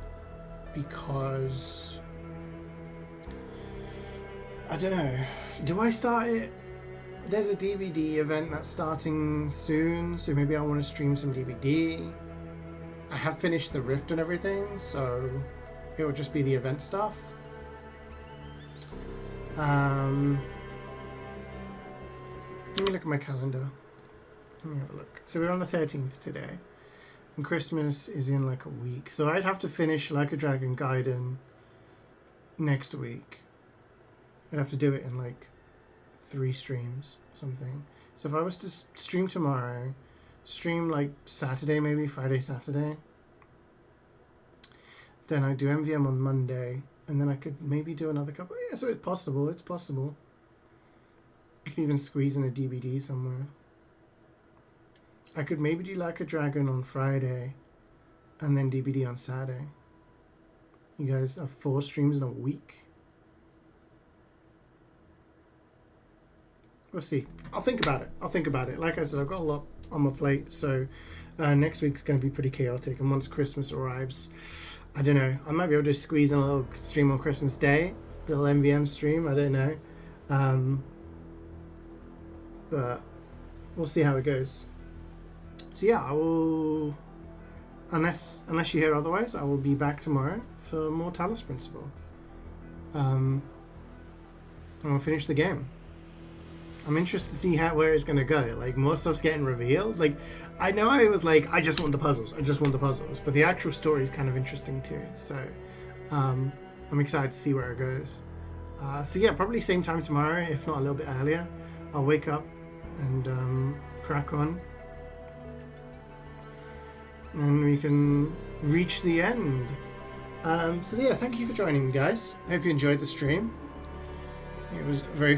because I don't know. Do I start it? There's a DVD event that's starting soon, so maybe I want to stream some DVD. I have finished the Rift and everything, so it will just be the event stuff. Let me look at my calendar. Let me have a look. So we're on the 13th today. And Christmas is in like a week. So I'd have to finish Like a Dragon Gaiden next week. I'd have to do it in like 3 streams or something. So if I was to stream tomorrow, stream like Saturday maybe, Friday, Saturday. Then I do MVM on Monday. And then I could maybe do another couple. Yeah, so it's possible. It's possible. I could even squeeze in a DVD somewhere. I could maybe do Like a Dragon on Friday and then DVD on Saturday. You guys have 4 streams in a week. We'll see. I'll think about it. I'll think about it. Like I said, I've got a lot on my plate, so next week's going to be pretty chaotic. And once Christmas arrives, I don't know. I might be able to squeeze in a little stream on Christmas Day. Little MVM stream. I don't know. But we'll see how it goes. So yeah, I will, unless you hear otherwise, I will be back tomorrow for more Talos Principle. And we'll finish the game. I'm interested to see where it's gonna go. Like, more stuff's getting revealed. Like, I know I was like, I just want the puzzles, but the actual story is kind of interesting too. So I'm excited to see where it goes. So yeah, probably same time tomorrow, if not a little bit earlier. I'll wake up and crack on, and we can reach the end. So yeah, thank you for joining me, guys. I hope you enjoyed the stream. It was very